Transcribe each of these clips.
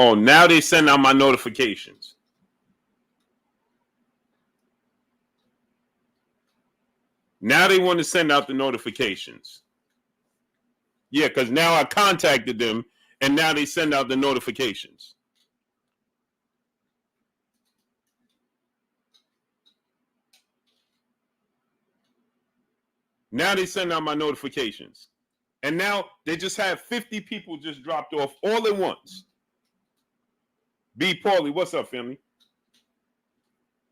Oh, now they send out my notifications. Now they want to send out the notifications. Yeah, because now I contacted them, and now they send out the notifications. Now they send out my notifications. And now they just have 50 people just dropped off all at once. B. Paulie, what's up, family?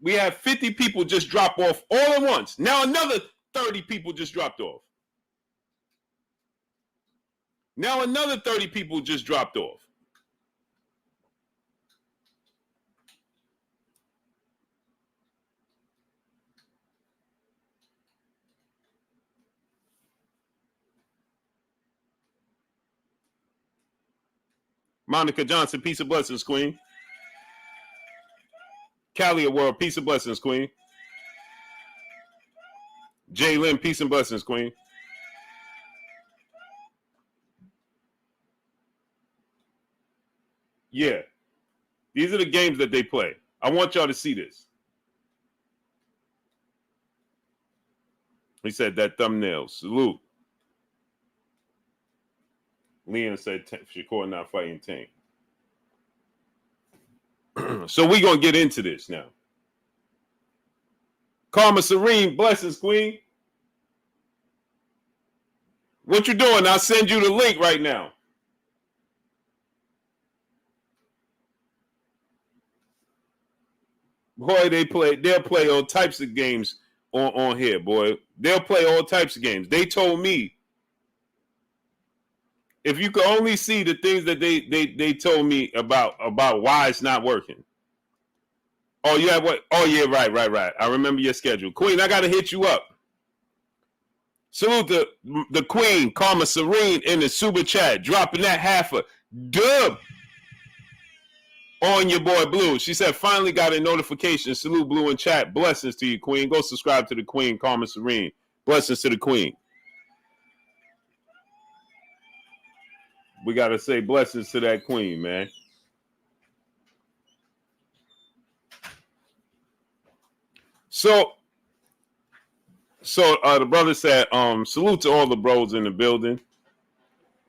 We have 50 people just drop off all at once. Now another 30 people just dropped off. Now another 30 people just dropped off. Monica Johnson, peace of blessings, queen. Callie World, peace and blessings, queen. Jay Lynn, peace and blessings, queen. Yeah. These are the games that they play. I want y'all to see this. He said that thumbnail. Salute. Leon said Shakur not fighting Tank. So we're going to get into this now. Karma Serene, blessings, queen. What you doing? I'll send you the link right now. Boy, they'll play all types of games on here, boy. They'll play all types of games. They told me, if you could only see the things that they told me about why it's not working. Oh, you have what? Oh, yeah, right. I remember your schedule. Queen, I got to hit you up. Salute the queen, Karma Serene, in the super chat, dropping that half a dub on your boy Blue. She said, finally got a notification. Salute Blue in chat. Blessings to you, queen. Go subscribe to the queen, Karma Serene. Blessings to the queen. We got to say blessings to that queen, man. So the brother said, salute to all the bros in the building.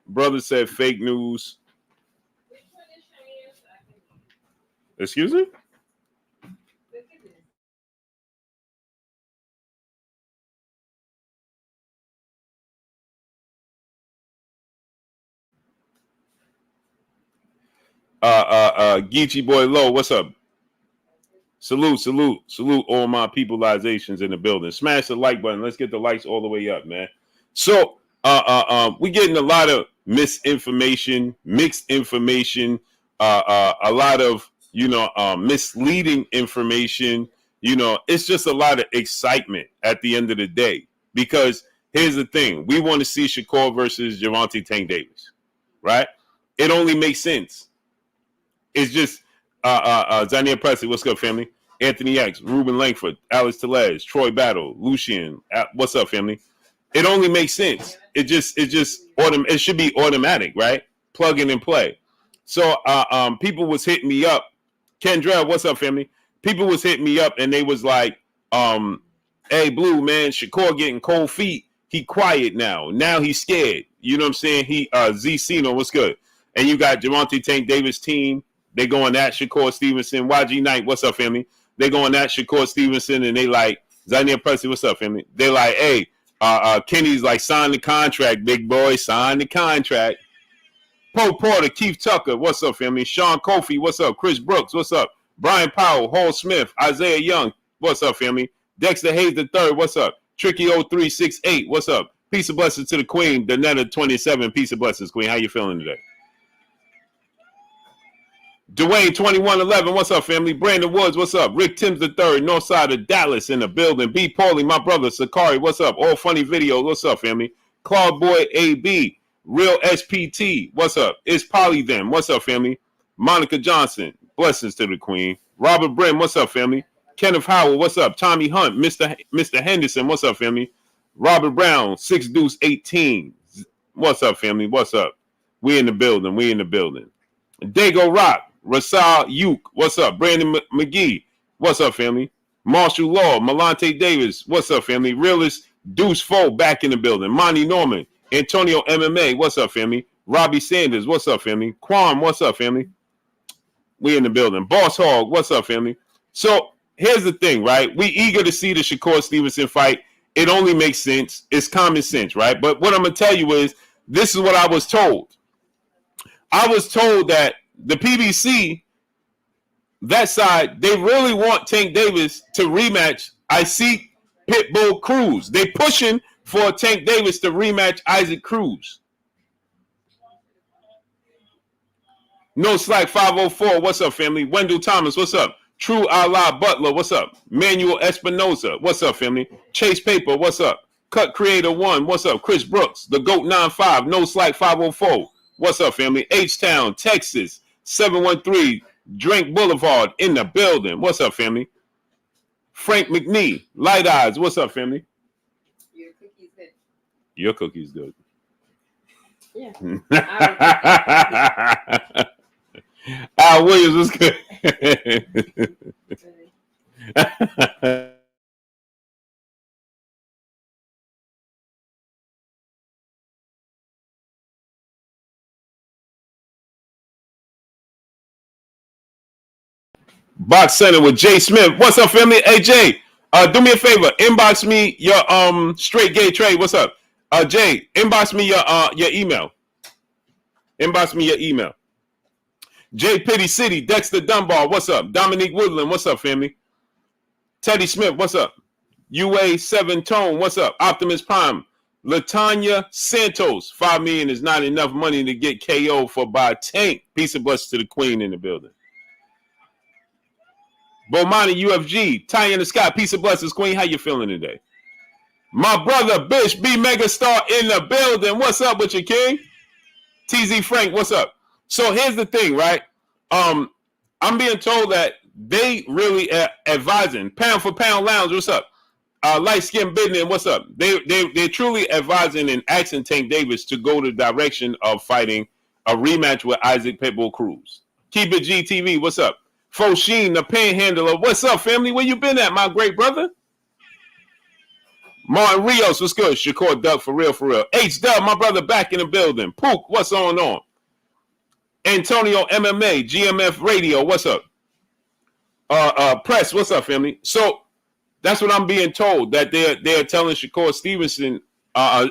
Brother said fake news. Excuse me? Geechee Boy Low, what's up? Salute all my peopleizations in the building. Smash the like button. Let's get the likes all the way up, man. So we're getting a lot of misinformation, mixed information, a lot of misleading information. It's just a lot of excitement at the end of the day. Because here's the thing. We want to see Shakur versus Gervonta Tank Davis, right? It only makes sense. It's just Zania Presley, what's up, family? Anthony X, Ruben Langford, Alex Tellez, Troy Battle, Lucian, what's up, family? It only makes sense. It should be automatic, right? Plug in and play. So people was hitting me up. Kendra, what's up, family? People was hitting me up and they was like, hey, Blue, man, Shakur getting cold feet. He quiet now. Now he's scared. You know what I'm saying? Z Cino, what's good? And you got Gervonta Tank Davis team. They going at Shakur Stevenson. YG Knight, what's up, family? They going at Shakur Stevenson, and they like, Zania Presley, what's up, family? They like, hey, Kenny's like, sign the contract, big boy, sign the contract. Poe Porter, Keith Tucker, what's up, family? Sean Kofi, what's up? Chris Brooks, what's up? Brian Powell, Hall Smith, Isaiah Young, what's up, family? Dexter Hayes III, what's up? Tricky0368, what's up? Peace of blessings to the queen, Danetta27, peace of blessings, queen. How you feeling today? Dwayne 2111, what's up, family? Brandon Woods, what's up? Rick Timms III, north side of Dallas in the building. B. Paulie, my brother. Sakari, what's up? All funny videos, what's up, family? Claude Boy AB, Real SPT, what's up? It's Polly them, what's up, family? Monica Johnson, blessings to the queen. Robert Brim, what's up, family? Kenneth Howell, what's up? Tommy Hunt, Mr. Henderson, what's up, family? Robert Brown, 6 Deuce 18, what's up, family? What's up? We in the building. Dago Rock, Rasal Uke, what's up? Brandon McGee, what's up, family? Marshall Law, Malante Davis, what's up, family? Realist Deuce Foe back in the building. Monty Norman, Antonio MMA, what's up, family? Robbie Sanders, what's up, family? Quan, what's up, family? We in the building. Boss Hog, what's up, family? So here's the thing, right? We eager to see the Shakur Stevenson fight. It only makes sense. It's common sense, right? But what I'm going to tell you is this is what I was told. I was told that the PBC, that side, they really want Tank Davis to rematch. I see Pitbull Cruz. They pushing for Tank Davis to rematch Isaac Cruz. No Slack 504, what's up, family? Wendell Thomas, what's up? True Allah Butler, what's up? Manuel Espinoza, what's up, family? Chase Paper, what's up? Cut Creator 1, what's up? Chris Brooks, The Goat 95, No Slack 504, what's up, family? H-Town, Texas, 713, Drink Boulevard, in the building, what's up, family? Frank McNee, Light Eyes, what's up, family? Your cookie's good. Your cookie's good. Yeah. Al Williams was good. Box Center with Jay Smith. What's up, family? Hey Jay, do me a favor. Inbox me your straight gay trade. What's up? Jay, inbox me your email. Inbox me your email. J Pitty City, Dexter Dunbar, what's up? Dominique Woodland, what's up, family? Teddy Smith, what's up? UA7 Tone, what's up? Optimus Prime, Latanya Santos, $5 million is not enough money to get KO for by Tank. Peace and blessings to the queen in the building. Bomani UFG, Ty in the Sky, peace and blessings, queen. How you feeling today? My brother Bish B Megastar in the building. What's up with you, king? TZ Frank, what's up? So here's the thing, right? I'm being told that they really advising pound for pound lounge. What's up? Light skin business. What's up? They're truly advising and asking Tank Davis to go the direction of fighting a rematch with Isaac Pitbull Cruz. Keep it GTV. What's up? Fosheen, the panhandler. What's up, family? Where you been at, my great brother? Martin Rios, what's good? Shakur Duck, for real, for real. H-Dub, my brother, back in the building. Pook, what's going on? Antonio MMA, GMF Radio, what's up? Press, what's up, family? So that's what I'm being told, that they're telling Shakur Stevenson,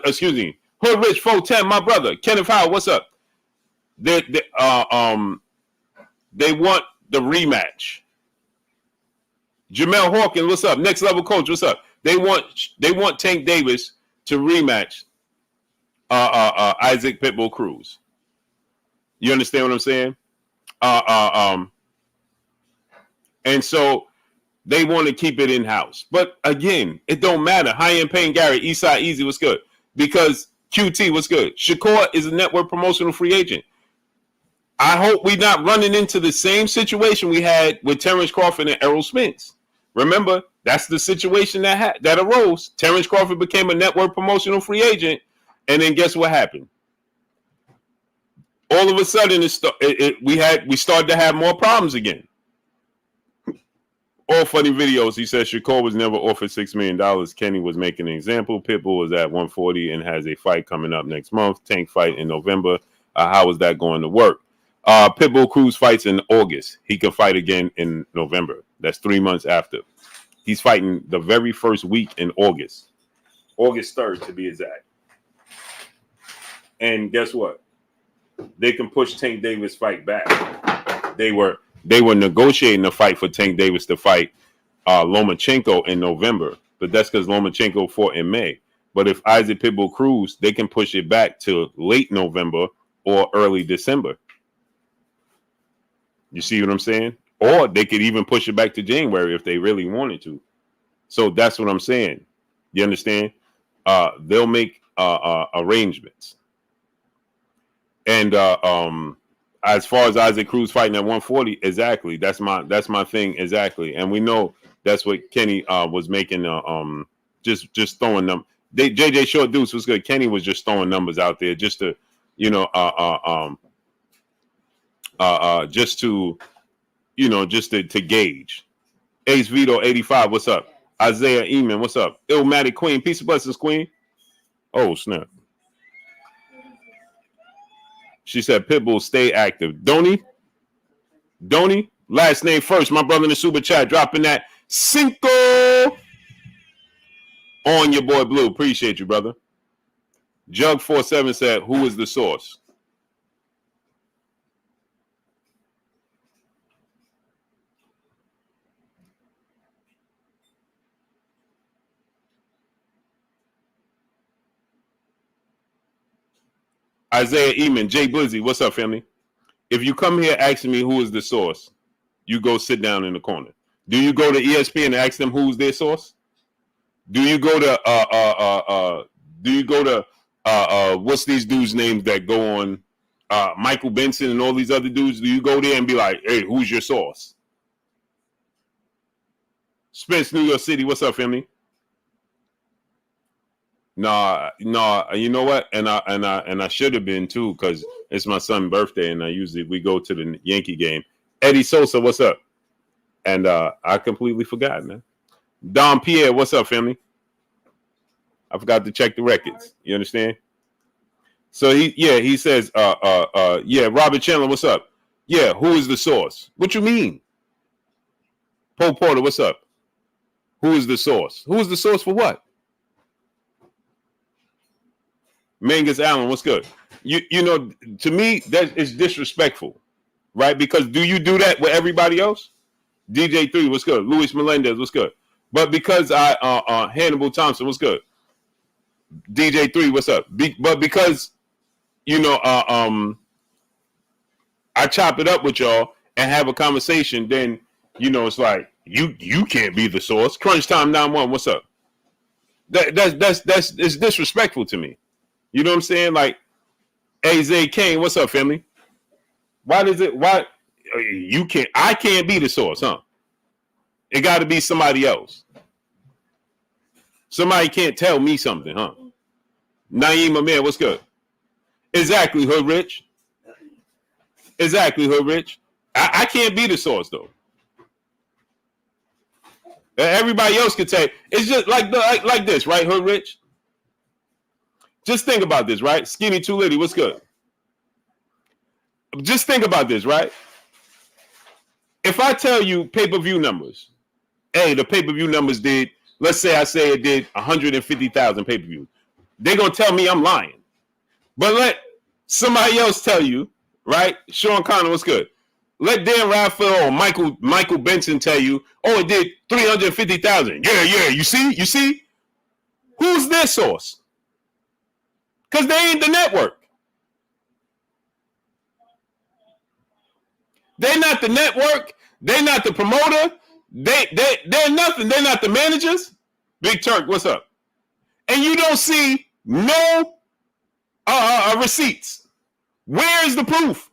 excuse me, Hood Rich 410, my brother. Kenneth Howard, what's up? They want the rematch. Jamel Hawkins, what's up? Next Level Coach, what's up? They want Tank Davis to rematch Isaac Pitbull Cruz. You understand what I'm saying? And so they want to keep it in-house. But again, it don't matter. High-end Pain Gary, Eastside Easy, what's good? Because QT, what's good? Shakur is a network promotional free agent. I hope we're not running into the same situation we had with Terrence Crawford and Errol Spence. Remember, that's the situation that arose. Terrence Crawford became a network promotional free agent, and then guess what happened? All of a sudden, we started to have more problems again. All funny videos. He said Shakur was never offered $6 million. Kenny was making an example. Pitbull was at 140 and has a fight coming up next month. Tank fight in November. How is that going to work? Pitbull Cruz fights in August. He can fight again in November. That's 3 months after. He's fighting the very first week in August. August 3rd, to be exact. And guess what? They can push Tank Davis' fight back. They were negotiating a fight for Tank Davis to fight Lomachenko in November, but that's because Lomachenko fought in May. But if Isaac Pitbull Cruz, they can push it back to late November or early December. You see what I'm saying? Or they could even push it back to January if they really wanted to. So that's what I'm saying. You understand? They'll make arrangements. And as far as Isaac Cruz fighting at 140, exactly. That's my thing, exactly. And we know that's what Kenny was making. Just throwing them. JJ Short Deuce was good. Kenny was just throwing numbers out there just to, just to, just to gauge. Ace Vito 85, what's up? Isaiah Eman, what's up? Illmatic Queen, peace and blessings, Queen. Oh, snap. She said, Pitbull, stay active. Don't he? Last name first. My brother in the super chat dropping that Cinco on your boy Blue. Appreciate you, brother. Jug47 said, who is the source? Isaiah Eman, Jay Blizzy, what's up, family? If you come here asking me who is the source, you go sit down in the corner. Do you go to ESPN and ask them who's their source? Do you go to what's these dudes' names that go on Michael Benson and all these other dudes? Do you go there and be like, hey, who's your source? Spence, New York City, what's up, family? No, you know what? And I should have been too, because it's my son's birthday, and we go to the Yankee game. Eddie Sosa, what's up? And I completely forgot, man. Don Pierre, what's up, family? I forgot to check the records. You understand? So he says, Robert Chandler, what's up? Yeah, who is the source? What you mean? Paul Porter, what's up? Who is the source? Who is the source for what? Mangus Allen, what's good? To me, that is disrespectful, right? Because do you do that with everybody else? DJ3, what's good? Luis Melendez, what's good? But because Hannibal Thompson, what's good? DJ3, what's up? But because I chop it up with y'all and have a conversation, then it's like you can't be the source. Crunch Time 91, what's up? That's it's disrespectful to me. You know what I'm saying? Like, AZ Kane, what's up, family? Why I can't be the source, huh? It got to be somebody else. Somebody can't tell me something, huh? Naeem Amir, what's good? Exactly, Hood Rich. I can't be the source, though. Everybody else can tell. It's just like this, right, Hood Rich? Just think about this, right? Skinny Too Litty, what's good? Just think about this, right? If I tell you pay-per-view numbers, the pay-per-view numbers did, let's say it did 150,000 pay-per-views. They're going to tell me I'm lying. But let somebody else tell you, right? Sean Connor, what's good? Let Dan Raphael or Michael Benson tell you, it did 350,000. Yeah, you see? Who's their source? Because they ain't the network. They're not the network. They're not the promoter. They're nothing. They're not the managers. Big Turk, what's up? And you don't see no receipts. Where is the proof?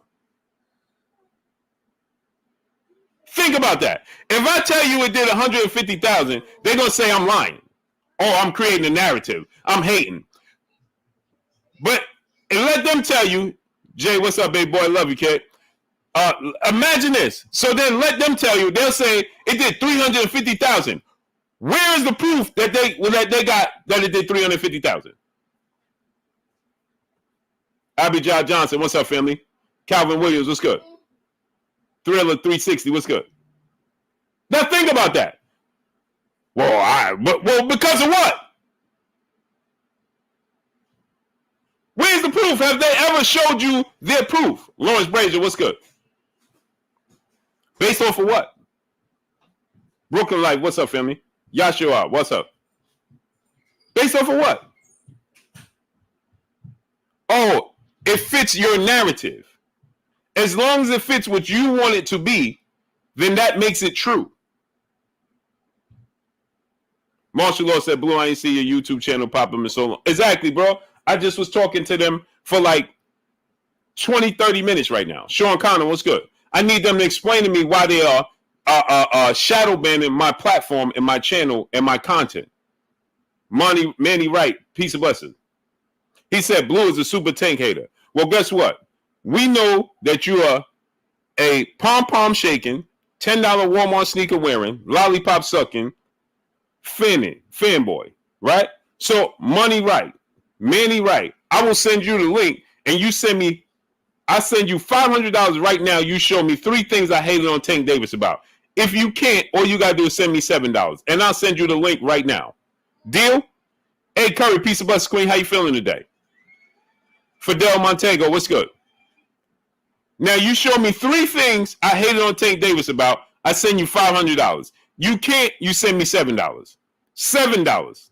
Think about that. If I tell you it did 150,000, they're going to say I'm lying. I'm creating a narrative. I'm hating. But let them tell you, Jay, what's up, baby boy? Love you, kid. Imagine this. So then let them tell you, they'll say it did 350,000. Where is the proof that they got that it did 350,000? Abijah Johnson, what's up, family? Calvin Williams, what's good? Thriller 360, what's good? Now think about that. Well, because of what? Where's the proof? Have they ever showed you their proof? Lawrence Brazier, what's good? Based off of what? Brooklyn Life, what's up, family? Yashua, what's up? Based off of what? It fits your narrative. As long as it fits what you want it to be, then that makes it true. Marshall Law said, Blue, I ain't see your YouTube channel pop up in so long. Exactly, bro. I just was talking to them for like 20, 30 minutes right now. Sean Connor, what's good? I need them to explain to me why they are shadow banning my platform and my channel and my content. Manny Wright, peace and blessings. He said, Blue is a super tank hater. Well, guess what? We know that you are a pom-pom shaking, $10 Walmart sneaker wearing, lollipop sucking, fanboy, right? So money right, Manny right. I will send you the link and you send me, I send you $500 right now. You show me 3 things I hated on Tank Davis about. If you can't, all you got to do is send me $7 and I'll send you the link right now. Deal? Hey, Curry, piece of bus queen, how you feeling today? Fidel Montego, what's good? Now you show me 3 things I hated on Tank Davis about. I send you $500. You can't, you send me $7. $7.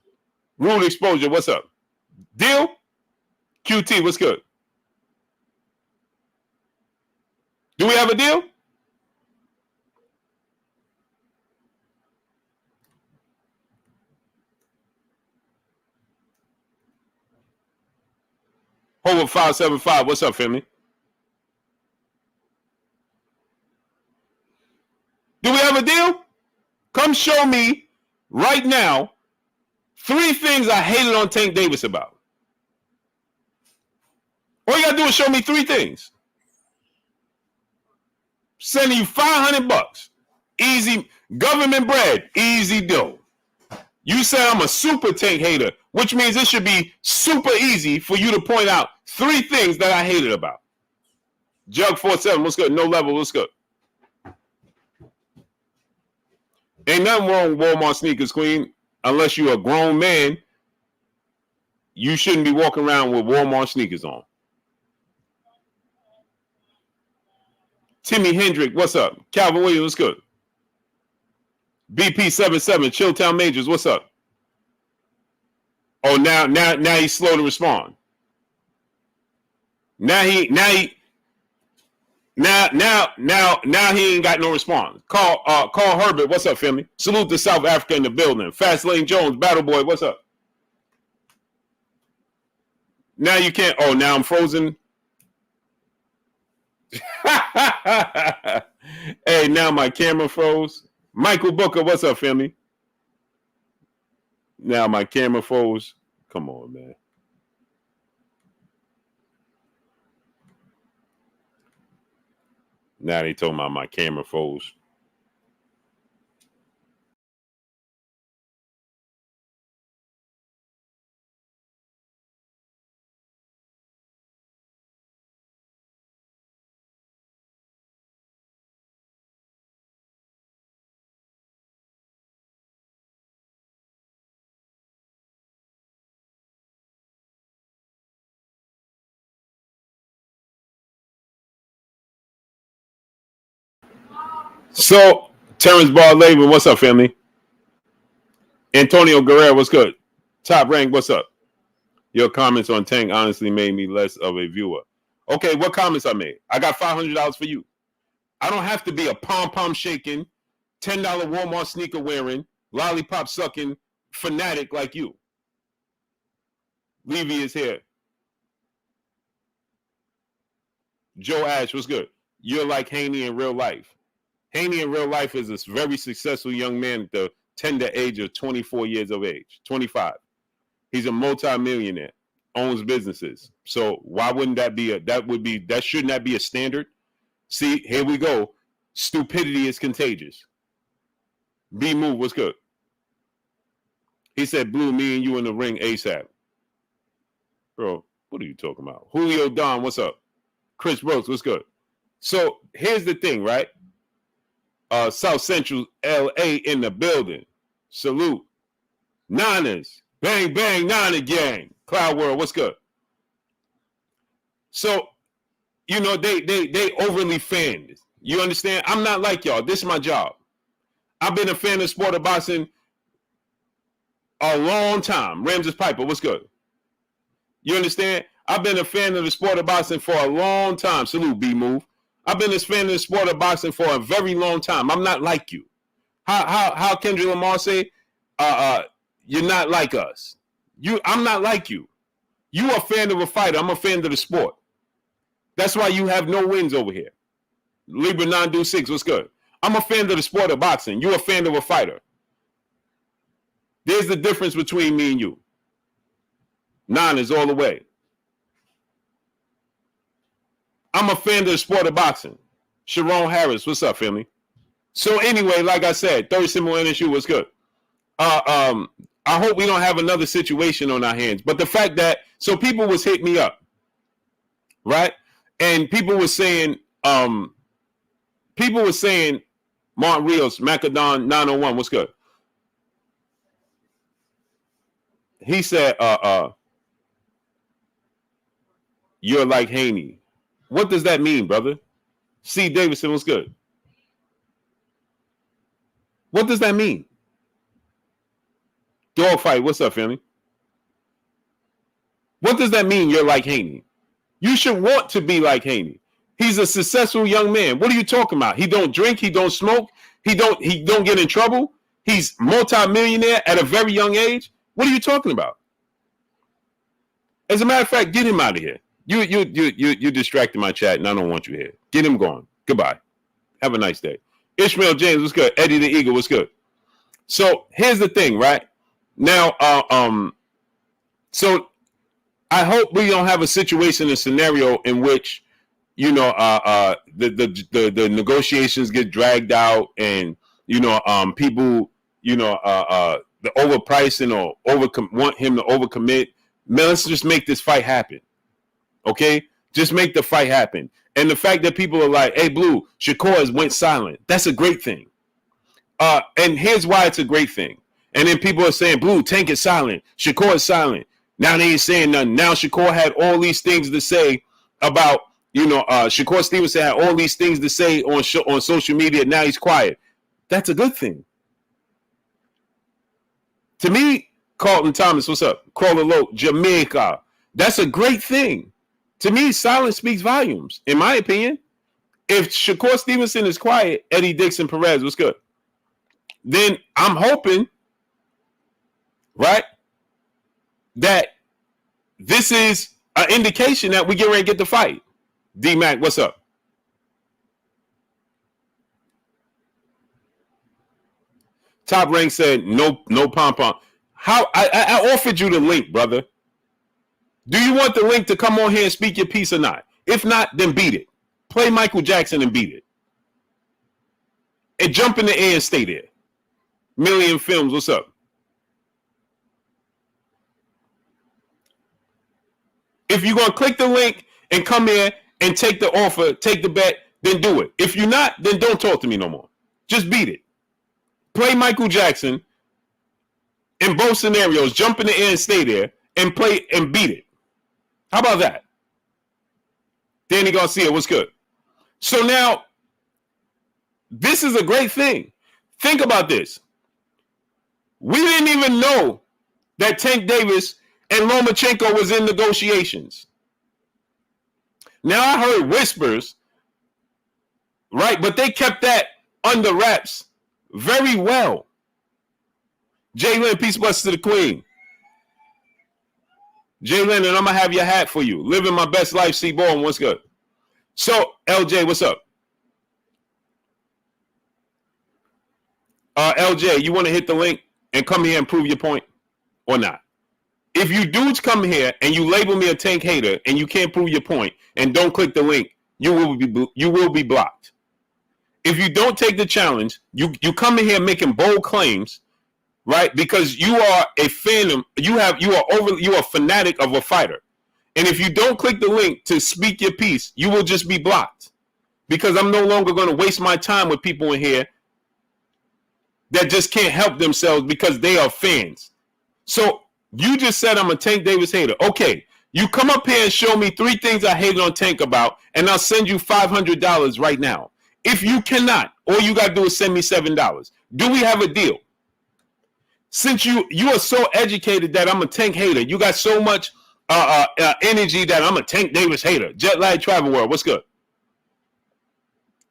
Rule exposure, what's up? Deal? QT, what's good? Do we have a deal? Hova 575, what's up, family? Do we have a deal? Come show me right now 3 things I hated on Tank Davis about. All you gotta do is show me 3 things. Sending you $500. Easy, government bread, easy dough. You said I'm a super Tank hater, which means it should be super easy for you to point out 3 things that I hated about. Jug 47, what's good? No level, what's good? Ain't nothing wrong with Walmart sneakers, queen. Unless you're a grown man, you shouldn't be walking around with Walmart sneakers on. Timmy Hendrick, what's up? Calvin Williams, what's good? BP77, Chilltown Majors, what's up? Oh, now he's slow to respond. Now he ain't got no response. Call Herbert, what's up, family? Salute to South Africa in the building. Fast Lane Jones, Battle Boy, what's up? Now you can't. Oh, now I'm frozen. Hey, now my camera froze. Michael Booker, what's up, family? Now my camera froze. Come on, man. Now they told me my camera froze. So, Terrence Ball Labor, what's up, family? Antonio Guerrero, what's good? Top Rank, what's up? Your comments on Tank honestly made me less of a viewer. Okay, what comments I made? I got $500 for you. I don't have to be a pom-pom shaking, $10 Walmart sneaker wearing, lollipop sucking fanatic like you. Levy is here. Joe Ash, what's good? You're like Haney in real life. Haney in real life is a very successful young man at the tender age of 24 years of age, 25. He's a multi-millionaire, owns businesses. So why wouldn't that be that shouldn't that be a standard? See, here we go. Stupidity is contagious. B Move, what's good? He said, Blue, me and you in the ring ASAP. Bro, what are you talking about? Julio Don, what's up? Chris Brooks, what's good? So here's the thing, right? South Central LA in the building. Salute. Niners. Bang, bang, Niner gang. Cloud World, what's good? So, you know, they overly fanned. You understand? I'm not like y'all. This is my job. I've been a fan of sport of boxing a long time. Ramses Piper, what's good? You understand? I've been a fan of the sport of boxing for a long time. Salute, B-Move. I've been a fan of the sport of boxing for a very long time. I'm not like you. How Kendrick Lamar say, you're not like us. I'm not like you. You are a fan of a fighter. I'm a fan of the sport. That's why you have no wins over here. Libra 926, what's good? I'm a fan of the sport of boxing. You're a fan of a fighter. There's the difference between me and you. Niners all the way. I'm a fan of the sport of boxing. Sharon Harris, what's up, family? So anyway, like I said, third symbol NSU was good. I hope we don't have another situation on our hands. But the fact that people was hitting me up, right? And people were saying, Martin Rios, Macadon 901, what's good? He said, you're like Haney. What does that mean, brother? C. Davidson, what's good? What does that mean? Dogfight, what's up, family? What does that mean, you're like Haney? You should want to be like Haney. He's a successful young man. What are you talking about? He don't drink, he don't smoke, he don't get in trouble. He's multi-millionaire at a very young age. What are you talking about? As a matter of fact, get him out of here. You distracted my chat, and I don't want you here. Get him gone. Goodbye. Have a nice day. Ishmael James, what's good? Eddie the Eagle, what's good? So here's the thing, right? Now, so I hope we don't have a situation, a scenario in which, the negotiations get dragged out, and people, the overpricing or want him to overcommit. Man, let's just make this fight happen. Okay, just make the fight happen. And the fact that people are like, "Hey, Blue, Shakur has went silent." That's a great thing. And here's why it's a great thing. And then people are saying, "Blue, Tank is silent. Shakur is silent." Now they ain't saying nothing. Now Shakur had all these things to say about, Shakur Stevenson had all these things to say on social media. Now he's quiet. That's a good thing. To me, Carlton Thomas, what's up? Crawler Low, Jamaica. That's a great thing. To me, silence speaks volumes, in my opinion. If Shakur Stevenson is quiet, Eddie Dixon Perez, what's good? Then I'm hoping, right, that this is an indication that we get ready to get the fight. D-Mac, what's up? Top Rank said, no pom-pom. How I offered you the link, brother. Do you want the link to come on here and speak your piece or not? If not, then beat it. Play Michael Jackson and beat it. And jump in the air and stay there. Million Films, what's up? If you're going to click the link and come here and take the offer, take the bet, then do it. If you're not, then don't talk to me no more. Just beat it. Play Michael Jackson in both scenarios. Jump in the air and stay there and play and beat it. How about that? Danny Garcia, what's good? So now, this is a great thing. Think about this. We didn't even know that Tank Davis and Lomachenko was in negotiations. Now I heard whispers, right? But they kept that under wraps very well. Jalen, peace blessings to the queen. Jalen, and I'm going to have your hat for you. Living my best life, C-Ball, what's good? So, LJ, what's up? LJ, you want to hit the link and come here and prove your point or not? If you dudes come here and you label me a Tank hater and you can't prove your point and don't click the link, you will be blocked. If you don't take the challenge, you come in here making bold claims, right? Because you are a fan, you are a fanatic of a fighter. And if you don't click the link to speak your piece, you will just be blocked. Because I'm no longer going to waste my time with people in here that just can't help themselves because they are fans. So you just said I'm a Tank Davis hater. Okay, you come up here and show me 3 things I hated on Tank about, and I'll send you $500 right now. If you cannot, all you got to do is send me $7. Do we have a deal? Since you are so educated that I'm a Tank hater, you got so much energy that I'm a Tank Davis hater. Jet Lag Travel World, what's good?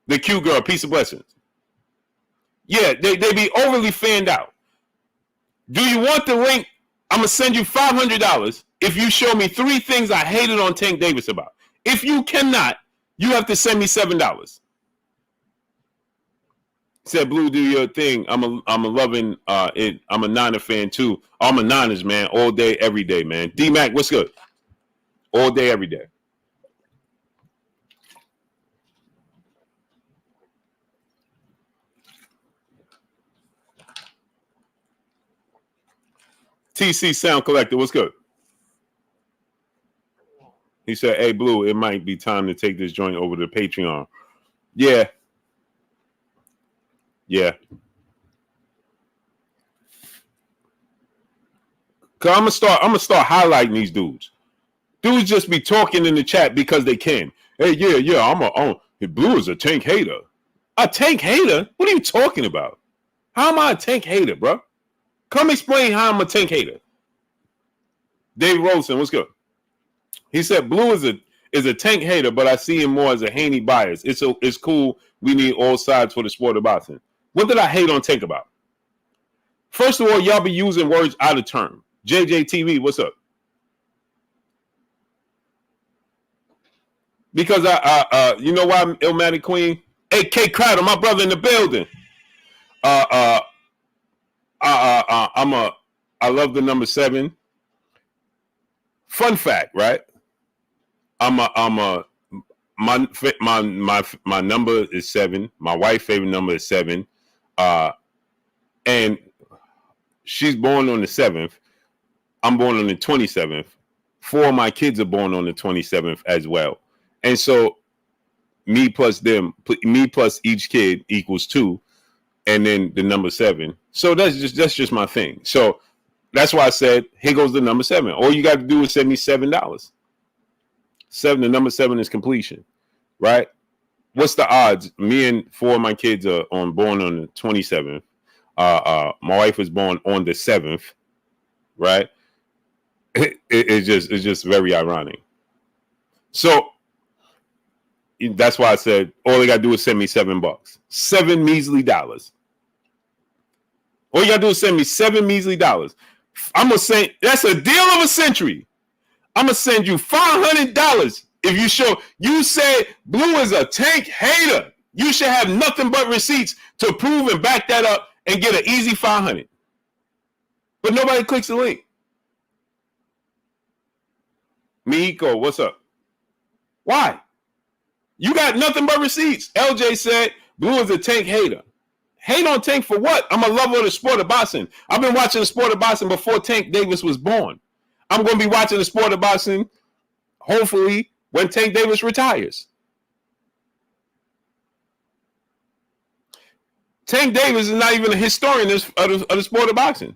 The Q girl, peace of blessings. Yeah, they be overly fanned out. Do you want the link? I'm going to send you $500 if you show me 3 things I hated on Tank Davis about. If you cannot, you have to send me $7. Said Blue, do your thing. I'm a loving it. I'm a Niner fan too. I'm a Niners man, all day, every day, man. D-Mac, what's good? All day, every day. TC Sound Collector, what's good? He said, hey, Blue, it might be time to take this joint over to Patreon. Yeah. Yeah. Cause I'm gonna start highlighting these dudes. Dudes just be talking in the chat because they can. Hey, yeah, Blue is a Tank hater. A Tank hater? What are you talking about? How am I a Tank hater, bro? Come explain how I'm a Tank hater. Dave Rosen, what's good? He said Blue is a Tank hater, but I see him more as a Haney bias. It's cool. We need all sides for the sport of boxing. What did I hate on Tank about? First of all, y'all be using words out of turn. JJTV, what's up? Because you know why, Illmatic Queen? Hey, K Crowder, my brother in the building. I love the number 7. Fun fact, right? My number is 7. My wife's favorite number is 7. And she's born on the 7th. I'm born on the 27th. 4 of my kids are born on the 27th as well. And so me plus each kid equals 2, and then the number 7. So that's just my thing. So that's why I said, here goes the number 7. All you got to do is send me $7. The number 7 is completion, right? What's the odds? Me and 4 of my kids are born on the 27th. My wife was born on the 7th, right? It's just very ironic. So that's why I said all they gotta do is send me $7. $7 measly. All you gotta do is send me $7 measly. I'm gonna say that's a deal of a century. I'm gonna send you $500 if you show you say Blue is a Tank hater. You should have nothing but receipts to prove and back that up and get an easy $500. But nobody clicks the link. Miko, what's up? Why? You got nothing but receipts. LJ said Blue is a Tank hater. Hate on Tank for what? I'm a lover of the sport of boxing. I've been watching the sport of boxing before Tank Davis was born. I'm going to be watching the sport of boxing, hopefully, when Tank Davis retires. Tank Davis is not even a historian of the sport of boxing.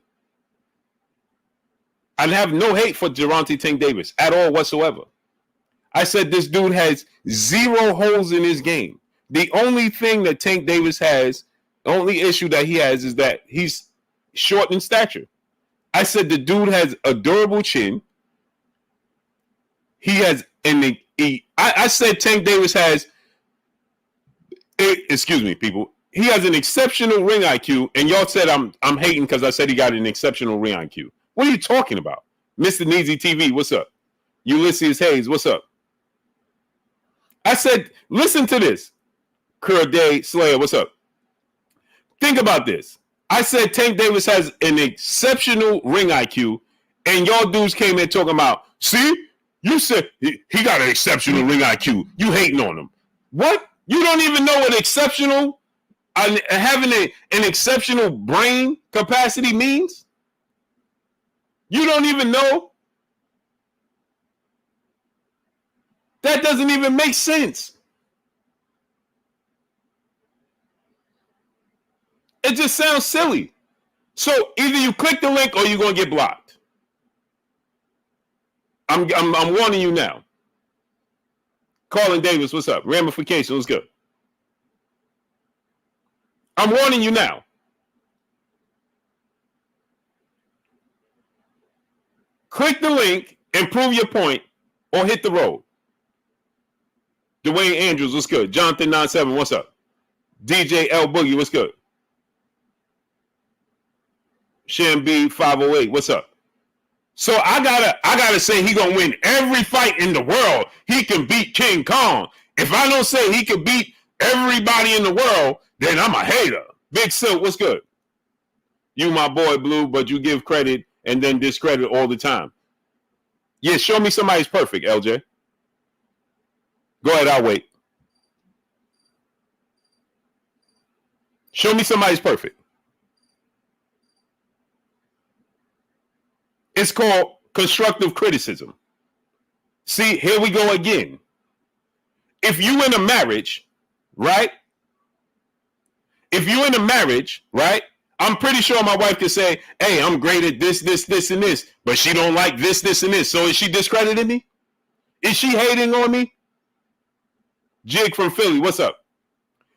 I have no hate for Gervonta Tank Davis at all whatsoever. I said this dude has 0 holes in his game. The only thing that Tank Davis has, the only issue that he has is that he's short in stature. I said the dude has a durable chin. He has I said Tank Davis has, excuse me, people. He has an exceptional ring IQ, and y'all said I'm hating because I said he got an exceptional ring IQ. What are you talking about? Mr. Neezy TV, what's up? Ulysses Hayes, what's up? I said, listen to this. Day Slayer, what's up? Think about this. I said Tank Davis has an exceptional ring IQ, and y'all dudes came in talking about, see, you said he got an exceptional ring IQ. You hating on him. What? You don't even know what exceptional, having an exceptional brain capacity means? You don't even know? That doesn't even make sense. It just sounds silly. So either you click the link or you're going to get blocked. I'm warning you now. Colin Davis, what's up? Ramification, what's good? I'm warning you now. Click the link and prove your point or hit the road. Dwayne Andrews, what's good? Jonathan97, what's up? DJ L Boogie, what's good? Shambi 508, what's up? So I gotta say he gonna win every fight in the world. He can beat King Kong. If I don't say he can beat everybody in the world, then I'm a hater. Big Silk, what's good? You my boy Blue, but you give credit and then discredit all the time. Yeah, show me somebody's perfect, LJ. Go ahead, I'll wait. Show me somebody's perfect. It's called constructive criticism. See, here we go again. If you in a marriage, right? If you in a marriage, right? I'm pretty sure my wife could say, hey, I'm great at this, and this, but she don't like this, and this. So is she discrediting me? Is she hating on me? Jig from Philly, what's up?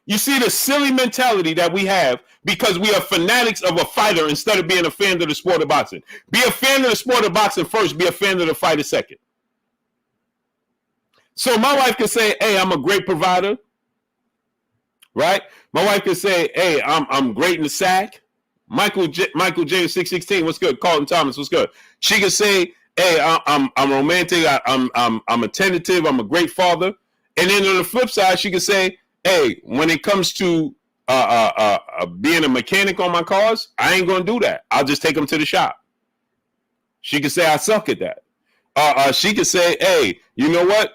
You see the silly mentality that we have because we are fanatics of a fighter instead of being a fan of the sport of boxing. Be a fan of the sport of boxing first, be a fan of the fighter second. So my wife could say, hey, I'm a great provider, right? My wife could say, hey, I'm great in the sack. Michael James 616, what's good? Carlton Thomas, what's good? She could say, hey, I'm romantic, I'm attentive, I'm a great father. And then on the flip side, she could say, hey, when it comes to being a mechanic on my cars, I ain't gonna do that. I'll just take them to the shop. She could say I suck at that. She could say, hey, you know what?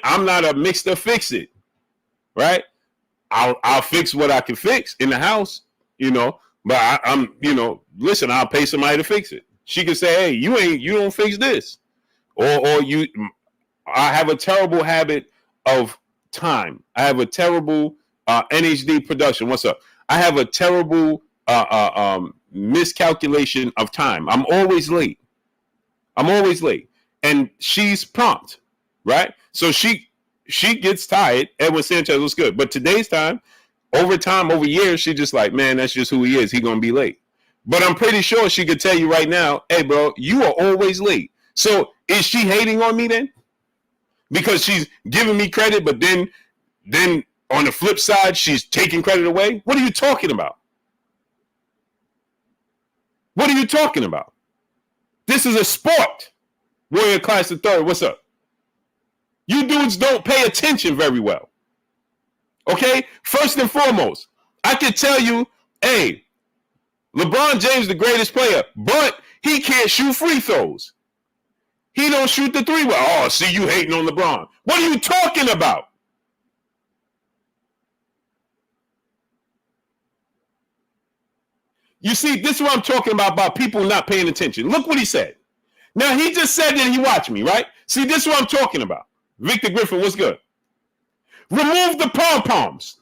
I'm not a mix to fix it, right? I'll fix what I can fix in the house, you know. But I'm, you know, listen, I'll pay somebody to fix it. She could say, hey, you don't fix this, or I have a terrible habit of time. I have a terrible NHD production. What's up? I have a terrible miscalculation of time. I'm always late. And she's prompt, right? So she gets tired. Edwin Sanchez was good. But today's time, over years, she just like, man, that's just who he is. He going to be late. But I'm pretty sure she could tell you right now, hey, bro, you are always late. So is she hating on me then? Because she's giving me credit, but then on the flip side, she's taking credit away? What are you talking about? What are you talking about? This is a sport. Warrior Class the Third, what's up? You dudes don't pay attention very well. Okay? First and foremost, I can tell you, hey, LeBron James the greatest player, but he can't shoot free throws. He don't shoot the three. Oh, see, you hating on LeBron. What are you talking about? You see, this is what I'm talking about people not paying attention. Look what he said. Now, he just said that he watched me, right? See, this is what I'm talking about. Victor Griffin, what's good? Remove the pom-poms.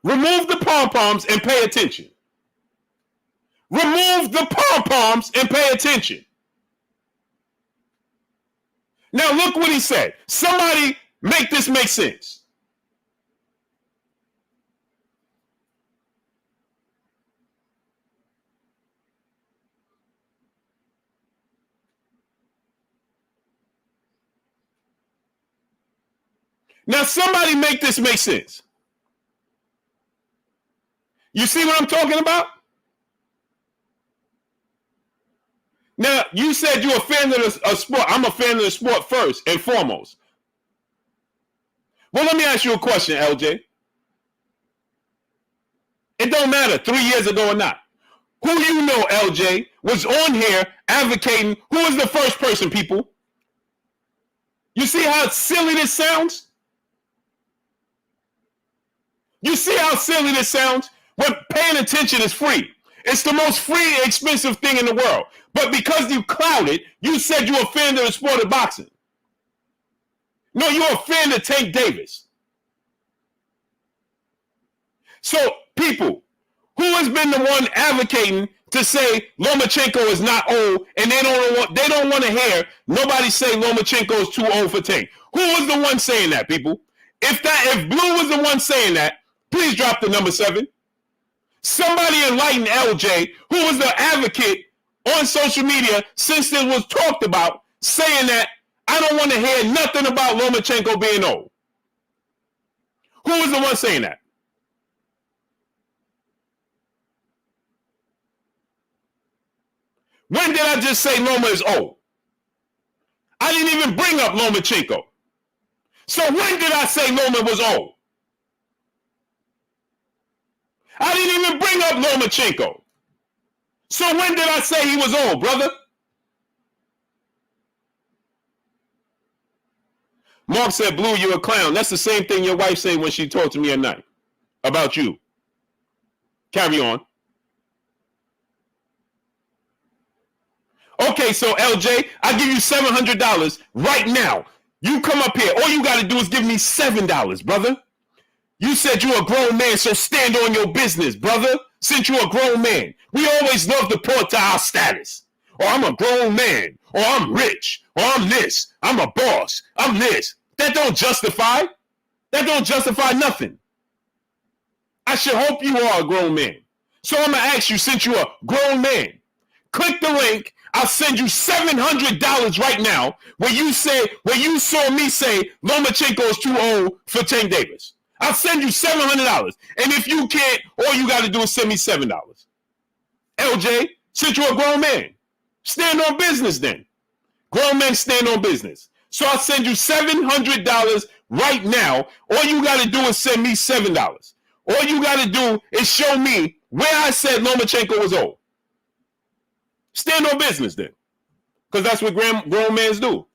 Remove the pom-poms and pay attention. Remove the pom-poms and pay attention. Now, look what he said. Somebody make this make sense. Now, somebody make this make sense. You see what I'm talking about? Now, you said you're a fan of a sport. I'm a fan of the sport first and foremost. Well, let me ask you a question, LJ. It don't matter 3 years ago or not. Who you know, LJ, was on here advocating. Who was the first person, people? You see how silly this sounds? You see how silly this sounds? What paying attention is free. It's the most free, expensive thing in the world. But because you clouded, you said you're a fan of the sport of boxing. No, you're a fan of Tank Davis. So, people, who has been the one advocating to say Lomachenko is not old, and they don't want to hear nobody say Lomachenko is too old for Tank? Who was the one saying that, people? If Blue was the one saying that, please drop the number 7. Somebody enlighten LJ, who was the advocate on social media since it was talked about, saying that I don't want to hear nothing about Lomachenko being old. Who was the one saying that? When did I just say Loma is old? I didn't even bring up Lomachenko. So when did I say Loma was old? I didn't even bring up Lomachenko. So when did I say he was old, brother? Mark said, Blue, you a clown. That's the same thing your wife said when she talked to me at night about you. Carry on. Okay, so LJ, I give you $700 right now. You come up here. All you got to do is give me $7, brother. You said you're a grown man, so stand on your business, brother. Since you're a grown man, we always love to point to our status. Or I'm a grown man, or I'm rich, or I'm this, I'm a boss, I'm this. That don't justify. That don't justify nothing. I should hope you are a grown man. So I'm going to ask you, since you're a grown man, click the link. I'll send you $700 right now where you saw me say Lomachenko is too old for Tank Davis. I'll send you $700. And if you can't, all you got to do is send me $7. LJ, since you're a grown man, stand on business then. Grown men stand on business. So I'll send you $700 right now. All you got to do is send me $7. All you got to do is show me where I said Lomachenko was old. Stand on business then. Because that's what grown men do.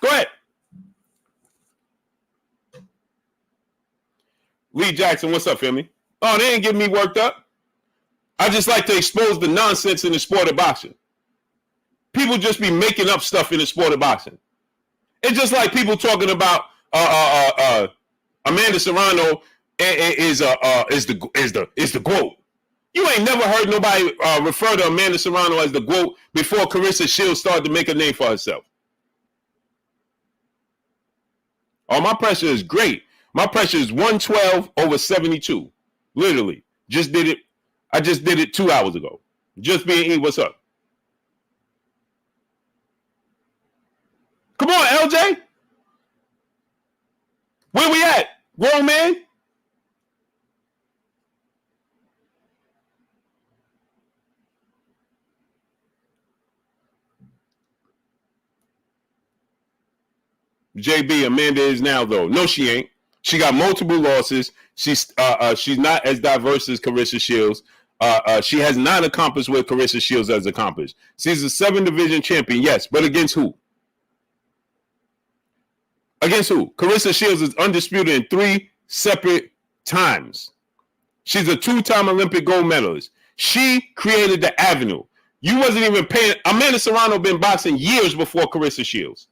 Go ahead. Lee Jackson, what's up, family? Oh, they ain't getting me worked up. I just like to expose the nonsense in the sport of boxing. People just be making up stuff in the sport of boxing. It's just like people talking about Amanda Serrano is the GOAT. You ain't never heard nobody refer to Amanda Serrano as the GOAT before Carissa Shields started to make a name for herself. Oh, my pressure is great. My pressure is 112 over 72. Literally. Just did it. I just did it 2 hours ago. Just being E, what's up? Come on, LJ. Where we at? Grown man? JB, Amanda is now, though. No, she ain't. She got multiple losses. She's not as diverse as Carissa Shields. She has not accomplished what Carissa Shields has accomplished. She's a 7-division champion, yes, but against who? Against who? Carissa Shields is undisputed in 3 separate times. She's a 2-time Olympic gold medalist. She created the avenue. You wasn't even paying. Amanda Serrano been boxing years before Carissa Shields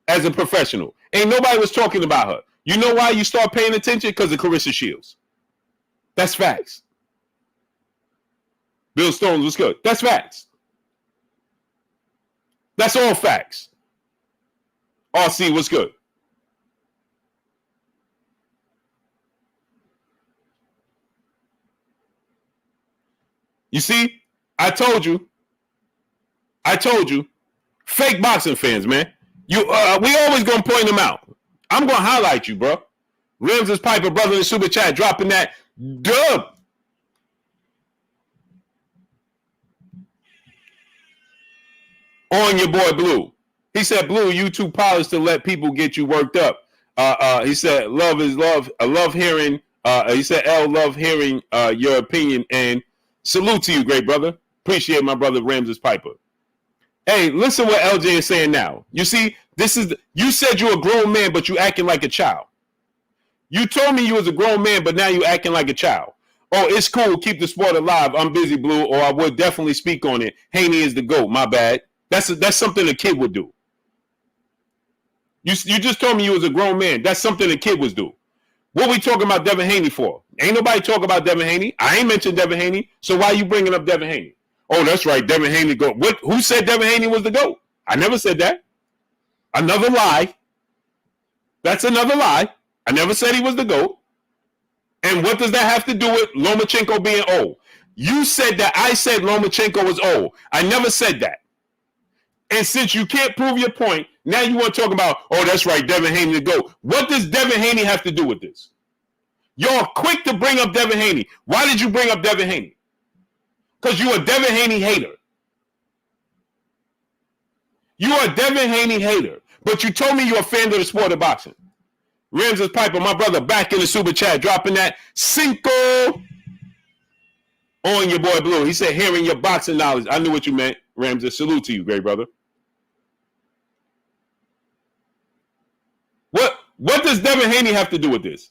as a professional. Ain't nobody was talking about her. You know why you start paying attention? Because of Carissa Shields. That's facts. Bill Stones was good. That's facts. That's all facts. RC, what's good? You see, I told you. Fake boxing fans, man. We always gonna point them out. I'm gonna highlight you, bro. Ramses Piper, brother in the super chat, dropping that dub. On your boy Blue. He said, Blue, you too polished to let people get you worked up. He said, love is love. I love hearing, he said, L, love hearing your opinion, and salute to you, great brother. Appreciate my brother Ramses Piper. Hey, listen what LJ is saying now. You see, you said you're a grown man, but you acting like a child. You told me you was a grown man, but now you acting like a child. Oh, it's cool. Keep the sport alive. I'm busy, Blue, or I would definitely speak on it. Haney is the GOAT. My bad. That's something a kid would do. You just told me you was a grown man. That's something a kid would do. What we talking about Devin Haney for? Ain't nobody talking about Devin Haney. I ain't mentioned Devin Haney. So why you bringing up Devin Haney? Oh, that's right. Devin Haney GOAT. What? Who said Devin Haney was the GOAT? I never said that. Another lie. That's another lie. I never said he was the GOAT. And what does that have to do with Lomachenko being old? You said that I said Lomachenko was old. I never said that. And since you can't prove your point, now you want to talk about, oh, that's right, Devin Haney the GOAT. What does Devin Haney have to do with this? You're quick to bring up Devin Haney. Why did you bring up Devin Haney? Because you're a Devin Haney hater. You are a Devin Haney hater. But you told me you're a fan of the sport of boxing. Ramses Piper, my brother, back in the super chat, dropping that Cinco on your boy Blue. He said, hearing your boxing knowledge. I knew what you meant, Ramses. Salute to you, great brother. What does Devin Haney have to do with this?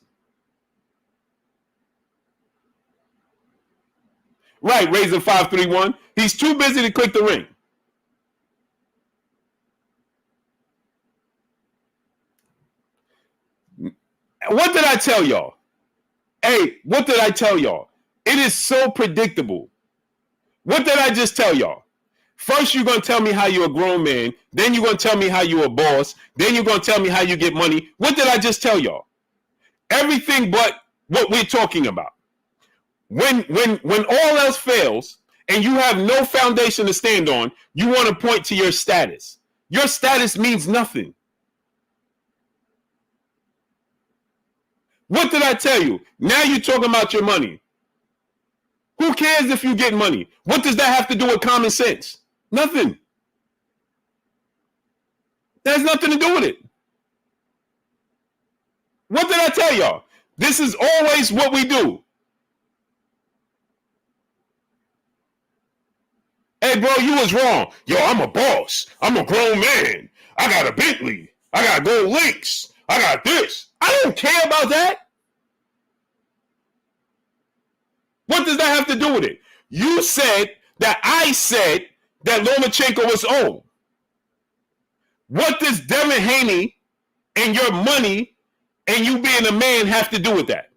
Right, raising 531. He's too busy to click the ring. What did I tell y'all? Hey, what did I tell y'all? It is so predictable. What did I just tell y'all? First, you're going to tell me how you're a grown man. Then you're going to tell me how you're a boss. Then you're going to tell me how you get money. What did I just tell y'all? Everything but what we're talking about. When all else fails and you have no foundation to stand on, you want to point to your status. Your status means nothing. What did I tell you? Now you're talking about your money. Who cares if you get money? What does that have to do with common sense? Nothing. That has nothing to do with it. What did I tell y'all? This is always what we do. Hey, bro, you was wrong. Yo, I'm a boss. I'm a grown man. I got a Bentley. I got gold links. I got this. I don't care about that. What does that have to do with it? You said that I said that Lomachenko was old. What does Devin Haney and your money and you being a man have to do with that?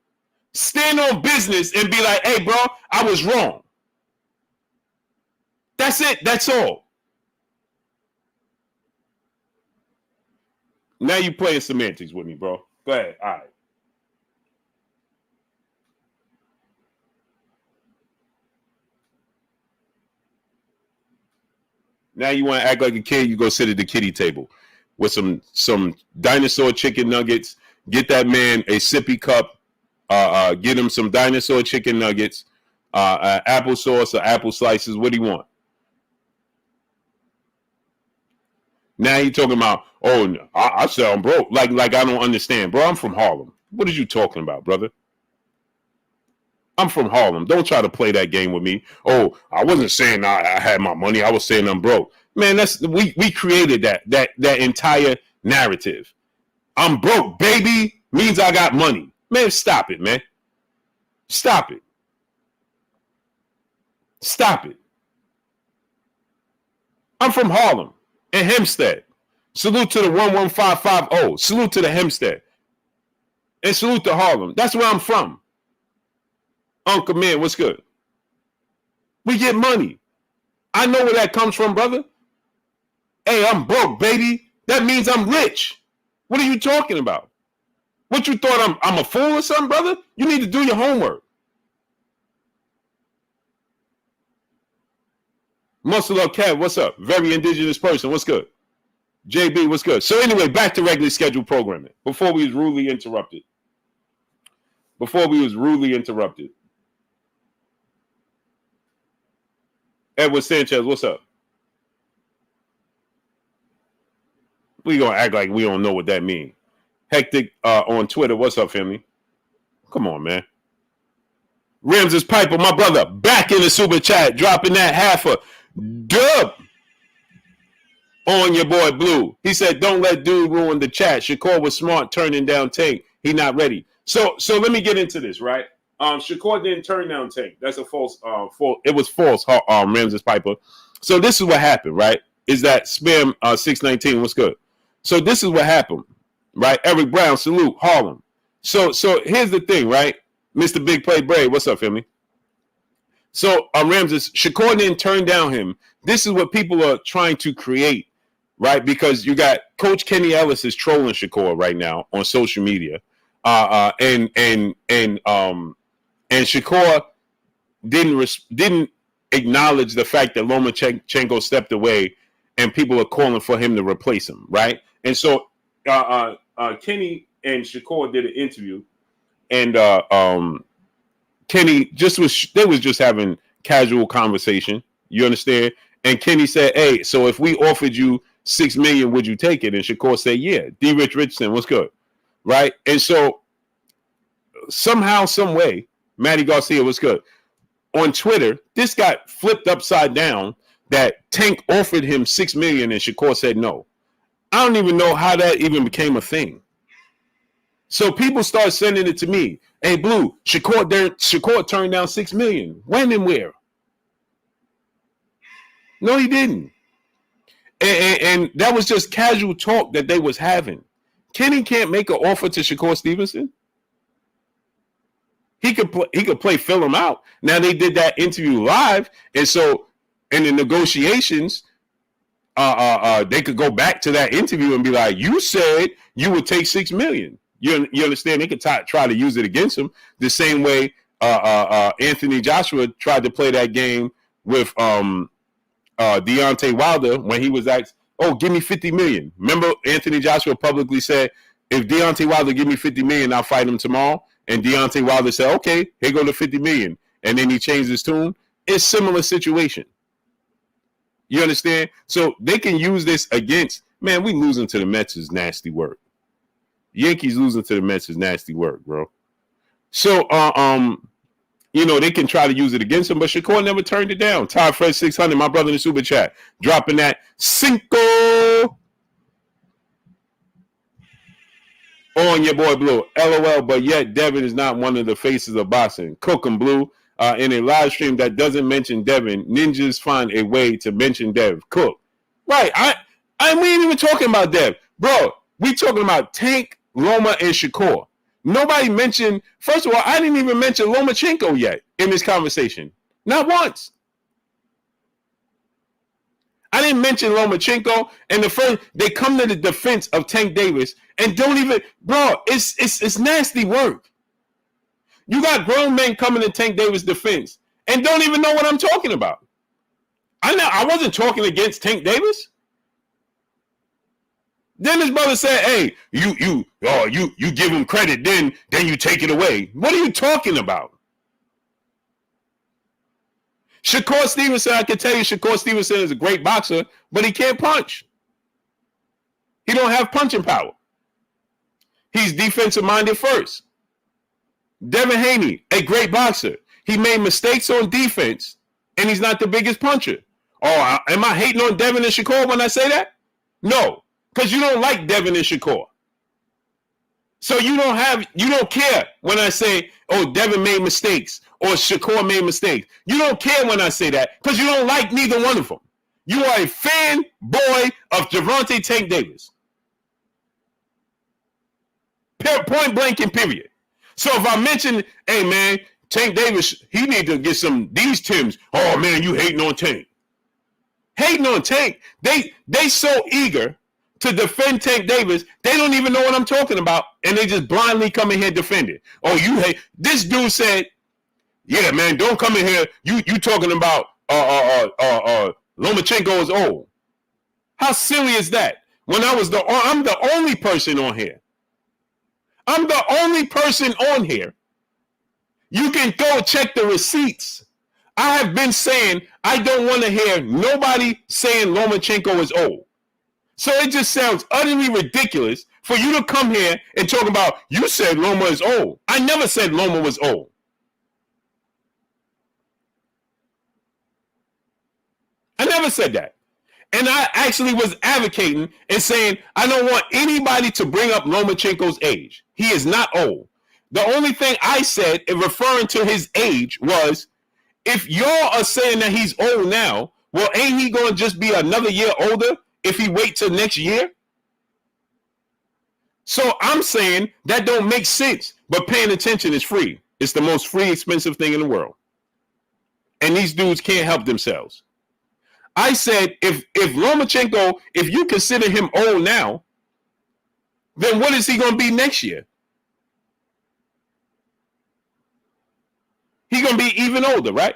Stand on business and be like, hey, bro, I was wrong. That's it. That's all. Now you playing semantics with me, bro. Go ahead. All right. Now you want to act like a kid, you go sit at the kiddie table with some dinosaur chicken nuggets. Get that man a sippy cup. Get him some dinosaur chicken nuggets, applesauce or apple slices. What do you want? Now you talking about, oh, I said I'm broke. Like I don't understand. Bro, I'm from Harlem. What are you talking about, brother? I'm from Harlem. Don't try to play that game with me. Oh, I wasn't saying I had my money. I was saying I'm broke. Man, we created that entire narrative. I'm broke, baby, means I got money. Man, stop it, man. Stop it. Stop it. I'm from Harlem and Hempstead. Salute to the 11550. Salute to the Hempstead. And salute to Harlem. That's where I'm from. Uncle Man, what's good? We get money. I know where that comes from, brother. Hey, I'm broke, baby. That means I'm rich. What are you talking about? What you thought I'm a fool or something, brother? You need to do your homework. Muscle Up Cat, what's up? Very indigenous person, what's good? JB, what's good? So anyway, back to regularly scheduled programming. Before we was rudely interrupted. Edward Sanchez, what's up? We gonna act like we don't know what that means. Hectic on Twitter, what's up, family? Come on, man. Ramses Piper, my brother, back in the super chat, dropping that half a dub on your boy Blue. He said, don't let dude ruin the chat. Shakur was smart turning down Tank. He not ready. So let me get into this, right? Shakur didn't turn down Tank. That's a false. It was false. Ramses Piper. So this is what happened, right? Is that spam 619? What's good? So this is what happened, right? Eric Brown, salute Harlem. So here's the thing, right? Mr. Big Play Brave, what's up, family? So Ramses, Shakur didn't turn down him. This is what people are trying to create, right? Because you got Coach Kenny Ellis is trolling Shakur right now on social media, and Shakur didn't acknowledge the fact that Lomachenko stepped away, and people are calling for him to replace him, right? And so Kenny and Shakur did an interview, and Kenny was just having casual conversation. You understand? And Kenny said, "Hey, so if we offered you $6 million, would you take it?" And Shakur said, "Yeah." D. Rich Richardson, what's good, right? And so somehow, some way, Matty Garcia, what's good? On Twitter, this got flipped upside down that Tank offered him $6 million and Shakur said no. I don't even know how that even became a thing. So people start sending it to me. Hey, Blue, Shakur turned down $6 million. When and where? No, he didn't. And that was just casual talk that they was having. Kenny can't make an offer to Shakur Stevenson. He could play fill him out. Now they did that interview live, and so in the negotiations, they could go back to that interview and be like, "You said you would take $6 million." You understand? They could try to use it against him the same way Anthony Joshua tried to play that game with Deontay Wilder when he was asked, "Oh, give me $50 million." Remember, Anthony Joshua publicly said, "If Deontay Wilder give me $50 million, I'll fight him tomorrow." And Deontay Wilder said, "Okay, here go the $50 million." And then he changed his tune. It's similar situation. You understand? So they can use this against, man, we losing to the Mets is nasty work. Yankees losing to the Mets is nasty work, bro. So, they can try to use it against him, but Shakur never turned it down. Todd Fred 600, my brother in the super chat, dropping that Cinco on your boy Blue. LOL, but yet Devin is not one of the faces of boxing. Cook and Blue. In a live stream that doesn't mention Devin, ninjas find a way to mention Dev. Cook. Right. We ain't even talking about Dev. Bro, we talking about Tank, Loma, and Shakur. Nobody mentioned, first of all, I didn't even mention Lomachenko yet in this conversation. Not once. I didn't mention Lomachenko, and they come to the defense of Tank Davis and don't even, bro, it's nasty work. You got grown men coming to Tank Davis' defense and don't even know what I'm talking about. I wasn't talking against Tank Davis. Then his brother said, "Hey, you give him credit, then you take it away." What are you talking about? Shakur Stevenson, I can tell you, Shakur Stevenson is a great boxer, but he can't punch. He don't have punching power. He's defensive minded first. Devin Haney, a great boxer. He made mistakes on defense, and he's not the biggest puncher. Oh, am I hating on Devin and Shakur when I say that? No, because you don't like Devin and Shakur. So you don't care when I say, oh, Devin made mistakes or Shakur made mistakes. You don't care when I say that because you don't like neither one of them. You are a fanboy of Gervonta Tank Davis. Point blank and period. So if I mention, hey, man, Tank Davis, he need to get these Tims. Oh, man, you hating on Tank. Hating on Tank. They so eager to defend Tank Davis, they don't even know what I'm talking about, and they just blindly come in here and defend it. Oh, you hate. This dude said, yeah, man, don't come in here. You talking about Lomachenko is old. How silly is that? When I'm the only person on here. I'm the only person on here. You can go check the receipts. I have been saying I don't want to hear nobody saying Lomachenko is old. So it just sounds utterly ridiculous for you to come here and talk about, you said Loma is old. I never said Loma was old. I never said that. And I actually was advocating and saying, I don't want anybody to bring up Lomachenko's age. He is not old. The only thing I said in referring to his age was, if y'all are saying that he's old now, well, ain't he going to just be another year older if he wait till next year? So I'm saying that don't make sense, but paying attention is free. It's the most free, expensive thing in the world. And these dudes can't help themselves. I said, if Lomachenko, if you consider him old now, then what is he going to be next year? He's going to be even older, right?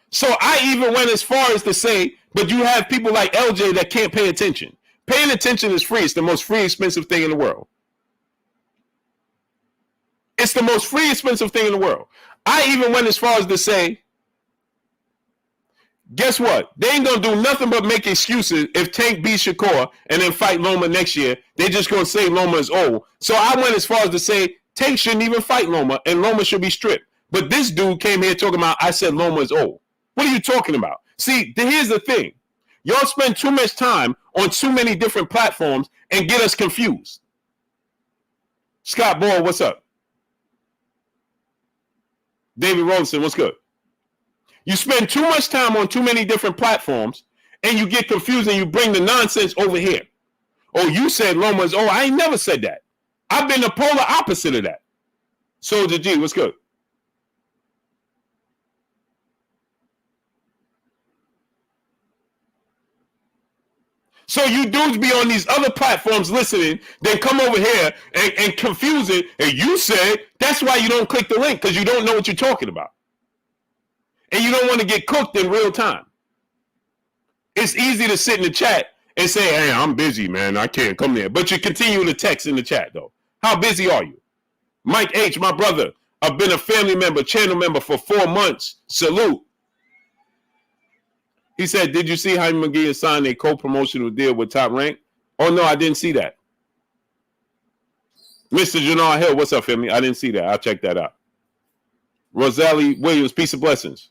So I even went as far as to say, but you have people like LJ that can't pay attention. Paying attention is free. It's the most free, expensive thing in the world. It's the most free, expensive thing in the world. I even went as far as to say, guess what? They ain't going to do nothing but make excuses if Tank beats Shakur and then fight Loma next year. They're just going to say Loma is old. So I went as far as to say Tank shouldn't even fight Loma and Loma should be stripped. But this dude came here talking about, I said Loma is old. What are you talking about? See, here's the thing. Y'all spend too much time on too many different platforms and get us confused. Scott Ball, what's up? David Rolson, what's good? You spend too much time on too many different platforms and you get confused and you bring the nonsense over here. Oh, you said Loma's. Oh, I ain't never said that. I've been the polar opposite of that. Soldier G, what's good? So you dudes be on these other platforms listening, then come over here and confuse it. And you said that's why you don't click the link, because you don't know what you're talking about. And you don't want to get cooked in real time. It's easy to sit in the chat and say, hey, I'm busy, man. I can't come there. But you continue to text in the chat, though. How busy are you? Mike H., my brother, I've been a family member, channel member for 4 months. Salute. He said, did you see Jaime McGee signed a co-promotional deal with Top Rank? Oh, no, I didn't see that. Mr. Jannar Hill, what's up, family? I didn't see that. I'll check that out. Rosalie Williams, peace and blessings.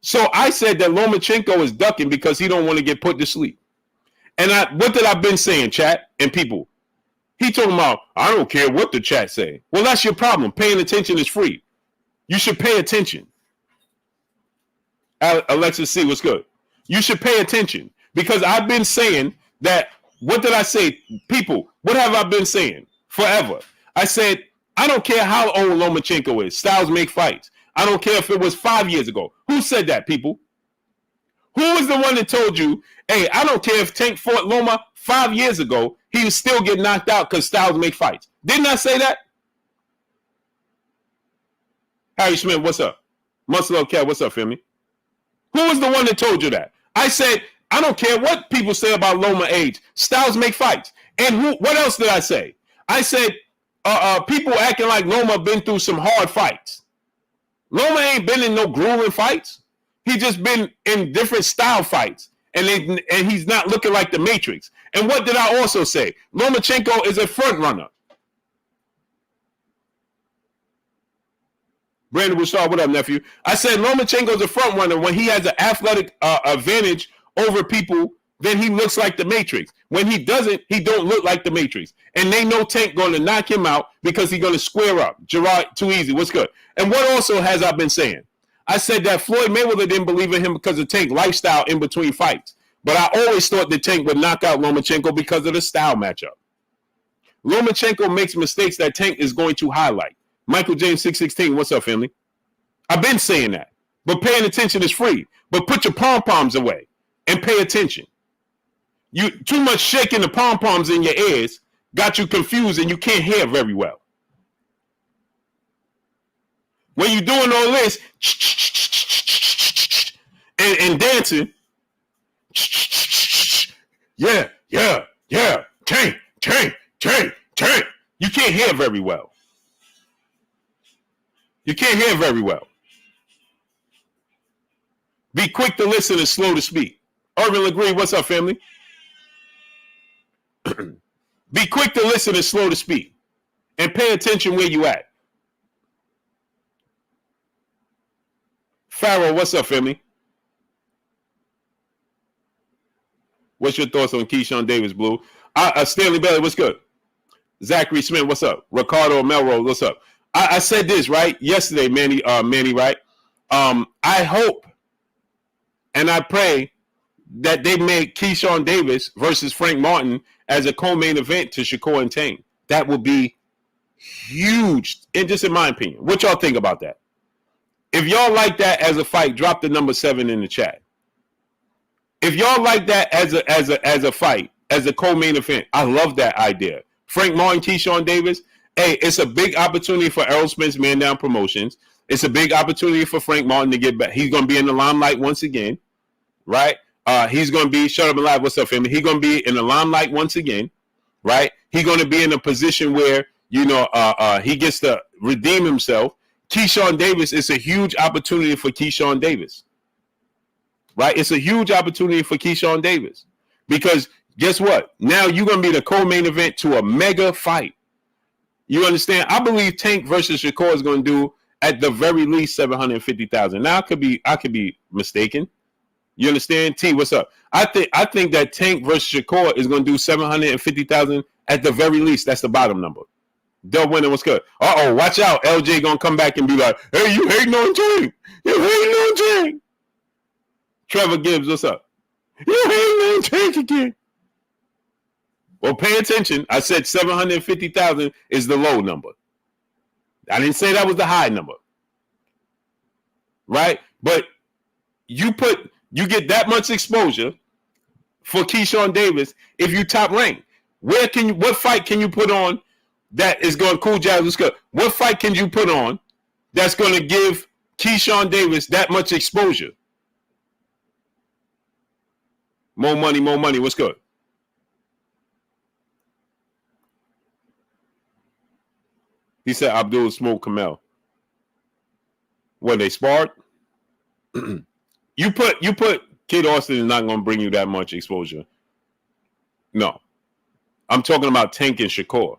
So I said that Lomachenko is ducking because he don't want to get put to sleep. And what did I been saying, chat and people? He talking about, I don't care what the chat say. Well, that's your problem. Paying attention is free. You should pay attention. Alexis C, what's good? You should pay attention, because I've been saying that. What did I say? People, what have I been saying forever? I said, I don't care how old Lomachenko is. Styles make fights. I don't care if it was 5 years ago. Who said that, people? Who was the one that told you, hey, I don't care if Tank fought Loma 5 years ago, he would still get knocked out because Styles make fights? Didn't I say that? Harry Smith, what's up? Muscle Cat, what's up, family? Who was the one that told you that? I said, I don't care what people say about Loma age. Styles make fights. And what else did I say? I said, people acting like Loma been through some hard fights. Loma ain't been in no grueling fights. He just been in different style fights. And he's not looking like the Matrix. And what did I also say? Lomachenko is a front runner. Brandon Bouchard, what up, nephew? I said Lomachenko's a front runner. When he has an athletic advantage over people, then he looks like the Matrix. When he doesn't, he don't look like the Matrix. And they know Tank going to knock him out because he's going to square up. Gerard, too easy. What's good? And what also has I been saying? I said that Floyd Mayweather didn't believe in him because of Tank lifestyle in between fights. But I always thought that Tank would knock out Lomachenko because of the style matchup. Lomachenko makes mistakes that Tank is going to highlight. Michael James 616, what's up, family? I've been saying that. But paying attention is free. But put your pom-poms away and pay attention. You too much shaking the pom-poms in your ears got you confused and you can't hear very well. When you're doing all this and dancing, yeah, Tank, you can't hear very well. You can't hear very well. Be quick to listen and slow to speak. Urban Legree, what's up, family? Be quick to listen and slow to speak. And pay attention where you at. Farrell, what's up, family? What's your thoughts on Keyshawn Davis, Blue? Stanley Bailey, what's good? Zachary Smith, what's up? Ricardo Melrose, what's up? I said this, right? Yesterday, Manny, right? I hope and I pray that they make Keyshawn Davis versus Frank Martin as a co-main event to Shakur and Tank. That would be huge, and just in my opinion. What y'all think about that? If y'all like that as a fight, drop the number 7 in the chat. If y'all like that as a fight, as a co-main event, I love that idea. Frank Martin, Keyshawn Davis. Hey, it's a big opportunity for Errol Spence Man Down Promotions. It's a big opportunity for Frank Martin to get back. He's going to be in the limelight once again, right? He's going to be, shut up and live, what's up, family? He's going to be in the limelight once again, right? He's going to be in a position where, you know, he gets to redeem himself. Keyshawn Davis, it's a huge opportunity for Keyshawn Davis, right? It's a huge opportunity for Keyshawn Davis because guess what? Now you're going to be the co-main event to a mega fight. You understand? I believe Tank versus Shakur is going to do at the very least 750,000. Now I could be mistaken. You understand? T, what's up? I think that Tank versus Shakur is going to do 750,000 at the very least. That's the bottom number. Dub winner, what's good? Watch out. LJ going to come back and be like, hey, you hating on Tank. You hating on Tank. Trevor Gibbs, what's up? You ain't no Tank again. Well, pay attention. I said 750,000 is the low number. I didn't say that was the high number. Right? But you get that much exposure for Keyshawn Davis if you top rank. What fight can you put on that is going cool jazz? Let's go. What fight can you put on that's going to give Keyshawn Davis that much exposure? More money, more money. What's good? He said Abdul smoked Kamel. When they sparred, you put Kid Austin is not going to bring you that much exposure. No, I'm talking about Tank and Shakur,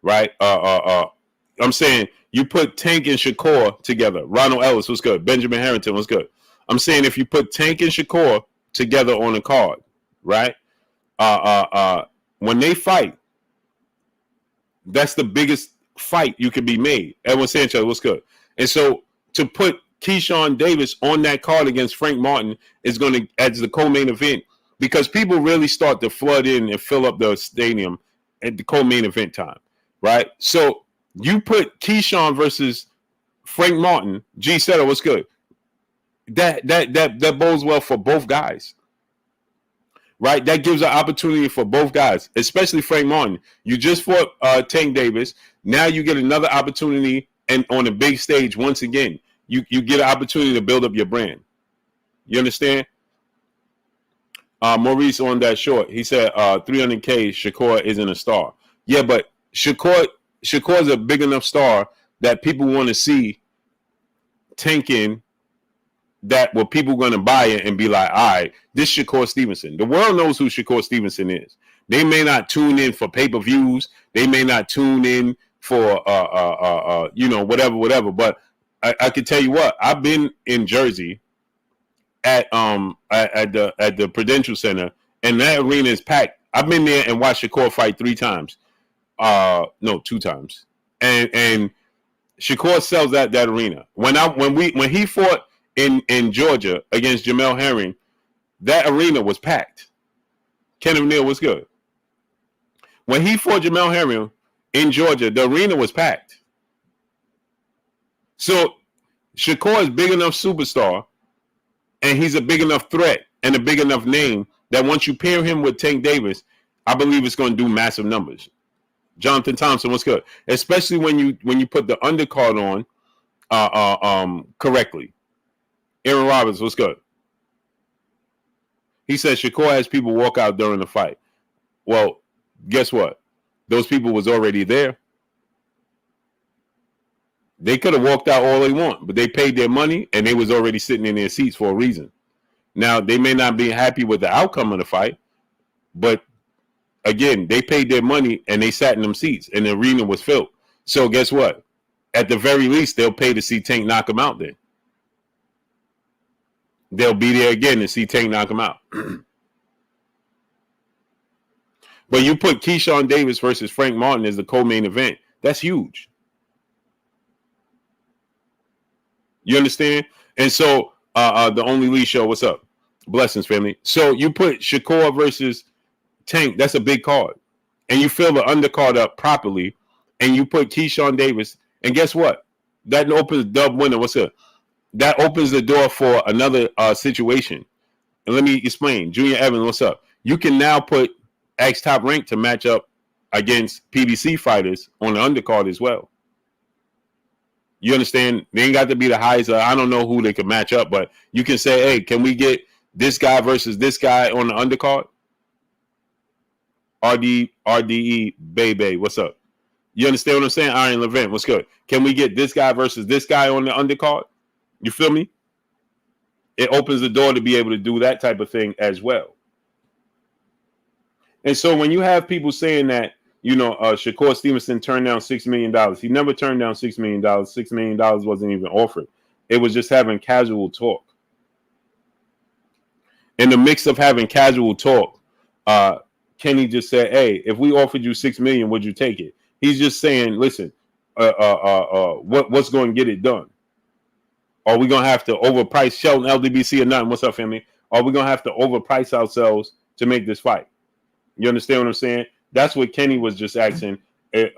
right? I'm saying you put Tank and Shakur together. Ronald Ellis was good. Benjamin Harrington was good. I'm saying if you put Tank and Shakur together on a card, right? When they fight, that's the biggest fight you can be made. Edwin Sanchez was good. And so to put Keyshawn Davis on that card against Frank Martin is going to, as the co-main event, because people really start to flood in and fill up the stadium at the co-main event time, right? So you put Keyshawn versus Frank Martin, G Setter, what's good? That bodes well for both guys, right? That gives an opportunity for both guys, especially Frank Martin. You just fought Tank Davis. Now you get another opportunity, and on a big stage once again, you get an opportunity to build up your brand. You understand? Maurice on that short, he said 300K, Shakur isn't a star. Yeah, but Shakur's a big enough star that people want to see tanking, that where people going to buy it and be like, all right, this Shakur Stevenson. The world knows who Shakur Stevenson is. They may not tune in for pay-per-views. They may not tune in for whatever. But I can tell you what, I've been in Jersey at the Prudential Center, and that arena is packed. I've been there and watched Shakur fight 3 times. No, 2 times. And Shakur sells that arena. When he fought in Georgia against Jamel Herring, that arena was packed. Kenneth Neal was good. When he fought Jamel Herring in Georgia, the arena was packed. So Shakur is big enough superstar, and he's a big enough threat and a big enough name that once you pair him with Tank Davis, I believe it's going to do massive numbers. Jonathan Thompson, what's good? Especially when you put the undercard on correctly. Aaron Roberts, what's good? He said Shakur has people walk out during the fight. Well, guess what? Those people was already there. They could have walked out all they want, but they paid their money and they was already sitting in their seats for a reason. Now, they may not be happy with the outcome of the fight, but again, they paid their money and they sat in them seats and the arena was filled. So guess what? At the very least, they'll pay to see Tank knock him out then. They'll be there again to see Tank knock him out. But you put Keyshawn Davis versus Frank Martin as the co-main event. That's huge. You understand? And so the Only Lee Show, what's up? Blessings, family. So you put Shakur versus Tank. That's a big card. And you fill the undercard up properly. And you put Keyshawn Davis. And guess what? That opens dub winner. What's up? That opens the door for another situation. And let me explain. Junior Evans, what's up? You can now put X Top Rank to match up against PBC fighters on the undercard as well. You understand? They ain't got to be the highest. I don't know who they can match up, but you can say, hey, can we get this guy versus this guy on the undercard? RDE, baby, what's up? You understand what I'm saying? Iron Levent, what's good? Can we get this guy versus this guy on the undercard? You feel me? It opens the door to be able to do that type of thing as well. And so when you have people saying that, Shakur Stevenson turned down $6 million. He never turned down $6 million. $6 million wasn't even offered. It was just having casual talk. In the mix of having casual talk, Kenny just said, hey, if we offered you $6 million, would you take it? He's just saying, listen, what's going to get it done? Are we going to have to overprice Shelton, LDBC, or nothing? What's up, family? Or are we gonna have to overprice ourselves to make this fight? You understand what I'm saying? That's what Kenny was just asking.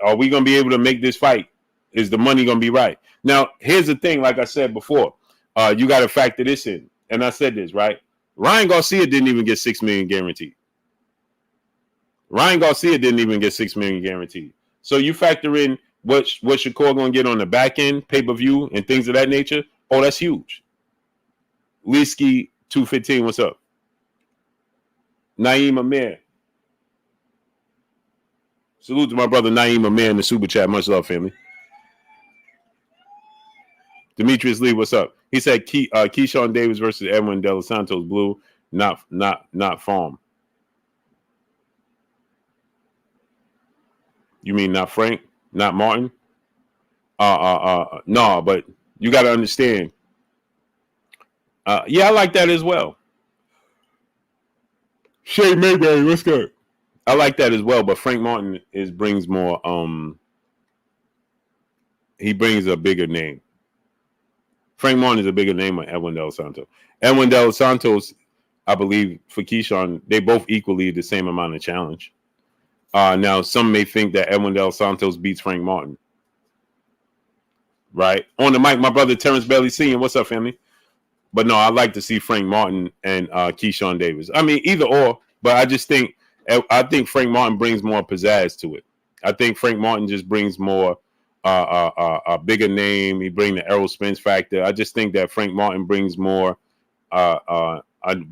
Are we gonna be able to make this fight? Is the money gonna be right? Now, here's the thing. Like I said before, you got to factor this in. And I said this right. Ryan Garcia didn't even get $6 million guaranteed. Ryan Garcia didn't even get $6 million guaranteed. So you factor in what Shakur gonna get on the back end, pay-per-view, and things of that nature. Oh, that's huge. Leesky 215, what's up? Naeem Amir. Salute to my brother Naeem Amir in the super chat. Much love, family. Demetrius Lee, what's up? He said Keyshawn Davis versus Edwin De Los Santos blue, not Farm. You mean not Frank? Not Martin? No, but you got to understand. Yeah, I like that as well. Shay Mayberry, what's good? I like that as well, but Frank Martin brings more. He brings a bigger name. Frank Martin is a bigger name than Edwin De Los Santos. Edwin De Los Santos, I believe, for Keyshawn, they both equally the same amount of challenge. Now, some may think that Edwin De Los Santos beats Frank Martin. Right? On the mic, my brother Terrence Bailey Sr. What's up, family? But no, I'd like to see Frank Martin and Keyshawn Davis. I mean, either or, but I think Frank Martin brings more pizzazz to it. I think Frank Martin just brings more a bigger name. He brings the Errol Spence factor. I just think that Frank Martin brings more a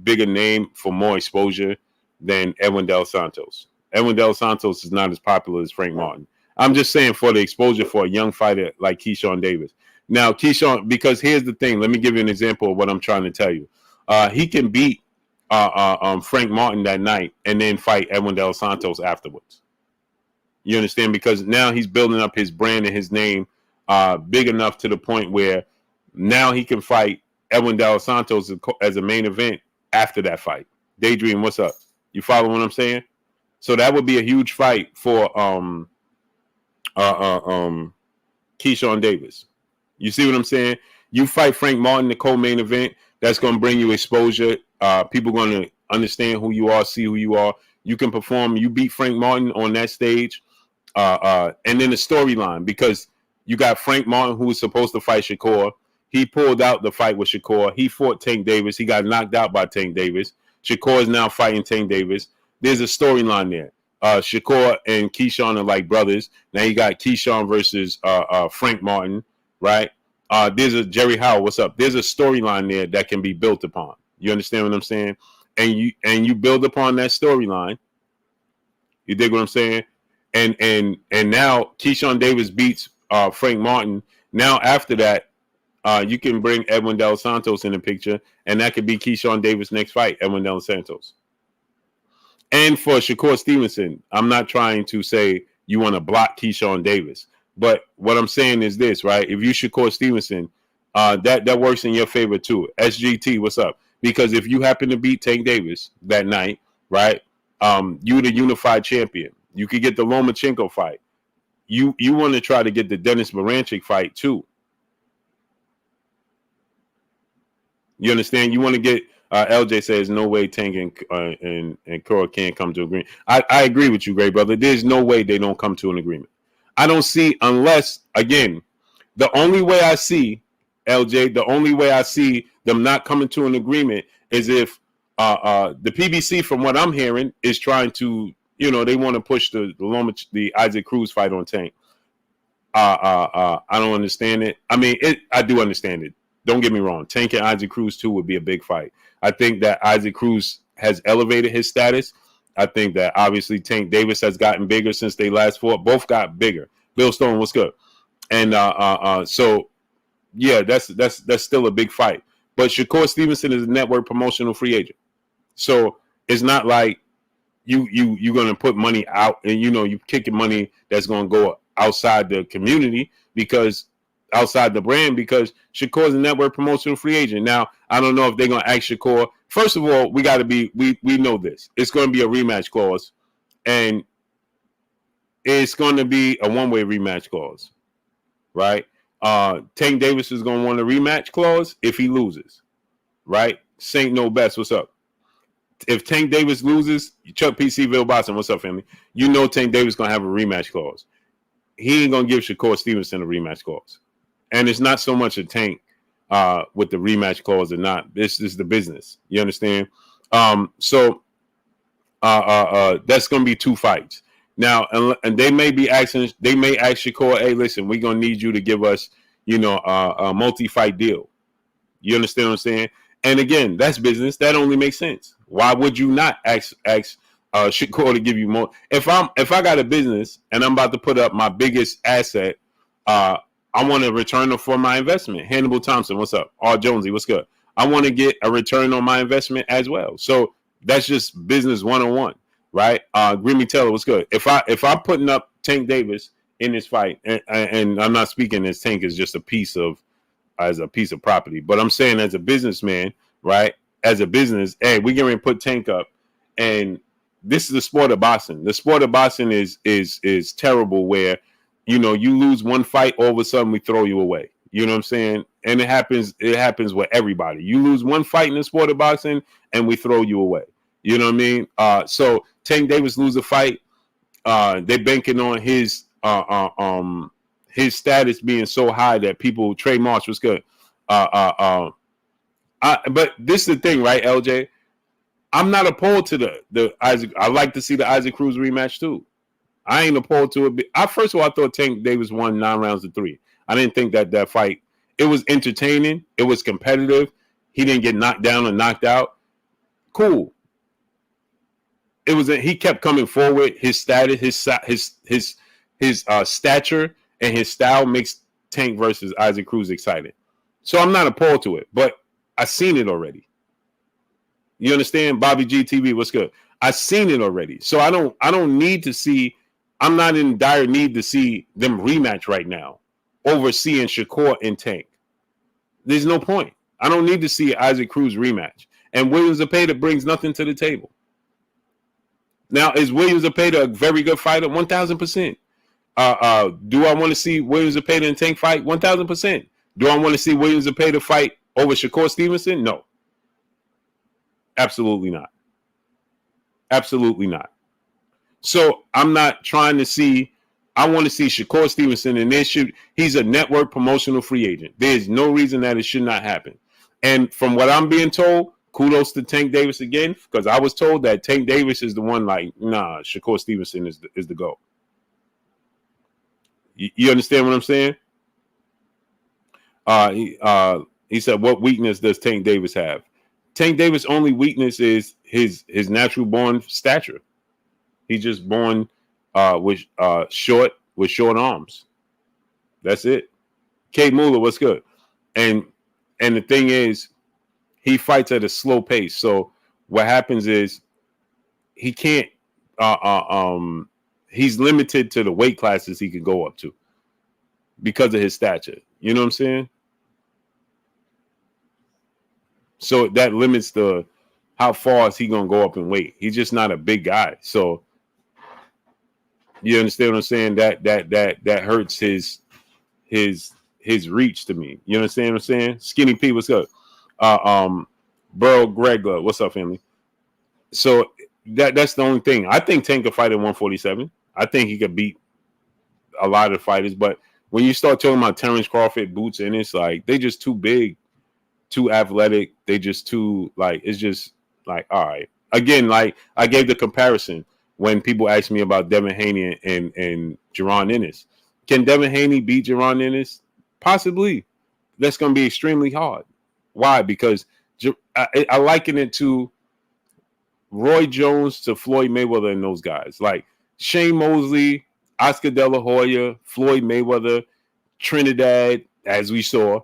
bigger name for more exposure than Edwin De Los Santos. Edwin De Los Santos is not as popular as Frank Martin. I'm just saying for the exposure for a young fighter like Keyshawn Davis. Now, Keyshawn, because here's the thing. Let me give you an example of what I'm trying to tell you. He can beat Frank Martin that night and then fight Edwin De Los Santos afterwards. You understand? Because now he's building up his brand and his name big enough to the point where now he can fight Edwin De Los Santos as a main event after that fight. Daydream, what's up? You follow what I'm saying? So that would be a huge fight for Keyshawn Davis. You see what I'm saying? You fight Frank Martin, the co-main event. That's going to bring you exposure. People going to understand who you are, see who you are. You can perform. You beat Frank Martin on that stage. And then the storyline, because you got Frank Martin, who was supposed to fight Shakur. He pulled out the fight with Shakur. He fought Tank Davis. He got knocked out by Tank Davis. Shakur is now fighting Tank Davis. There's a storyline there. Shakur and Keyshawn are like brothers. Now you got Keyshawn versus Frank Martin, right? There's a Jerry Howell. What's up? There's a storyline there that can be built upon. You understand what I'm saying? And you build upon that storyline. You dig what I'm saying? And now Keyshawn Davis beats Frank Martin. Now after that, you can bring Edwin De Los Santos in the picture, and that could be Keyshawn Davis' next fight, Edwin De Los Santos. And for Shakur Stevenson, I'm not trying to say you want to block Keyshawn Davis, but what I'm saying is this, right? If you Shakur Stevenson, that works in your favor too. SGT, what's up? Because if you happen to beat Tank Davis that night, right? You the unified champion. You could get the Lomachenko fight. You want to try to get the Dennis Baranchik fight too. You understand? You want to get LJ says no way Tank and Cora can't come to agreement. I agree with you, great brother. There's no way they don't come to an agreement. I don't see, unless, again, the only way I see, LJ, the only way I see them not coming to an agreement is if the PBC, from what I'm hearing, is trying to, they want to push the Isaac Cruz fight on Tank. I don't understand it. I mean, I do understand it. Don't get me wrong. Tank and Isaac Cruz, too, would be a big fight. I think that Isaac Cruz has elevated his status. I think that, obviously, Tank Davis has gotten bigger since they last fought. Both got bigger. Bill Stone, what's good? And so, yeah, that's still a big fight. But Shakur Stevenson is a network promotional free agent. So it's not like you're going to put money out and, you kicking money that's going to go outside the community outside the brand, because Shakur's a network promotional free agent. Now, I don't know if they're going to ask Shakur. First of all, we know this. It's going to be a rematch clause, and it's going to be a one-way rematch clause, right? Tank Davis is going to want a rematch clause if he loses, right? Saint No Best, what's up? If Tank Davis loses, Chuck PCville Boston, what's up, family? You know Tank Davis gonna have a rematch clause. He ain't gonna give Shakur Stevenson a rematch clause, and it's not so much a Tank with the rematch clause or not. This is the business. You understand? So that's gonna be 2 fights now, and they may be asking. They may ask Shakur, "Hey, listen, we're gonna need you to give us, a multi-fight deal." You understand what I'm saying? And again, that's business. That only makes sense. Why would you not ask Shakur to give you more? If I got a business and I'm about to put up my biggest asset, I want a return for my investment. Hannibal Thompson, what's up? R. Jonesy, what's good? I want to get a return on my investment as well. So that's just business 101, right? Grimmy Taylor, what's good? If I'm putting up Tank Davis in this fight, and I'm not speaking as Tank is just a piece of property, but I'm saying as a businessman, right? As a business, hey, we're going to put Tank up, and this is the sport of boxing. The sport of boxing is terrible, where you lose one fight, all of a sudden we throw you away. You know what I'm saying? And it happens with everybody. You lose one fight in the sport of boxing, and we throw you away. You know what I mean? So Tank Davis lose a fight. They banking on his status being so high that people Trey Marsh was good. But this is the thing, right, LJ? I'm not opposed to the Isaac. I like to see the Isaac Cruz rematch too. I ain't opposed to it. First of all, I thought Tank Davis won 9 rounds to 3. I didn't think that fight. It was entertaining. It was competitive. He didn't get knocked down or knocked out. Cool. He kept coming forward. His status, his stature, and his style makes Tank versus Isaac Cruz exciting. So I'm not opposed to it, but I've seen it already. You understand? Bobby GTV, what's good? I've seen it already. So I don't need to see. I'm not in dire need to see them rematch right now over seeing Shakur and Tank. There's no point. I don't need to see Isaac Cruz rematch. And Williams Zepeda brings nothing to the table. Now, is Williams Zepeda a very good fighter? 1,000%. Do I want to see Williams Zepeda and Tank fight? 1,000%. Do I want to see Williams Zepeda fight over Shakur Stevenson? No. Absolutely not. Absolutely not. So I'm not trying to see. I want to see Shakur Stevenson, and he's a network promotional free agent. There's no reason that it should not happen. And from what I'm being told, kudos to Tank Davis again, because I was told that Tank Davis is the one. Shakur Stevenson is the GOAT. You understand what I'm saying? He said, "What weakness does Tank Davis have?" Tank Davis' only weakness is his natural born stature. He's just born with short arms. That's it. Kate Mueller, what's good? And the thing is, he fights at a slow pace. So what happens is he can't. He's limited to the weight classes he can go up to because of his stature. You know what I'm saying? So that limits how far is he gonna go up in weight. He's just not a big guy. So you understand what I'm saying? That hurts his reach to me. You understand what I'm saying? Skinny P, what's up? Burl Greg, what's up, family? So that's the only thing. I think Tank could fight at 147. I think he could beat a lot of fighters, but when you start talking about Terrence Crawford, Boots, and it's like they just too big, too athletic. They just too it's just all right. Again, I gave the comparison when people ask me about Devin Haney and Jaron Ennis. Can Devin Haney beat Jaron Ennis? Possibly. That's going to be extremely hard. Why? Because I liken it to Roy Jones to Floyd Mayweather and those guys. Like Shane Mosley, Oscar De La Hoya, Floyd Mayweather, Trinidad, as we saw.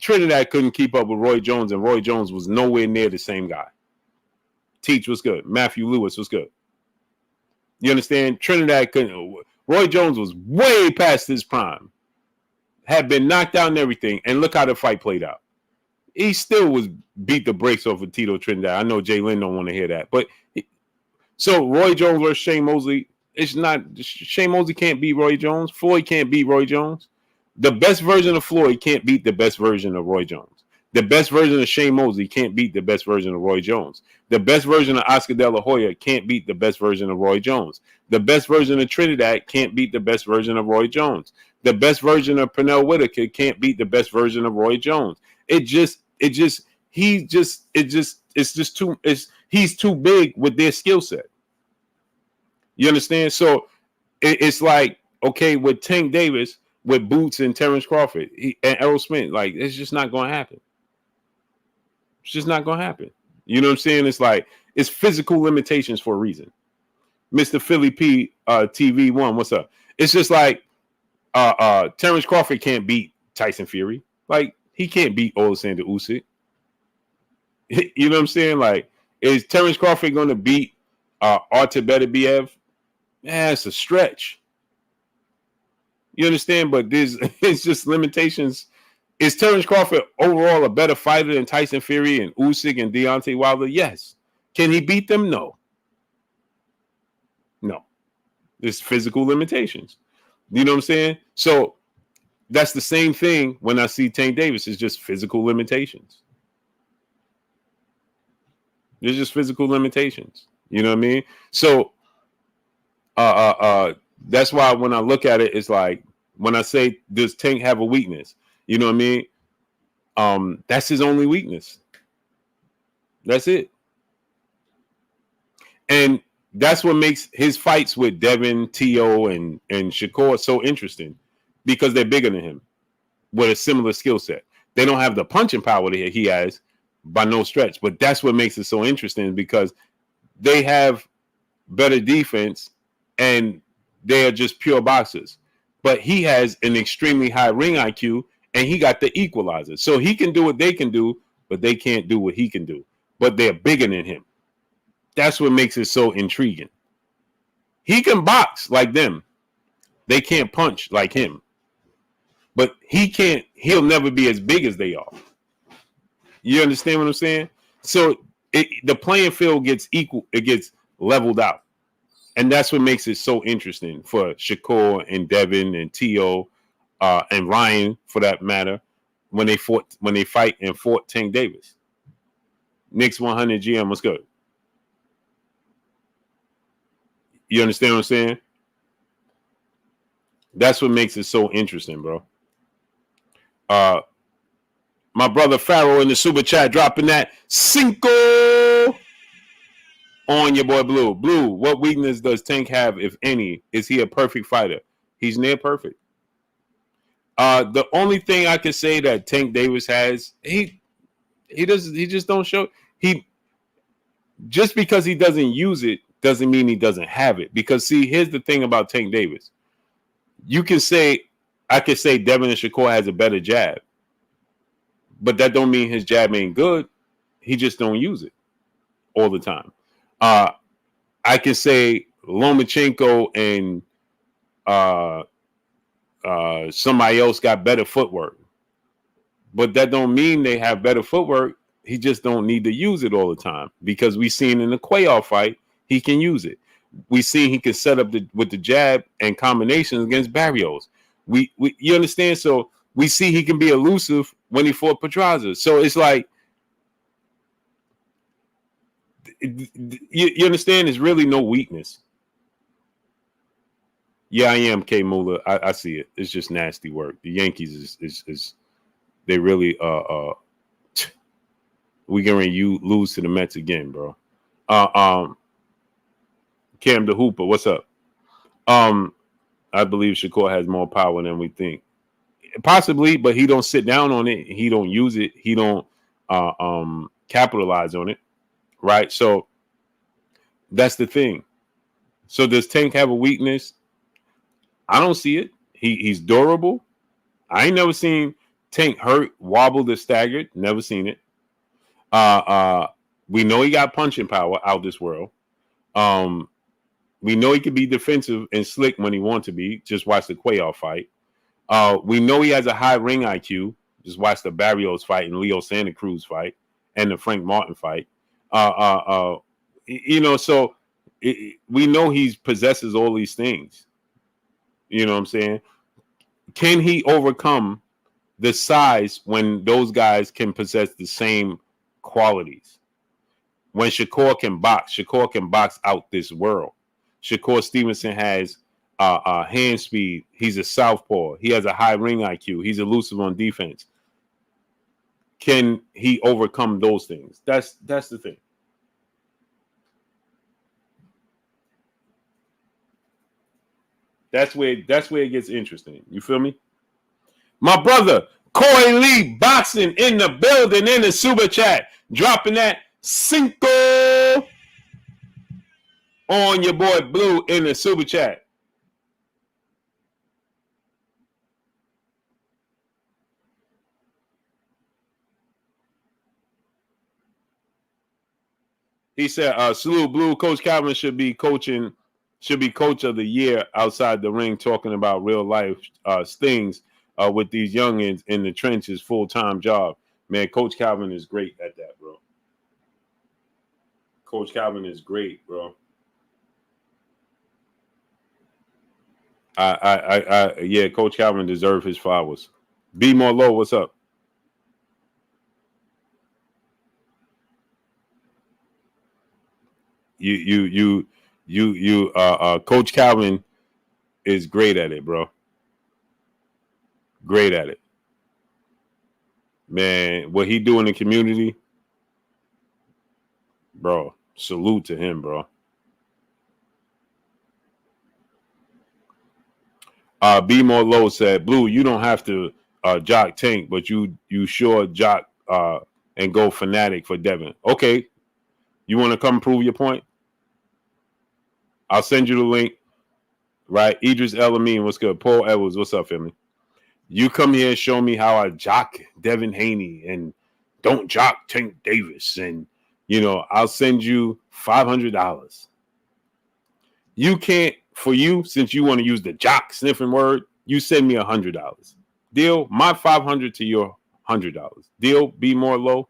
Trinidad couldn't keep up with Roy Jones, and Roy Jones was nowhere near the same guy. Teach was good. Matthew Lewis was good. You understand? Trinidad couldn't. Roy Jones was way past his prime. Had been knocked out and everything, and look how the fight played out. He still was beat the brakes off of Tito Trinidad. I know Jay Lynn don't want to hear that, but so Roy Jones versus Shane Mosley. It's not. Shane Mosley can't beat Roy Jones. Floyd can't beat Roy Jones. The best version of Floyd can't beat the best version of Roy Jones. The best version of Shane Mosley can't beat the best version of Roy Jones. The best version of Oscar De La Hoya can't beat the best version of Roy Jones. The best version of Trinidad can't beat the best version of Roy Jones. The best version of Pernell Whitaker can't beat the best version of Roy Jones. He's too big with their skill set. You understand? So it's like, okay, with Tank Davis, with Boots and Terrence Crawford and Errol Smith, like, it's just not going to happen. It's just not going to happen. You know what I'm saying? It's like, it's physical limitations for a reason. Mr. Philly P, TV1, what's up? It's just like, Terrence Crawford can't beat Tyson Fury. Like, he can't beat Alexander Usyk. You know what I'm saying? Like, is Terrence Crawford going to beat Artur Beterbiev? It's a stretch. You understand? But it's just limitations. Is Terrence Crawford overall a better fighter than Tyson Fury and Usyk and Deontay Wilder? Yes. Can he beat them? No. No. There's physical limitations. You know what I'm saying? So that's the same thing when I see Tank Davis. It's just physical limitations. There's just physical limitations. You know what I mean? So that's why when I look at it, it's like, when I say, does Tank have a weakness? You know what I mean? That's his only weakness. That's it. And that's what makes his fights with Devin, T.O., and Shakur so interesting, because they're bigger than him with a similar skill set. They don't have the punching power that he has by no stretch, but that's what makes it so interesting, because they have better defense and they are just pure boxers. But he has an extremely high ring IQ, and he got the equalizer. So he can do what they can do, but they can't do what he can do. But they're bigger than him. That's what makes it so intriguing. He can box like them. They can't punch like him. But he'll never be as big as they are. You understand what I'm saying? So the playing field gets equal. It gets leveled out. And that's what makes it so interesting for Shakur and Devin and T.O. And Ryan, for that matter, when they fight and fought Tank Davis. Knicks 100 GM, what's good? You understand what I'm saying? That's what makes it so interesting, bro. My brother Pharaoh in the super chat dropping that Cinco on your boy Blue. Blue, what weakness does Tank have, if any? Is he a perfect fighter? He's near perfect. The only thing I can say that Tank Davis has, he just don't show. Just because he doesn't use it doesn't mean he doesn't have it. Because see, here's the thing about Tank Davis. I could say Devin and Shakur has a better jab, but that don't mean his jab ain't good. He just don't use it all the time. I can say Lomachenko and somebody else got better footwork, but that don't mean they have better footwork. He just don't need to use it all the time, because we seen in the Cuellar fight he can use it. We seen he can set up with the jab and combinations against Barrios. You understand? So we see he can be elusive when he fought Pedraza. So it's like, you understand? There's really no weakness. Yeah, I am K Muller. I see it. It's just nasty work. The Yankees is they really we gonna lose to the Mets again, bro. Cam the Hooper, what's up? I believe Shakur has more power than we think. Possibly, but he don't sit down on it. He don't use it. He don't capitalize on it. Right? So that's the thing. So does Tank have a weakness? I don't see it. He's durable. I ain't never seen Tank hurt, wobbled, or staggered. Never seen it. We know he got punching power out this world. We know he can be defensive and slick when he wants to be. Just watch the Cuellar fight. We know he has a high ring IQ. Just watch the Barrios fight and Leo Santa Cruz fight and the Frank Martin fight. So we know he possesses all these things. You know what I'm saying? Can he overcome the size when those guys can possess the same qualities. When Shakur can box out this world. Shakur Stevenson has hand speed. He's a southpaw. He has a high ring IQ. He's elusive on defense. Can he overcome those things? That's the thing. That's where it gets interesting. You feel me? My brother, Corey Lee Boxing in the building in the super chat. Dropping that Cinco on your boy Blue in the super chat. He said, salute Blue. Coach Calvin should be coach of the year outside the ring, talking about real life things with these youngins in the trenches, full-time job. Man, Coach Calvin is great at that, bro. Coach Calvin is great, bro. Yeah, Coach Calvin deserves his flowers. Be more low, what's up? Coach Calvin is great at it, bro. Great at it. Man, what he do in the community, bro, salute to him, bro. B More Low said, Blue, you don't have to jock Tank, but you sure jock and go fanatic for Devin. Okay. You want to come prove your point? I'll send you the link. Right? Idris El Amin, what's good? Paul Edwards, what's up, family? You come here and show me how I jock Devin Haney and don't jock Tank Davis. And, I'll send you $500. You can't, for you, since you want to use the jock sniffing word, you send me $100. Deal? My $500 to your $100. Deal? Be more low?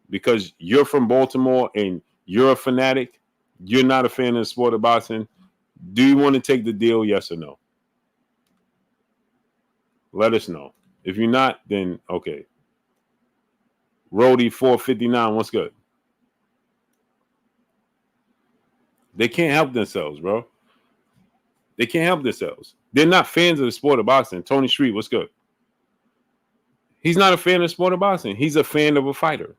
Because you're from Baltimore and you're a fanatic, you're not a fan of the sport of boxing. Do you want to take the deal? Yes or no? Let us know. If you're not, then okay. Rody 459, what's good? They can't help themselves, bro. They can't help themselves. They're not fans of the sport of boxing. Tony Street, what's good? He's not a fan of the sport of boxing. He's a fan of a fighter.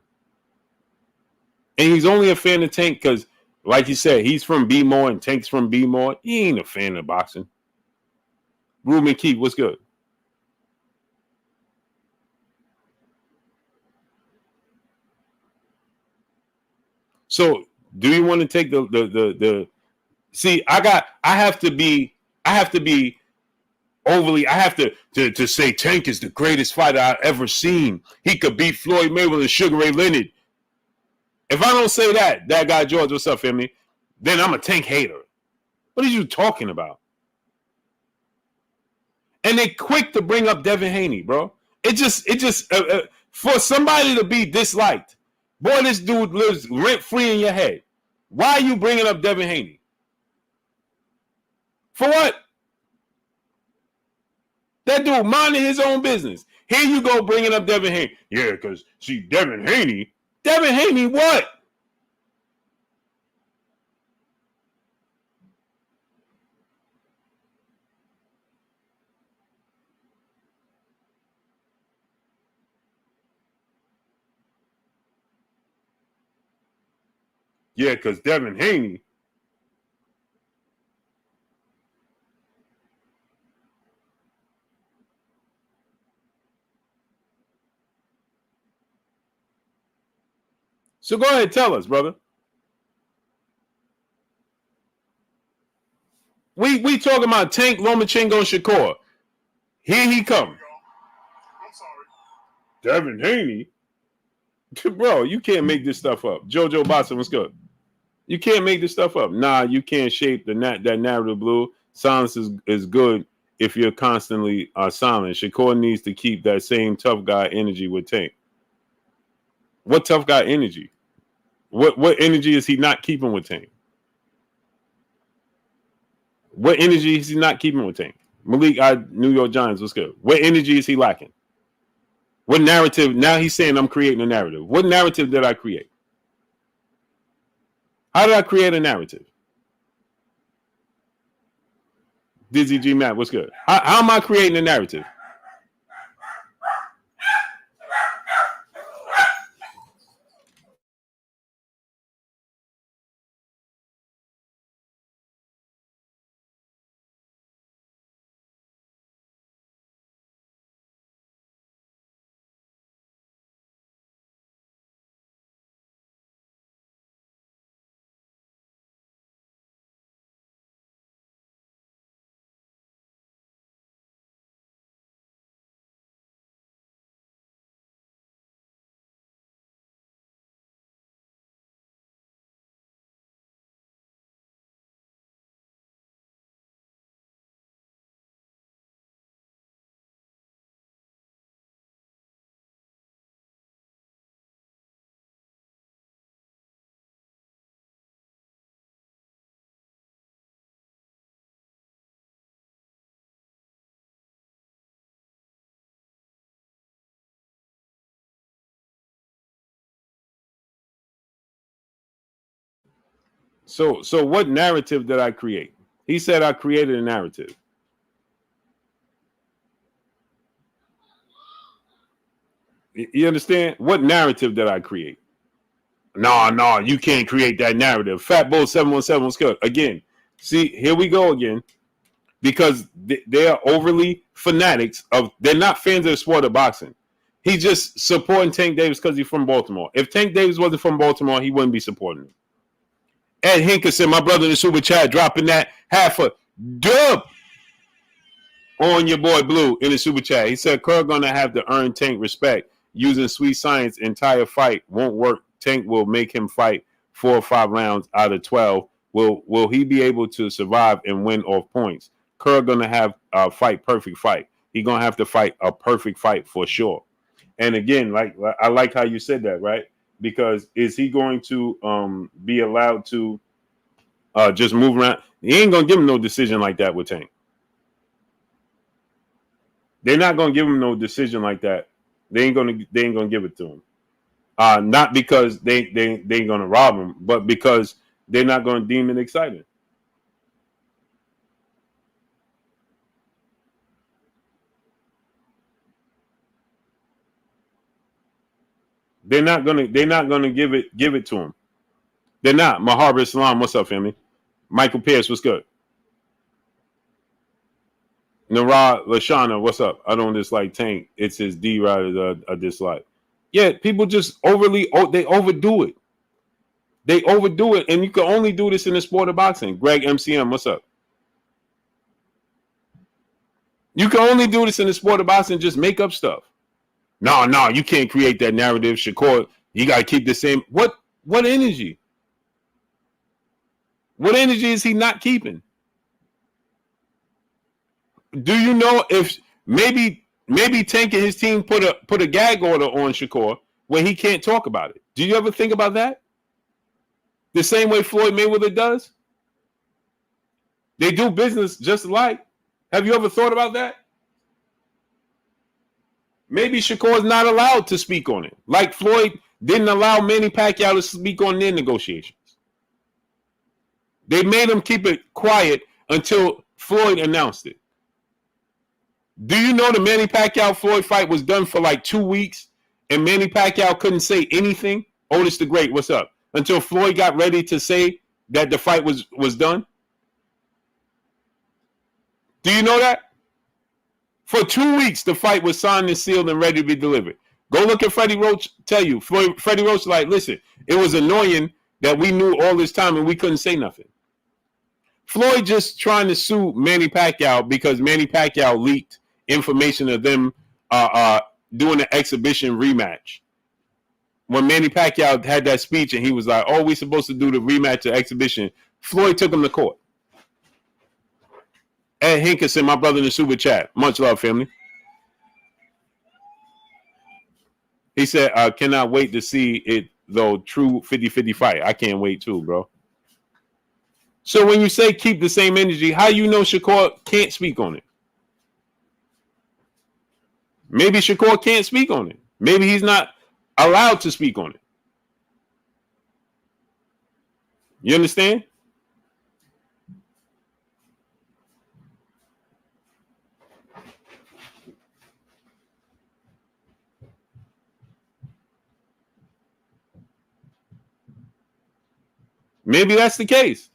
And he's only a fan of Tank because, like you said, he's from B-More and Tank's from B-More. He ain't a fan of boxing. Ruben Keith, what's good? So, do you want to take the see? I have to be overly. I have to say Tank is the greatest fighter I've ever seen. He could beat Floyd Mayweather and Sugar Ray Leonard. If I don't say that guy George, what's up, family? Then I'm a Tank hater. What are you talking about? And they quick to bring up Devin Haney, bro. It just for somebody to be disliked. Boy, this dude lives rent-free in your head. Why are you bringing up Devin Haney? For what? That dude minding his own business. Here you go bringing up Devin Haney. Yeah, because, see, Devin Haney what? Yeah, because Devin Haney. So go ahead, tell us, brother. We talking about Tank, Lomachenko, and Shakur. Here he come. I'm sorry. Devin Haney? Bro, you can't make this stuff up. JoJo Boston, what's good? You can't make this stuff up. Nah, you can't shape that narrative, Blue. Silence is good if you're constantly silent. Shakur needs to keep that same tough guy energy with Tank. What tough guy energy? What energy is he not keeping with Tank? What energy is he not keeping with Tank? Malik, New York Giants, what's good? What energy is he lacking? What narrative? Now he's saying I'm creating a narrative. What narrative did I create? How did I create a narrative? Dizzy G Matt, what's good? How am I creating a narrative? So what narrative did I create? He said I created a narrative. You understand? What narrative did I create? No, you can't create that narrative. Fat Bull 717 was good. Again, see, here we go again. Because they are overly fanatics of, they're not fans of the sport of boxing. He's just supporting Tank Davis because he's from Baltimore. If Tank Davis wasn't from Baltimore, he wouldn't be supporting him. Ed Hinkerson, my brother in the super chat, dropping that half a dub on your boy Blue in the super chat. He said, Kerr gonna have to earn Tank respect. Using sweet science entire fight won't work. Tank will make him fight 4 or 5 rounds out of 12. Will he be able to survive and win off points? Kerr gonna have a perfect fight. He gonna have to fight a perfect fight for sure. And again, like I like how you said that, right? Because is he going to be allowed to just move around? He ain't gonna give him no decision like that with Tank. They're not gonna give him no decision like that. They ain't gonna give it to him. Not because they ain't gonna rob him, but because they're not gonna deem it exciting. They're not gonna give it to him. They're not. Mahar Islam, what's up, family? Michael Pierce, what's good? Nara Lashana, what's up? I don't dislike Tank. It's his D rider I dislike. Yeah, people just they overdo it. They overdo it, and you can only do this in the sport of boxing. Greg MCM, what's up? You can only do this in the sport of boxing. Just make up stuff. No, you can't create that narrative. Shakur, you got to keep the same. What energy? What energy is he not keeping? Do you know if maybe Tank and his team put a gag order on Shakur where he can't talk about it? Do you ever think about that? The same way Floyd Mayweather does? They do business just alike. Have you ever thought about that? Maybe Shakur is not allowed to speak on it. Like Floyd didn't allow Manny Pacquiao to speak on their negotiations. They made him keep it quiet until Floyd announced it. Do you know the Manny Pacquiao-Floyd fight was done for like 2 weeks and Manny Pacquiao couldn't say anything? Otis the Great, what's up? Until Floyd got ready to say that the fight was done? Do you know that? For 2 weeks, the fight was signed and sealed and ready to be delivered. Go look at Freddie Roach, tell you. Freddie Roach like, listen, it was annoying that we knew all this time and we couldn't say nothing. Floyd just trying to sue Manny Pacquiao because Manny Pacquiao leaked information of them doing an exhibition rematch. When Manny Pacquiao had that speech and he was like, oh, we're supposed to do the rematch or exhibition, Floyd took him to court. Ed Hinkerson, my brother in the super chat. Much love, family. He said, I cannot wait to see it, though, true 50-50 fight. I can't wait too, bro. So when you say keep the same energy, how you know Shakur can't speak on it? Maybe Shakur can't speak on it. Maybe he's not allowed to speak on it. You understand? Maybe that's the case.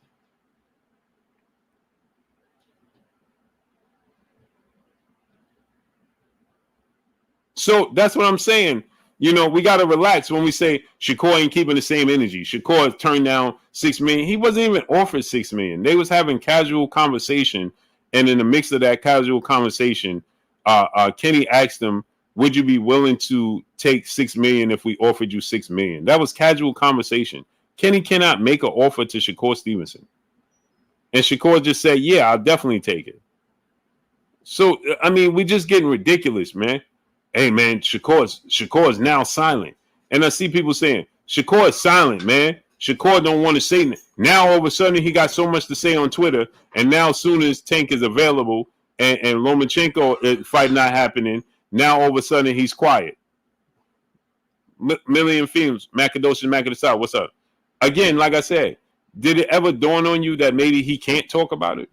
So that's what I'm saying. You know, we got to relax when we say Shakur ain't keeping the same energy. Shakur turned down $6 million. He wasn't even offered $6 million. They was having casual conversation, and in the mix of that casual conversation, Kenny asked him, "Would you be willing to take $6 million if we offered you $6 million?" That was casual conversation. Kenny cannot make an offer to Shakur Stevenson, and Shakur just said, "Yeah, I'll definitely take it." So I mean, we just getting ridiculous, man. Hey man, Shakur is now silent, and I see people saying Shakur is silent, man. Shakur don't want to say it. Now all of a sudden he got so much to say on Twitter, and now as soon as Tank is available and Lomachenko fight not happening, now all of a sudden he's quiet. Million Films, Macadocious, what's up? Again, like I said, did it ever dawn on you that maybe he can't talk about it?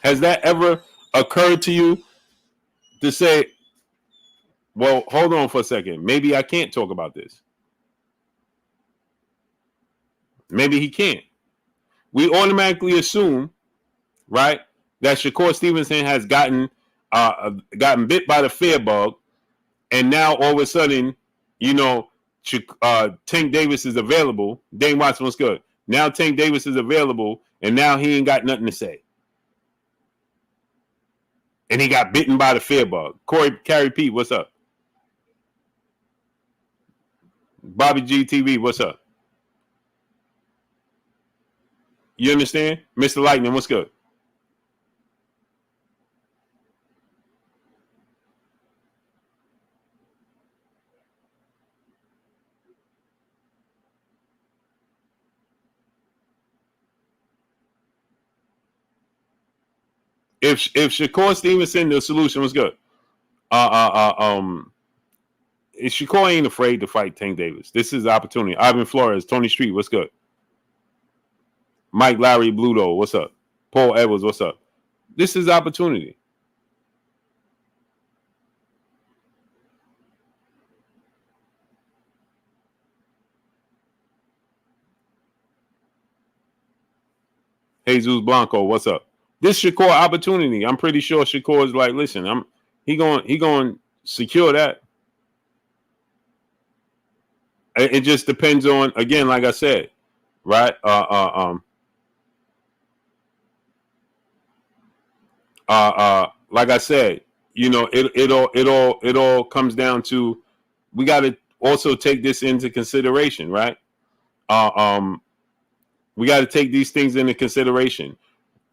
Has that ever occurred to you to say, well, hold on for a second, maybe I can't talk about this? Maybe he can't. We automatically assume, right, that Shakur Stevenson has gotten bit by the fear bug, and now all of a sudden, you know, Tank Davis is available. Dane Watson was good. Now Tank Davis is available, and now he ain't got nothing to say. And he got bitten by the fear bug. Carrie Pete, what's up? Bobby GTV, what's up? You understand? Mr. Lightning, what's good? If Shakur Stevenson, the solution was good. If Shakur ain't afraid to fight Tank Davis, this is the opportunity. Ivan Flores, Tony Street, what's good? Mike Larry Bluto, what's up? Paul Edwards, what's up? This is the opportunity. Jesus Blanco, what's up? This Shakur opportunity. I'm pretty sure Shakur is like, listen, he going to secure that. It just depends on, again, like I said, right? Like I said, you know, it all comes down to, we got to also take this into consideration, right? We got to take these things into consideration.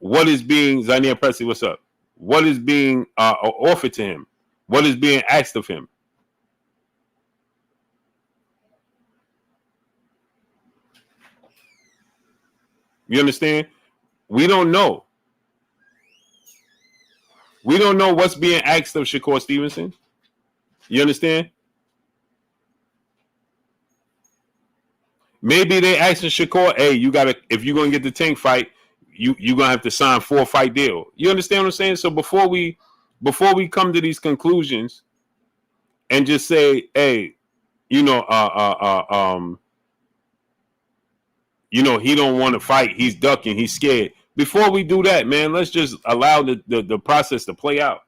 What is being, Zania Presley, what's up? What is being offered to him? What is being asked of him? You understand? We don't know. We don't know what's being asked of Shakur Stevenson. You understand? Maybe they asking Shakur, hey, you gotta, if you're gonna get the Tank fight, you're gonna have to sign 4-fight deal. You understand what I'm saying? So before we come to these conclusions and just say, hey, you know, he don't want to fight, he's ducking, he's scared. Before we do that, man, let's just allow the process to play out.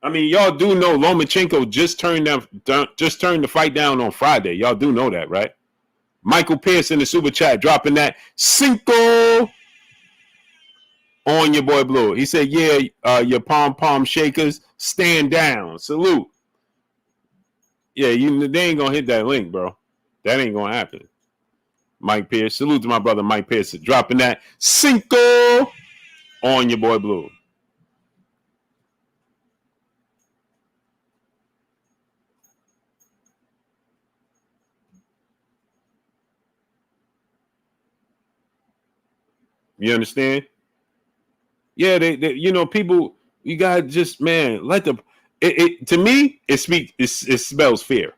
I mean, y'all do know Lomachenko just turned the fight down on Friday. Y'all do know that, right? Michael Pierce in the super chat dropping that Cinco on your boy Blue. He said, yeah, your pom shakers, stand down. Salute. Yeah, they ain't gonna hit that link, bro. That ain't gonna happen. Mike Pierce. Salute to my brother Mike Pierce dropping that Cinco on your boy Blue. You understand? Yeah, they you know, people, you gotta just, man, let the to me it spells fear.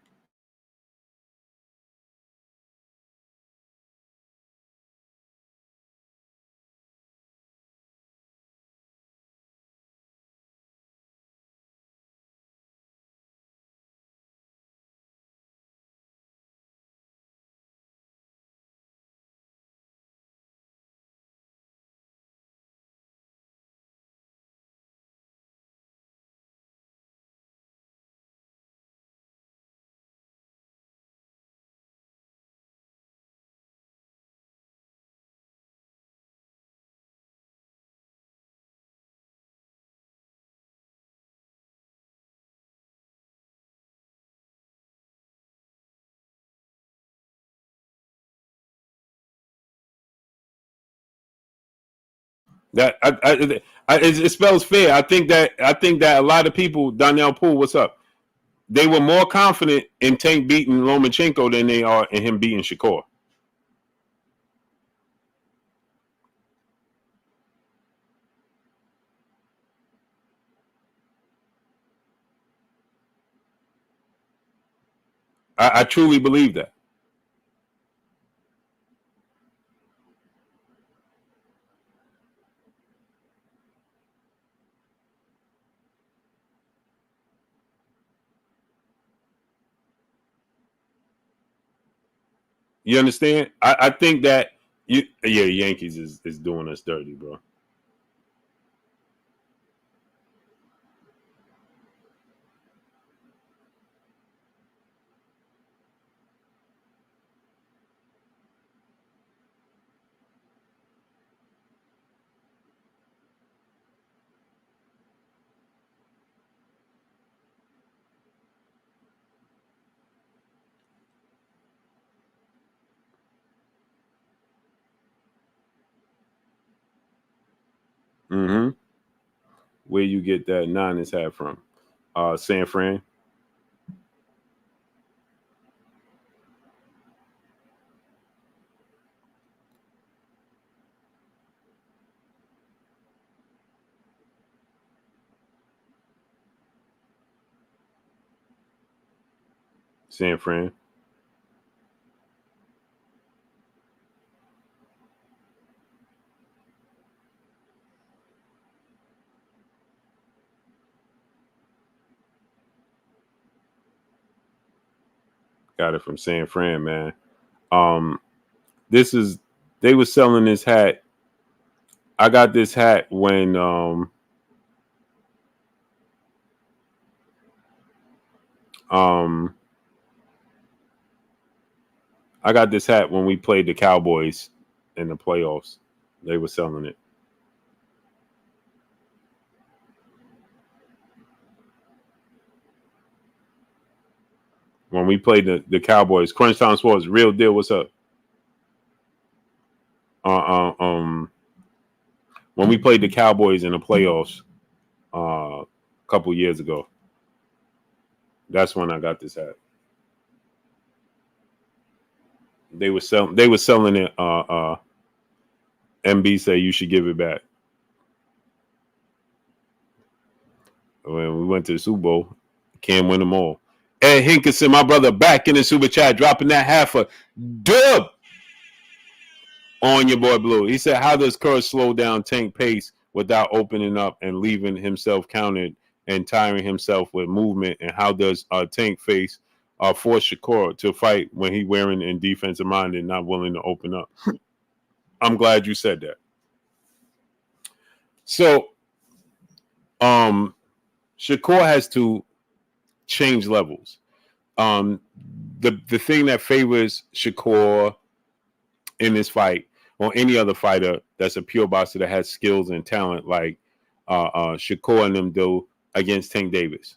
That it spells fear. I think that a lot of people, Donnell Poole, what's up? They were more confident in Tank beating Lomachenko than they are in him beating Shakur. I truly believe that. You understand? I think that Yankees is doing us dirty, bro. Mm-hmm. Where you get that Niners hat from? San Fran. San Fran. Got it from San Fran, man. Um, this is they were selling this hat. I got this hat when um I got this hat when we played the Cowboys in the playoffs. They were selling it. When we played the Cowboys. Crunch Time Sports, real deal. What's up? Uh, uh, um, when we played the Cowboys in the playoffs a couple years ago, that's when I got this hat. They were selling it. MB said you should give it back. When we went to the Super Bowl, can't win them all. Ed Hinkinson, my brother, back in the super chat, dropping that half a dub on your boy Blue. He said, how does Curry slow down Tank pace without opening up and leaving himself counted and tiring himself with movement? And how does Tank face force Shakur to fight when he wearing in defensive mind and not willing to open up? I'm glad you said that. So Shakur has to change levels. The thing that favors Shakur in this fight or any other fighter that's a pure boxer that has skills and talent like Shakur and them do against Tank Davis.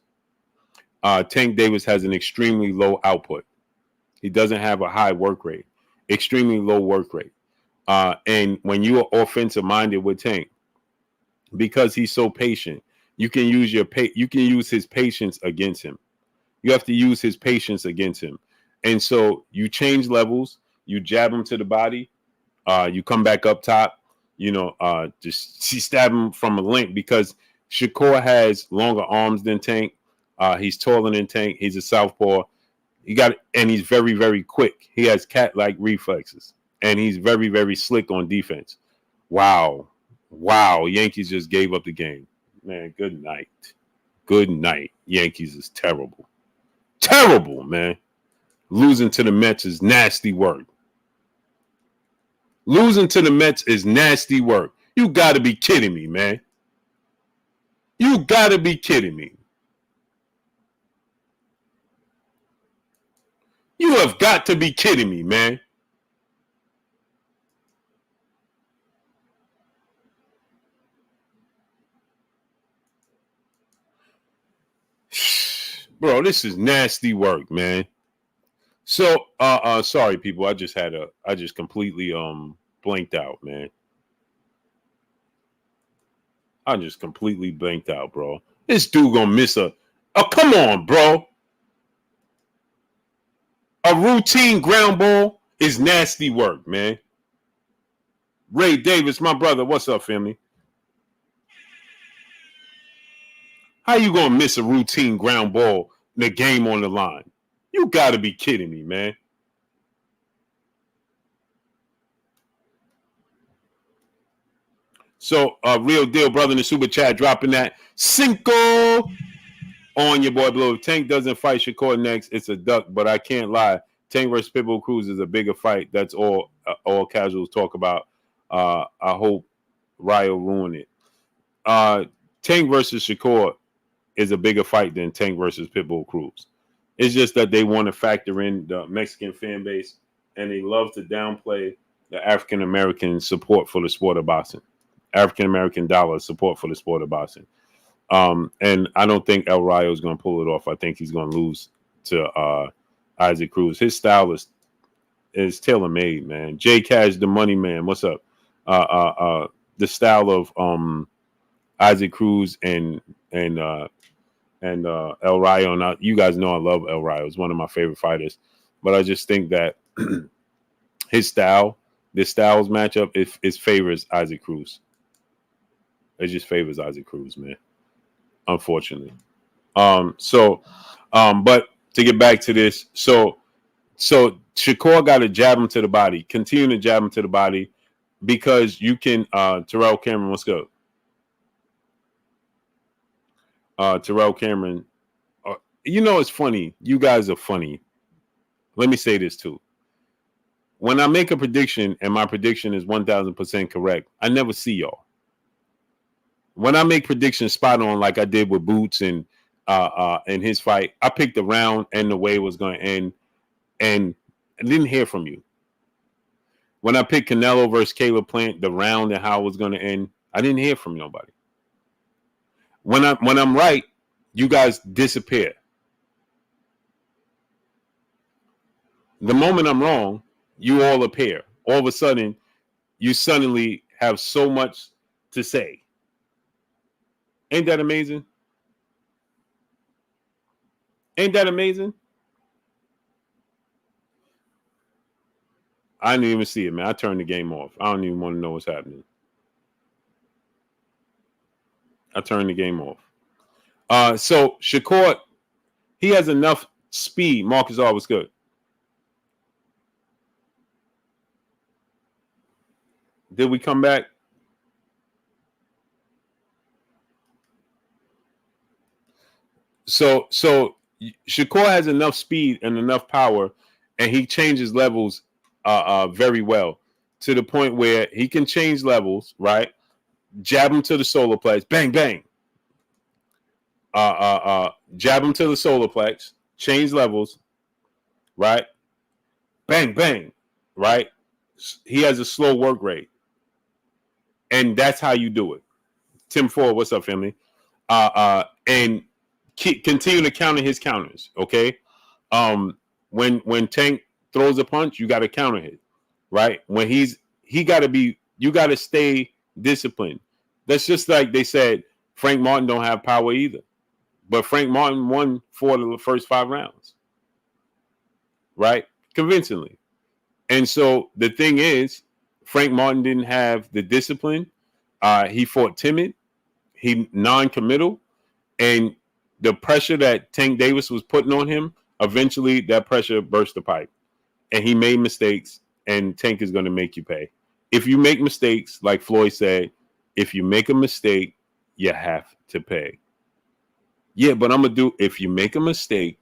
Tank Davis has an extremely low output. He doesn't have a high work rate, extremely low work rate. And when you are offensive minded with Tank, because he's so patient, you can use his patience against him. You have to use his patience against him. And so you change levels, you jab him to the body, you come back up top, Just she stabbed him from a length because Shakur has longer arms than Tank. He's taller than Tank. He's a southpaw. And he's very, very quick. He has cat-like reflexes, and he's very, very slick on defense. Wow. Yankees just gave up the game. Man, good night. Good night. Yankees is terrible. Terrible, man. Losing to the Mets is nasty work. Losing to the Mets is nasty work. You got to be kidding me, man. You got to be kidding me. You have got to be kidding me, man. Bro, this is nasty work, man. So, sorry, people. I just completely blanked out, man. I just completely blanked out, bro. This dude gonna miss oh, come on, bro. A routine ground ball is nasty work, man. Ray Davis, my brother. What's up, family? How you gonna miss a routine ground ball in the game on the line? You gotta be kidding me, man. So, real deal, brother, in the super chat, dropping that Cinco on your boy Blue. If Tank doesn't fight Shakur next, it's a duck. But I can't lie, Tank versus Pitbull Cruz is a bigger fight. That's all casuals talk about. I hope Ryo ruin it. Tank versus Shakur is a bigger fight than Tank versus Pitbull Cruz. It's just that they want to factor in the Mexican fan base, and they love to downplay the African American support for the sport of boxing. African American dollar support for the sport of boxing. And I don't think El Rayo is going to pull it off. I think he's going to lose to Isaac Cruz. His style is tailor-made, man. J Cash, the money man. What's up? The style of Isaac Cruz and El Rayo. Now, you guys know I love El Rayo. He's one of my favorite fighters. But I just think that this styles matchup, it favors Isaac Cruz. It just favors Isaac Cruz, man. Unfortunately. But to get back to this, so Shakur got to jab him to the body, continue to jab him to the body, because you can. Terrell Cameron, what's good? Terrell Cameron, it's funny. You guys are funny. Let me say this too. When I make a prediction and my prediction is 1,000% correct, I never see y'all. When I make predictions spot on, like I did with Boots and his fight, I picked the round and the way it was going to end, and I didn't hear from you. When I picked Canelo versus Caleb Plant, the round and how it was going to end, I didn't hear from nobody. When I'm right, you guys disappear. The moment I'm wrong, you all appear. All of a sudden, you suddenly have so much to say. Ain't that amazing? Ain't that amazing? I didn't even see it, man. I turned the game off. I don't even want to know what's happening. I turned the game off. So Shakur, he has enough speed. Marcus R was good. Did we come back? So Shakur has enough speed and enough power, and he changes levels very well, to the point where he can change levels, right? Jab him to the solar plex, bang bang. Jab him to the solar plex, change levels, right? Bang bang, right? He has a slow work rate, and that's how you do it. Tim Ford, what's up, family? And continue to counter his counters, okay? When Tank throws a punch, you got to counter it, right? When you got to stay disciplined. That's just like they said, Frank Martin don't have power either. But Frank Martin won 4 of the first 5 rounds, right? Convincingly. And so the thing is, Frank Martin didn't have the discipline. He fought timid. He non-committal, and the pressure that Tank Davis was putting on him, eventually that pressure burst the pipe, and he made mistakes. And Tank is going to make you pay. If you make mistakes, like Floyd said, if you make a mistake, you have to pay. Yeah, but I'm going to do, if you make a mistake,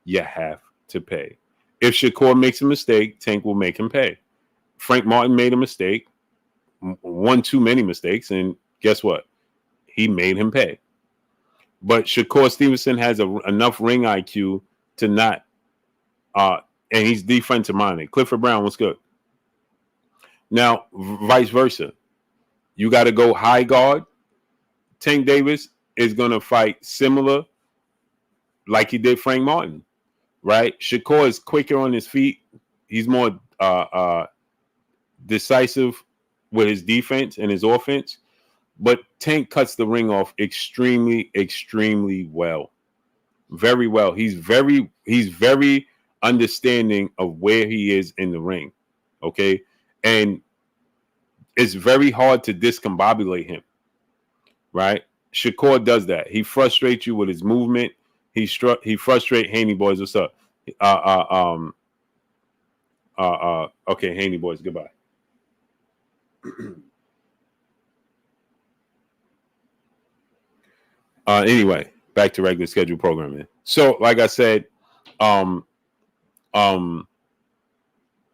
you have to pay. If Shakur makes a mistake, Tank will make him pay. Frank Martin made a mistake, one too many mistakes, and guess what? He made him pay. But Shakur Stevenson has enough ring IQ to not, and he's defensive minded. Clifford Brown, what's good? Now, vice versa. You got to go high guard. Tank Davis is going to fight similar like he did Frank Martin, right? Shakur is quicker on his feet. He's more decisive with his defense and his offense. But Tank cuts the ring off extremely, extremely well. Very well. He's very understanding of where he is in the ring. Okay. And it's very hard to discombobulate him. Right? Shakur does that. He frustrates you with his movement. He frustrates Haney boys. What's up? Okay, Haney boys, goodbye. Anyway, back to regular schedule programming. So, like I said,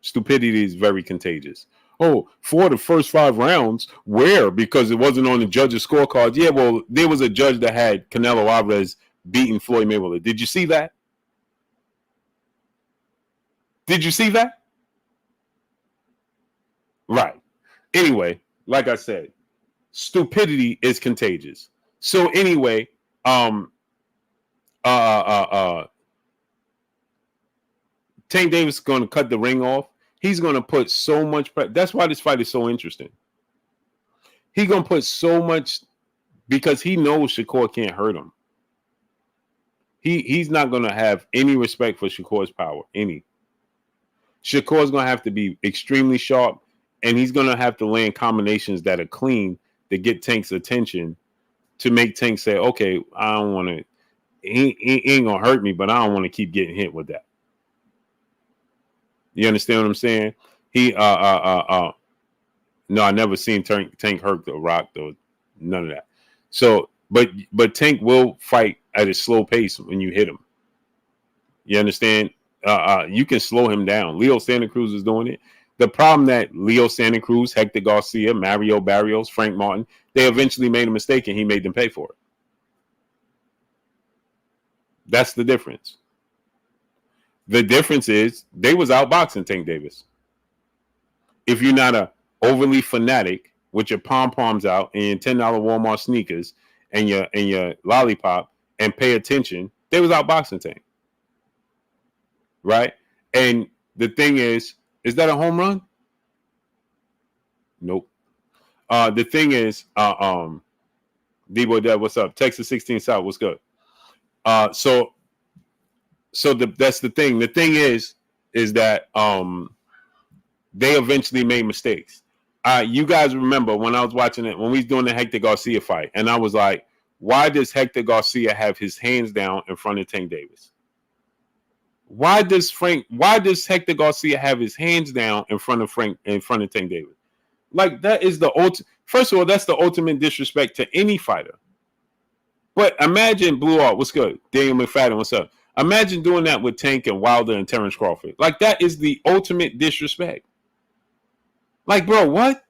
stupidity is very contagious. Oh, for the first 5 rounds, where? Because it wasn't on the judge's scorecards. Yeah, well, there was a judge that had Canelo Alvarez beating Floyd Mayweather. Did you see that? Did you see that? Right. Anyway, like I said, stupidity is contagious. So anyway, Tank Davis is going to cut the ring off. He's going to put so much pressure. That's why this fight is so interesting. He's going to put so much because he knows Shakur can't hurt him. He's not going to have any respect for Shakur's power. Any. Shakur's going to have to be extremely sharp, and he's going to have to land combinations that are clean to get Tank's attention to make Tank say, okay, I don't want to, he ain't going to hurt me, but I don't want to keep getting hit with that. You understand what I'm saying? No, I never seen Tank hurt the Rock, though. None of that. So, but Tank will fight at a slow pace when you hit him. You understand? You can slow him down. Leo Santa Cruz is doing it. The problem that Leo Santa Cruz, Hector Garcia, Mario Barrios, Frank Martin, they eventually made a mistake and he made them pay for it. That's the difference. The difference is they was outboxing Tank Davis. If you're not a overly fanatic with your pom-poms out and your $10 Walmart sneakers and your lollipop and pay attention, they was outboxing Tank. Right? And the thing is that a home run? Nope. The thing is, D-Boy Dad, what's up? Texas 16 South, what's good? So that's the thing. The thing is that they eventually made mistakes. You guys remember when I was watching it, when we was doing the Hector Garcia fight, and I was like, why does Hector Garcia have his hands down in front of Tank Davis? Why does Hector Garcia have his hands down in front of Tank Davis? Like, that is the ultimate. First of all, that's the ultimate disrespect to any fighter. But imagine Blue Art, what's good? Daniel McFadden, what's up? Imagine doing that with Tank and Wilder and Terrence Crawford. Like, that is the ultimate disrespect. Like, bro, what?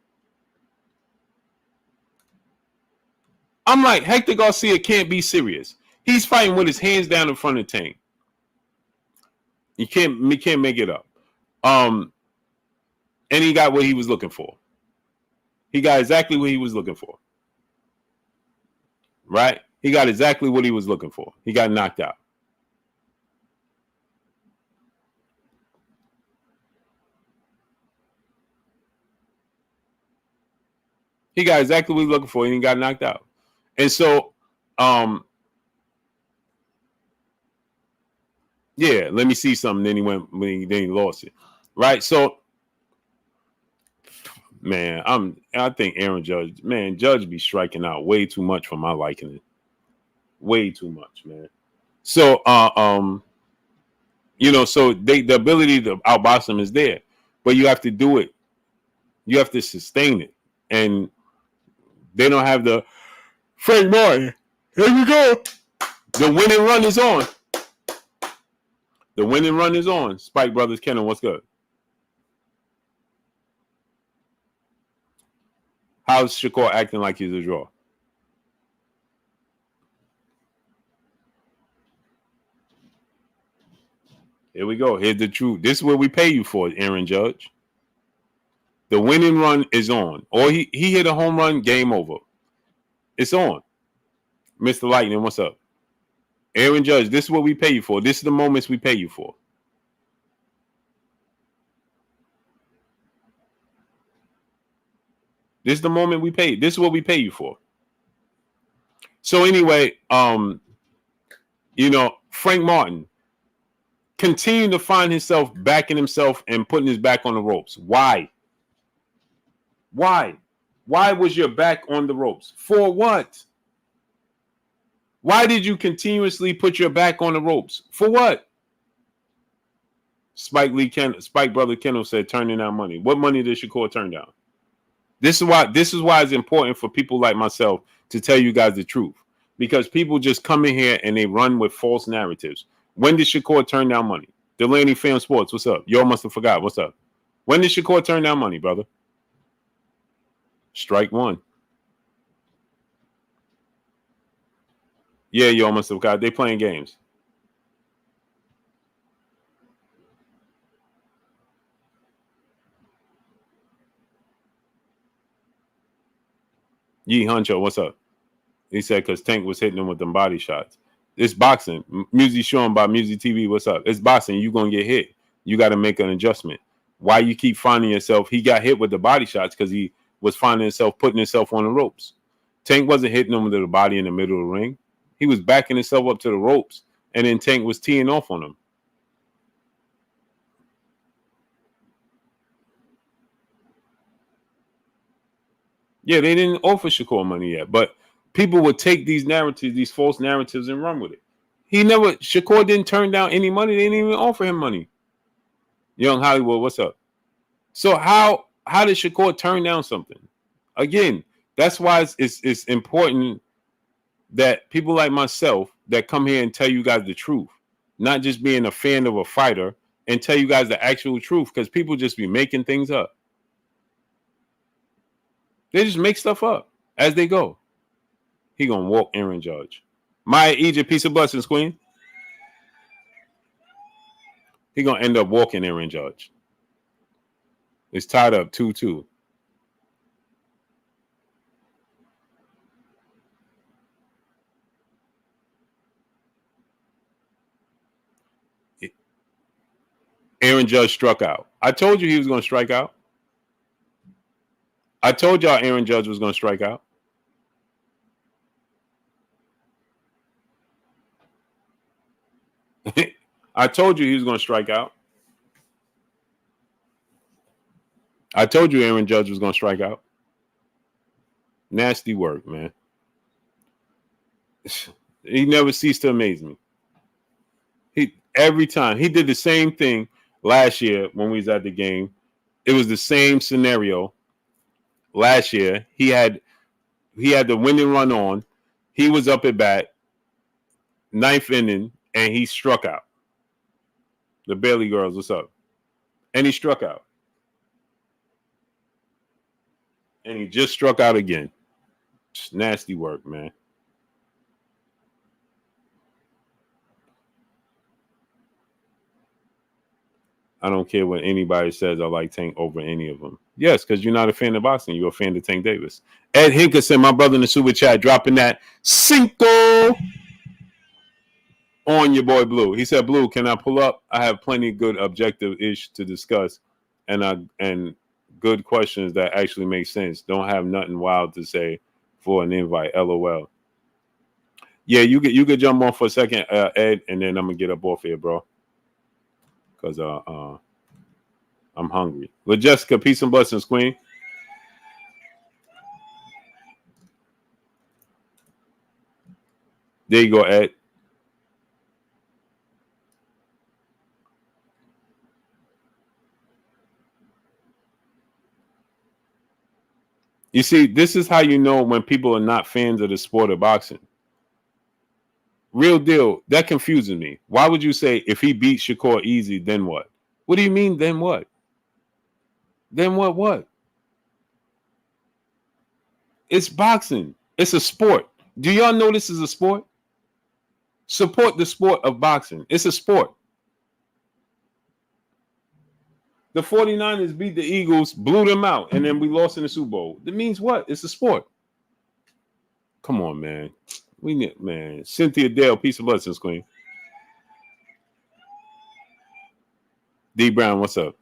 I'm like, Hector Garcia can't be serious. He's fighting with his hands down in front of Tank. You can't make it up. And he got what he was looking for. He got exactly what he was looking for. Right? He got exactly what he was looking for. He got knocked out. He got exactly what he was looking for and he got knocked out. And so, yeah, let me see something. Then he lost it. Right? So, Man, I think Aaron Judge, man, Judge be striking out way too much for my liking. It way too much, man. So so the ability to outbox him is there, but you have to do it. You have to sustain it, and they don't have the Frank Martin. Here we go. The winning run is on. The winning run is on. Spike Brothers, Kenan, what's good? How's Shakur acting like he's a draw? Here we go. Here's the truth. This is what we pay you for, Aaron Judge. The winning run is on. Or he hit a home run, game over. It's on. Mr. Lightning, what's up? Aaron Judge, this is what we pay you for. This is the moments we pay you for. This is the moment we pay. This is what we pay you for. So anyway, Frank Martin continued to find himself backing himself and putting his back on the ropes. Why? Why was your back on the ropes? For what? Why did you continuously put your back on the ropes? For what? Spike Brother Kendall said, turning down money. What money did Shakur turn down? This is why it's important for people like myself to tell you guys the truth. Because people just come in here and they run with false narratives. When did Shakur turn down money? Delaney Fan Sports, what's up? Y'all must have forgot. What's up? When did Shakur turn down money, brother? Strike one. Yeah, y'all must have forgot. They playing games. Yee Huncho, what's up? He said because Tank was hitting him with them body shots. It's boxing. Music shown by Music TV, what's up? It's boxing. You're going to get hit. You got to make an adjustment. Why you keep finding yourself? He got hit with the body shots because he was finding himself putting himself on the ropes. Tank wasn't hitting him with the body in the middle of the ring. He was backing himself up to the ropes, and then Tank was teeing off on him. Yeah, they didn't offer Shakur money yet, but people would take these narratives, these false narratives, and run with it. Shakur didn't turn down any money. They didn't even offer him money. Young Hollywood, what's up? So how did Shakur turn down something? Again, that's why it's important that people like myself that come here and tell you guys the truth, not just being a fan of a fighter, and tell you guys the actual truth, because people just be making things up. They just make stuff up as they go. He gonna walk Aaron Judge. Maya Egypt, piece of blessings, queen. He gonna end up walking Aaron Judge. It's tied up 2-2. Aaron Judge struck out. I told you he was gonna strike out. I told y'all Aaron Judge was gonna strike out. I told you he was going to strike out. I told you Aaron Judge was going to strike out. Nasty work, man. He never ceased to amaze me. Every time he did the same thing last year when we was at the game. It was the same scenario. Last year, he had the winning run on. He was up at bat, ninth inning, and he struck out. The Bailey girls, what's up? And he struck out. And he just struck out again. Just nasty work, man. I don't care what anybody says. I like Tank over any of them. Yes, because you're not a fan of boxing. You're a fan of Tank Davis. Ed Hinkerson, my brother in the super chat, dropping that Cinco on your boy Blue. He said, Blue, can I pull up? I have plenty good objective-ish to discuss and good questions that actually make sense. Don't have nothing wild to say for an invite. LOL. Yeah, you could jump on for a second, Ed, and then I'm going to get up off here, bro. Because I'm hungry. But Jessica, peace and blessings, queen. There you go, Ed. You see, this is how you know when people are not fans of the sport of boxing. Real deal. That confuses me. Why would you say if he beats Shakur easy, then what? What do you mean, then what? Then what? It's boxing. It's a sport. Do y'all know this is a sport? Support the sport of boxing. It's a sport. The 49ers beat the Eagles, blew them out, and then we lost in the Super Bowl. That means what? It's a sport. Come on, man. We need, man. Cynthia Dale, peace of blessings, Queen. D Brown, what's up?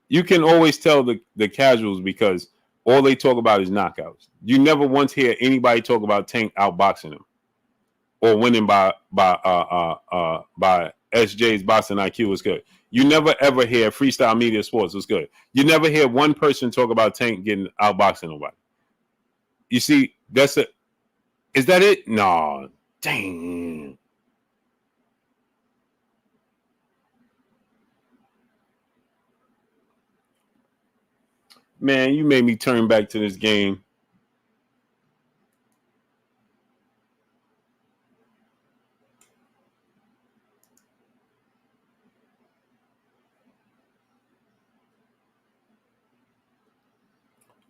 You can always tell the casuals because all they talk about is knockouts. You never once hear anybody talk about Tank outboxing him or winning by SJ's boxing IQ was good. You never ever hear Freestyle Media Sports was good. You never hear one person talk about Tank getting outboxing nobody. You see, that's it. Is that it? No. Dang. Man, you made me turn back to this game.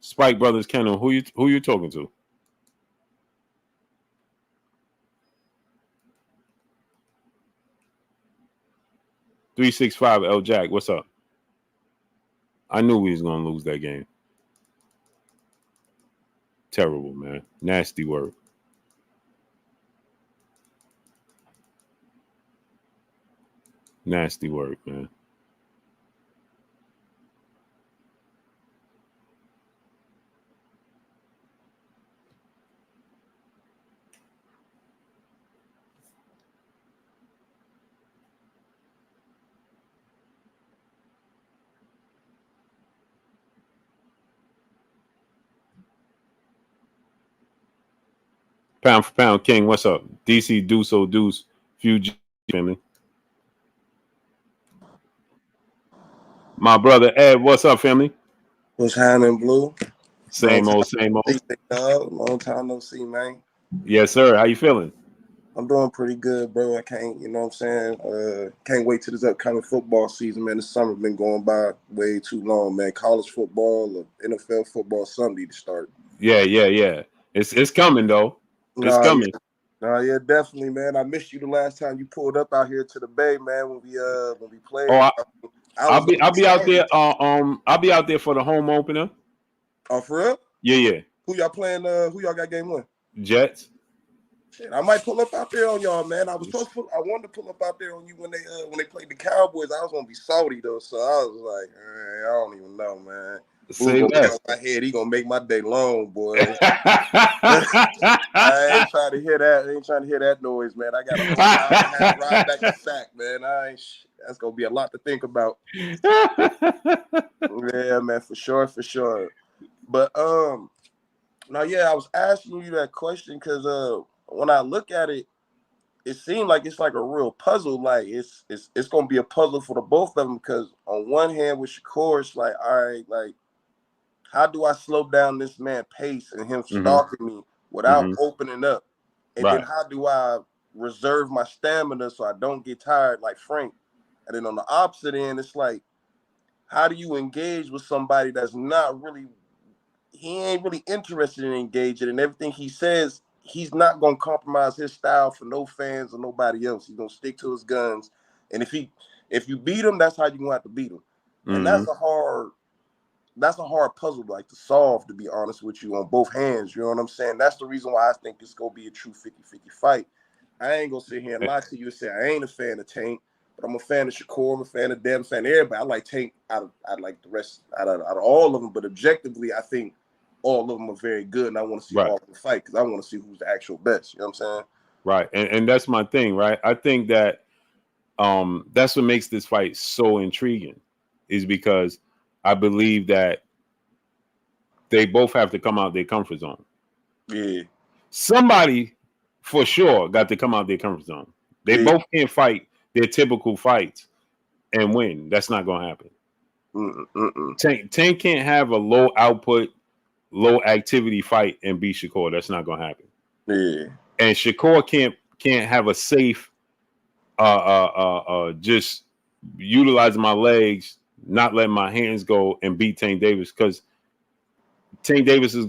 Spike Brothers Kennel, who you talking to? $365 L Jack, what's up? I knew we was gonna lose that game. Terrible, man. Nasty work. Nasty work, man. Pound for pound king, what's up? DC Deuce, few family. My brother Ed, what's up, family? What's happening, Blue? Same old. Long time no see, man. Yes, sir. How you feeling? I'm doing pretty good, bro. I can't, you know what I'm saying? Can't wait till this upcoming football season, man. The summer been going by way too long, man. College football or NFL football, something need to start. Yeah. It's coming though. It's coming. Yeah, definitely, man. I missed you the last time you pulled up out here to the Bay, man. When we played. Oh, I'll be out there. I'll be out there for the home opener. Oh, for real? Yeah. Who y'all playing? Who y'all got game 1? Jets. Shit, I might pull up out there on y'all, man. I wanted to pull up out there on you when they played the Cowboys. I was gonna be salty though, so I was like, I don't even know, man. Say less. My head, he gonna make my day long, boy. I ain't trying to hear that. I ain't trying to hear that noise, man. I got a whole hour and a half ride back to Sac, man. That's gonna be a lot to think about. Yeah, man, for sure. But now, yeah, I was asking you that question because when I look at it, it seemed like it's like a real puzzle. Like it's gonna be a puzzle for the both of them because on one hand with Shakur, it's like, all right, like how do I slow down this man's pace and him stalking me without opening up? And then how do I reserve my stamina so I don't get tired like Frank? And then on the opposite end, it's like, how do you engage with somebody that's not really, he ain't really interested in engaging, and everything he says, he's not gonna compromise his style for no fans or nobody else. He's gonna stick to his guns. And if you beat him, that's how you're gonna have to beat him. And that's a hard puzzle like to solve, to be honest with you, on both hands. You know what I'm saying? That's the reason why I think it's gonna be a true 50-50 fight. I ain't gonna sit here and lie to you and say I ain't a fan of Tank, but I'm a fan of Shakur, I'm a fan of Deb, I'm a fan of everybody. I like Tank I like the rest out of all of them, but objectively I think all of them are very good, and I want to see all of them fight because I want to see who's the actual best. You know what I'm saying? Right, and that's my thing, right? I think that that's what makes this fight so intriguing, is because I believe that they both have to come out their comfort zone. Yeah. Somebody for sure got to come out their comfort zone. They Yeah. both can't fight their typical fights and win. That's not gonna happen. Tank can't have a low output, low activity fight and beat Shakur. That's not gonna happen. Yeah. And Shakur can't have a safe just utilizing my legs, not letting my hands go and beat Tank Davis, because Tank Davis is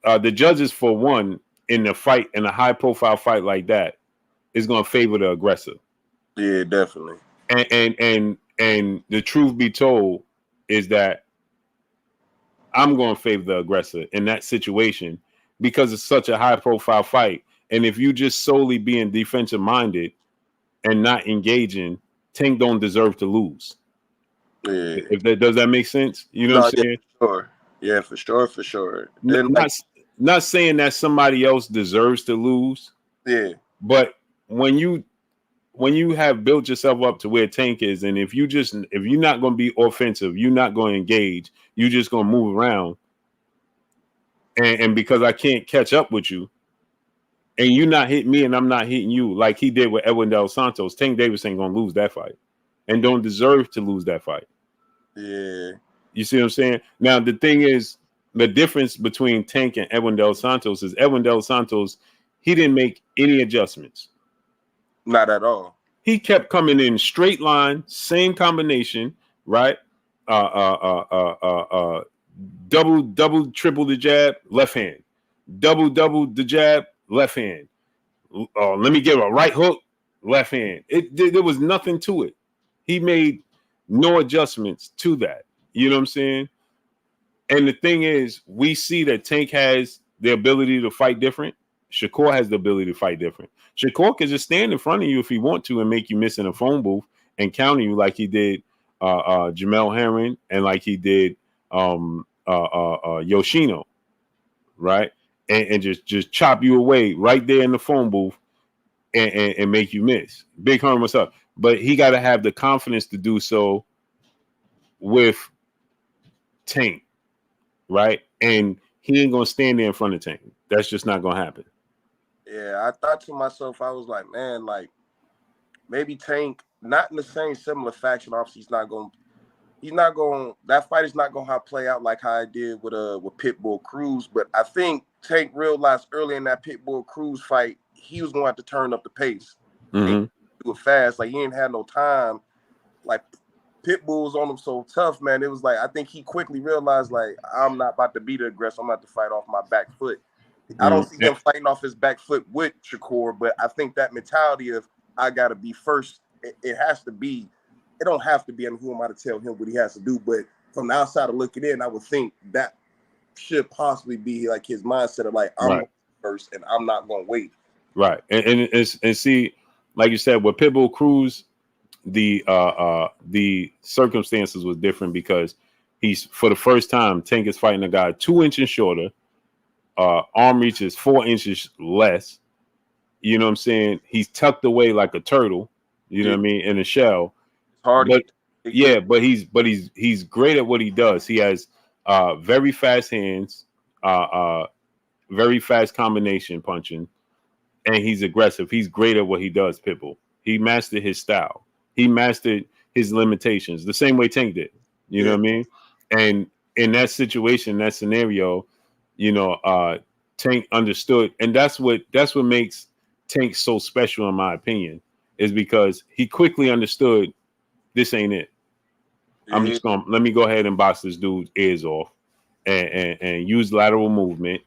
the judges, for one, in the fight, in a high profile fight like that, is going to favor the aggressor. Yeah, definitely. And the truth be told is that I'm going to favor the aggressor in that situation because it's such a high profile fight. And if you just solely being defensive minded and not engaging, Tank don't deserve to lose. Yeah. If that does that make sense? You know what I'm saying? Yeah, for sure. Yeah, for sure. Not saying that somebody else deserves to lose. Yeah. But when you have built yourself up to where Tank is, and if you're not going to be offensive, you're not going to engage, you're just going to move around, and because I can't catch up with you, and you're not hitting me and I'm not hitting you like he did with Edwin Dos Santos, Tank Davis ain't going to lose that fight and don't deserve to lose that fight. Yeah. You see what I'm saying? Now, the thing is, the difference between Tank and Edwin Dos Santos is Edwin Dos Santos, he didn't make any adjustments. Not at all. He kept coming in straight line, same combination, right? Double, triple the jab, left hand. Double the jab, left hand. Let me give a right hook, left hand. There was nothing to it. He made no adjustments to that. You know what I'm saying? And the thing is, we see that Tank has the ability to fight different. Shakur has the ability to fight different. Shakur can just stand in front of you if he want to and make you miss in a phone booth and counter you like he did Jamel Herring and like he did Yoshino, right? And just chop you away right there in the phone booth and make you miss. Big Herm, what's up? But he got to have the confidence to do so with Tank, right? And he ain't gonna stand there in front of Tank. That's just not gonna happen. Yeah, I thought to myself, I was like, man, like maybe Tank, not in the same similar faction. Obviously, that fight is not gonna play out like how I did with Pitbull Cruz. But I think Tank realized early in that Pitbull Cruz fight, he was gonna have to turn up the pace. Mm-hmm. Do it fast. Like he ain't had no time. Like Pitbull was on him so tough, man. It was like I think he quickly realized, like, I'm not about to be the aggressor. I'm about to fight off my back foot. I don't see him fighting off his back foot with Shakur, but I think that mentality of I gotta be first, it has to be. It don't have to be. I mean, who am I to tell him what he has to do? But from the outside of looking in, I would think that should possibly be like his mindset of like I'm first and I'm not gonna wait. Right, and see, like you said, with Pitbull Cruz, the circumstances was different because he's for the first time Tank is fighting a guy 2 inches shorter. Arm reach is 4 inches less. You know what I'm saying? He's tucked away like a turtle. You know what I mean? In a shell. Hard, but he's great at what he does. He has very fast hands, very fast combination punching, and he's aggressive. He's great at what he does. Pitbull. He mastered his style. He mastered his limitations the same way Tank did. You know what I mean? And in that situation, that scenario, you know, Tank understood, and that's what makes Tank so special, in my opinion, is because he quickly understood this ain't it. I'm just gonna let me go ahead and box this dude's ears off and use lateral movement,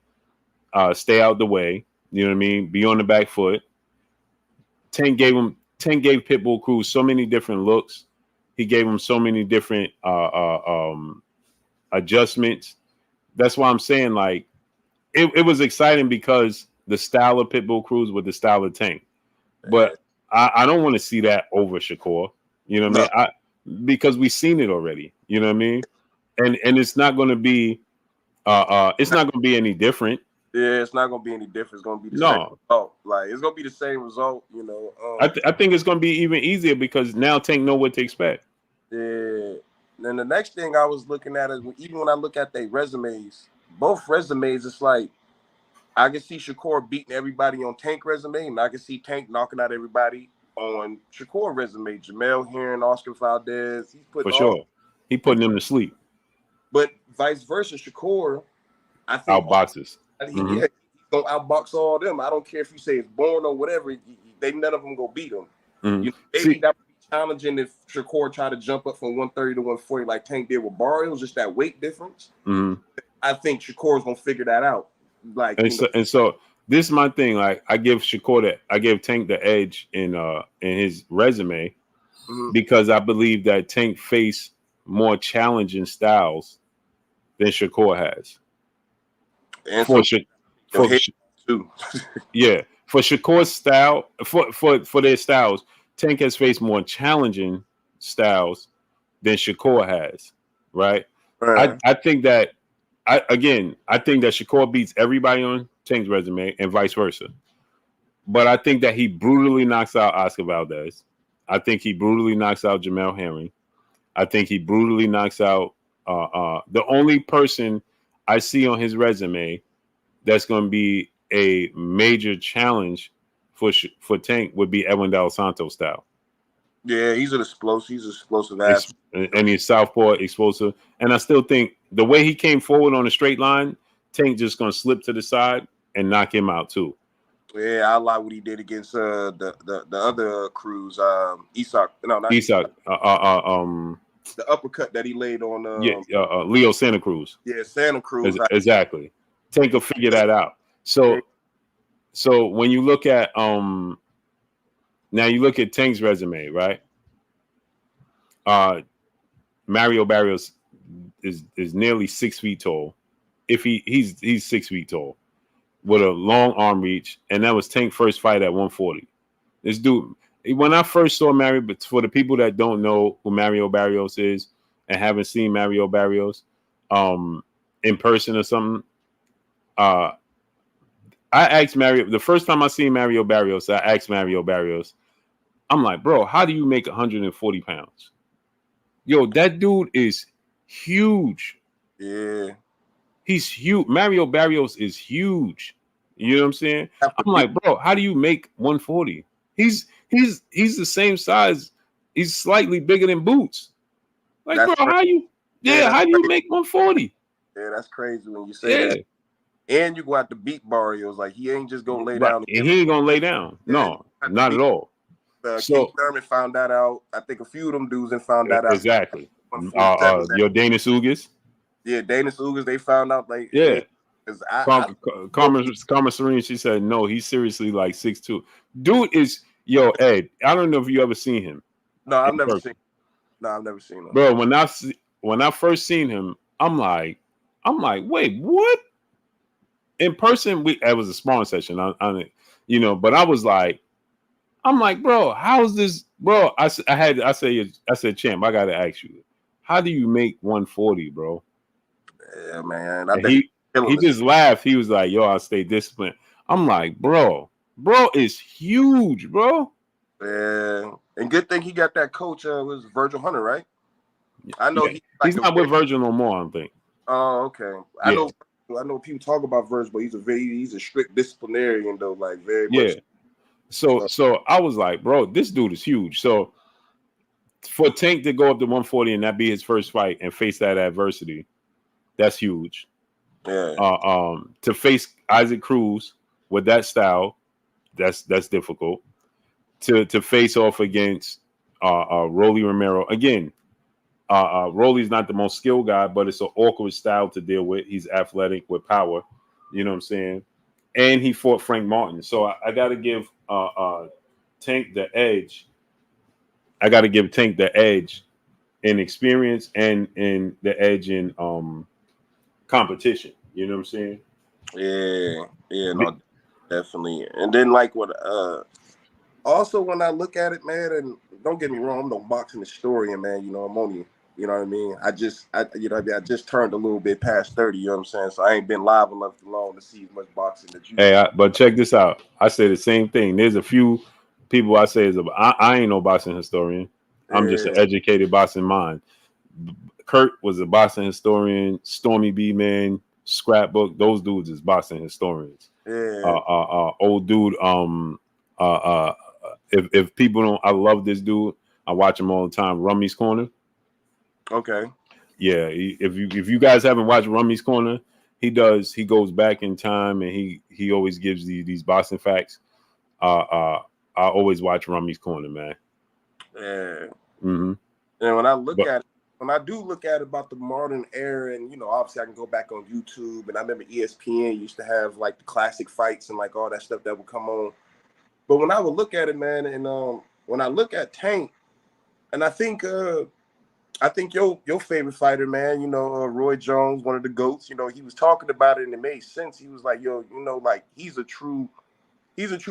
stay out the way. You know what I mean? Be on the back foot. Tank gave Pitbull Cruz so many different looks. He gave him so many different adjustments. That's why I'm saying, like, it was exciting because the style of Pitbull Cruz with the style of Tank. But I don't want to see that over Shakur. You know what I mean? Because we've seen it already. You know what I mean? And it's not going to be any different. Yeah, it's not gonna be any different. It's gonna be the same result. Like it's gonna be the same result, you know. I think it's gonna be even easier because now Tank know what to expect. Yeah. Then the next thing I was looking at is even when I look at their resumes, both resumes, it's like I can see Shakur beating everybody on Tank resume, and I can see Tank knocking out everybody on Shakur resume. Jamel Herring, Oscar Valdez, he's For putting all. sure. He putting them to sleep. But vice versa, Shakur, I think Outboxes. he's gonna outbox all them. I don't care if you say it's born or whatever. None of them gonna beat him. Mm-hmm. You know, maybe that would be challenging if Shakur tried to jump up from 130 to 140 like Tank did with Barrios, just that weight difference. Mm-hmm. I think Shakur's gonna figure that out. Like, and so this is my thing. Like, I give Tank the edge in his resume because I believe that Tank faced more challenging styles than Shakur has. And for Shakur's style, for their styles, Tank has faced more challenging styles than Shakur has. Right? I think that I think that Shakur beats everybody on Tank's resume and vice versa. But I think that he brutally knocks out Oscar Valdez. I think he brutally knocks out Jamel Herring. I think he brutally knocks out the only person I see on his resume that's going to be a major challenge for Tank would be Edwin Del Santo style. Yeah, he's an explosive ass. And he's southpaw explosive. And I still think the way he came forward on a straight line, Tank just going to slip to the side and knock him out too. Yeah, I like what he did against the other Cruz, Isak. No, not Isak. The uppercut that he laid on. Leo Santa Cruz. Yeah, Santa Cruz. Exactly. Tank will figure that out. So when you look at now you look at Tank's resume, right? Mario Barrios is nearly 6 feet tall. If he's 6 feet tall with a long arm reach, and that was Tank's first fight at 140. This dude, when I first saw Mario, but for the people that don't know who Mario Barrios is and haven't seen Mario Barrios in person or something, I asked Mario the first time I seen Mario Barrios. I asked Mario Barrios, I'm like, bro, how do you make 140 pounds? Yo, that dude is huge. Yeah, he's huge. Mario Barrios is huge. You know what I'm saying? I'm like, bro, how do you make 140? He's the same size. He's slightly bigger than Boots. Like, bro, how you make 140? Yeah, that's crazy when you say that. And you go out to beat Barrios. Like, he ain't just gonna lay down. And he ain't gonna lay down. No, not at all. Keith Thurman found that out. I think a few of them dudes and found that out. Exactly. Your Danis Ugas. Yeah, Danis Ugas, they found out. Like, yeah. Karma Serene, she said, no, he's seriously like 6'2". Dude is, Ed, I don't know if you ever seen him. No, I've never seen him. Bro, when I first seen him, I'm like, wait, what? In person, it was a sparring session. But I was like, I'm like, bro, how's this, bro? I said, champ, I gotta ask you, how do you make 140, bro? Yeah, man. He just laughed. He was like, yo, I'll stay disciplined. I'm like, bro is huge, bro. Yeah. And good thing he got that coach was Virgil Hunter, right? I know he's not with Virgil no more, I think. Oh, okay. I know people talk about Virgil, but he's a strict disciplinarian though, like very much. So I was like, bro, this dude is huge. So for Tank to go up to 140 and that be his first fight and face that adversity, that's huge. Yeah. To face Isaac Cruz with that style, that's difficult. To face off against Rolly Romero again. Rolly's not the most skilled guy, but it's an awkward style to deal with. He's athletic with power. You know what I'm saying? And he fought Frank Martin. So I got to give Tank the edge. I got to give Tank the edge in experience and in the edge in competition. You know what I'm saying? Yeah, no, definitely. And then like what also when I look at it, man, and don't get me wrong, I'm no boxing historian, man. I'm only, you know what I mean? I just turned a little bit past 30, you know what I'm saying? So I ain't been live enough long to see as much boxing that you. Hey, but check this out. I say the same thing. There's a few people I say I ain't no boxing historian. I'm just an educated boxing mind. Kurt was a boxing historian. Stormy B Man, Scrapbook. Those dudes is boxing historians. Yeah. Old dude. If people don't, I love this dude. I watch him all the time. Rummy's Corner. Okay. Yeah, if you guys haven't watched Rummy's Corner, he goes back in time and he always gives these boxing facts. I always watch Rummy's Corner, man. Yeah. Mm-hmm. And when I do look at it about the modern era, and obviously I can go back on YouTube, and I remember ESPN used to have like the classic fights and like all that stuff that would come on. But when I would look at it, man, and when I look at Tank, and I think your favorite fighter, man, Roy Jones, one of the GOATs, he was talking about it and it made sense. He was like, like he's a true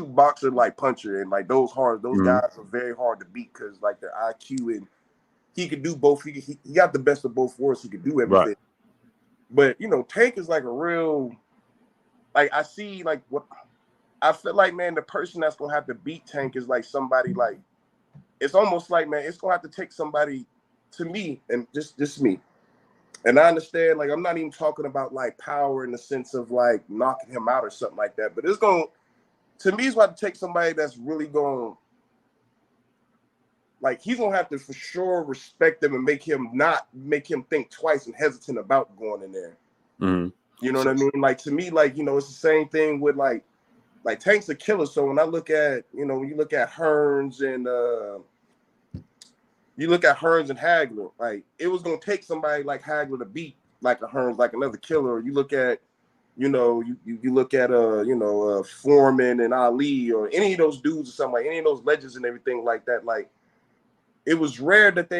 boxer, like puncher, and like those Mm-hmm. guys are very hard to beat because like their IQ, and he could do both. He got the best of both worlds. He could do everything. Right. But Tank is like a real, like I see like what I feel like, man, the person that's gonna have to beat Tank is like somebody like, it's almost like, man, it's gonna have to take somebody, to me, and just me. And I understand, like, I'm not even talking about like power in the sense of like knocking him out or something like that. But to me, it's going to take somebody that's really going, like, he's gonna have to for sure respect them and make him think twice and hesitant about going in there. Mm-hmm. You know what I mean? Like, to me, like, it's the same thing with like Tank's a killer. So when I look at, when you look at Hearns and Hagler, like, it was gonna take somebody like Hagler to beat like a Hearns, like another killer. Or you look at, you look at Foreman and Ali, or any of those dudes or something, like any of those legends and everything like that. Like, it was rare that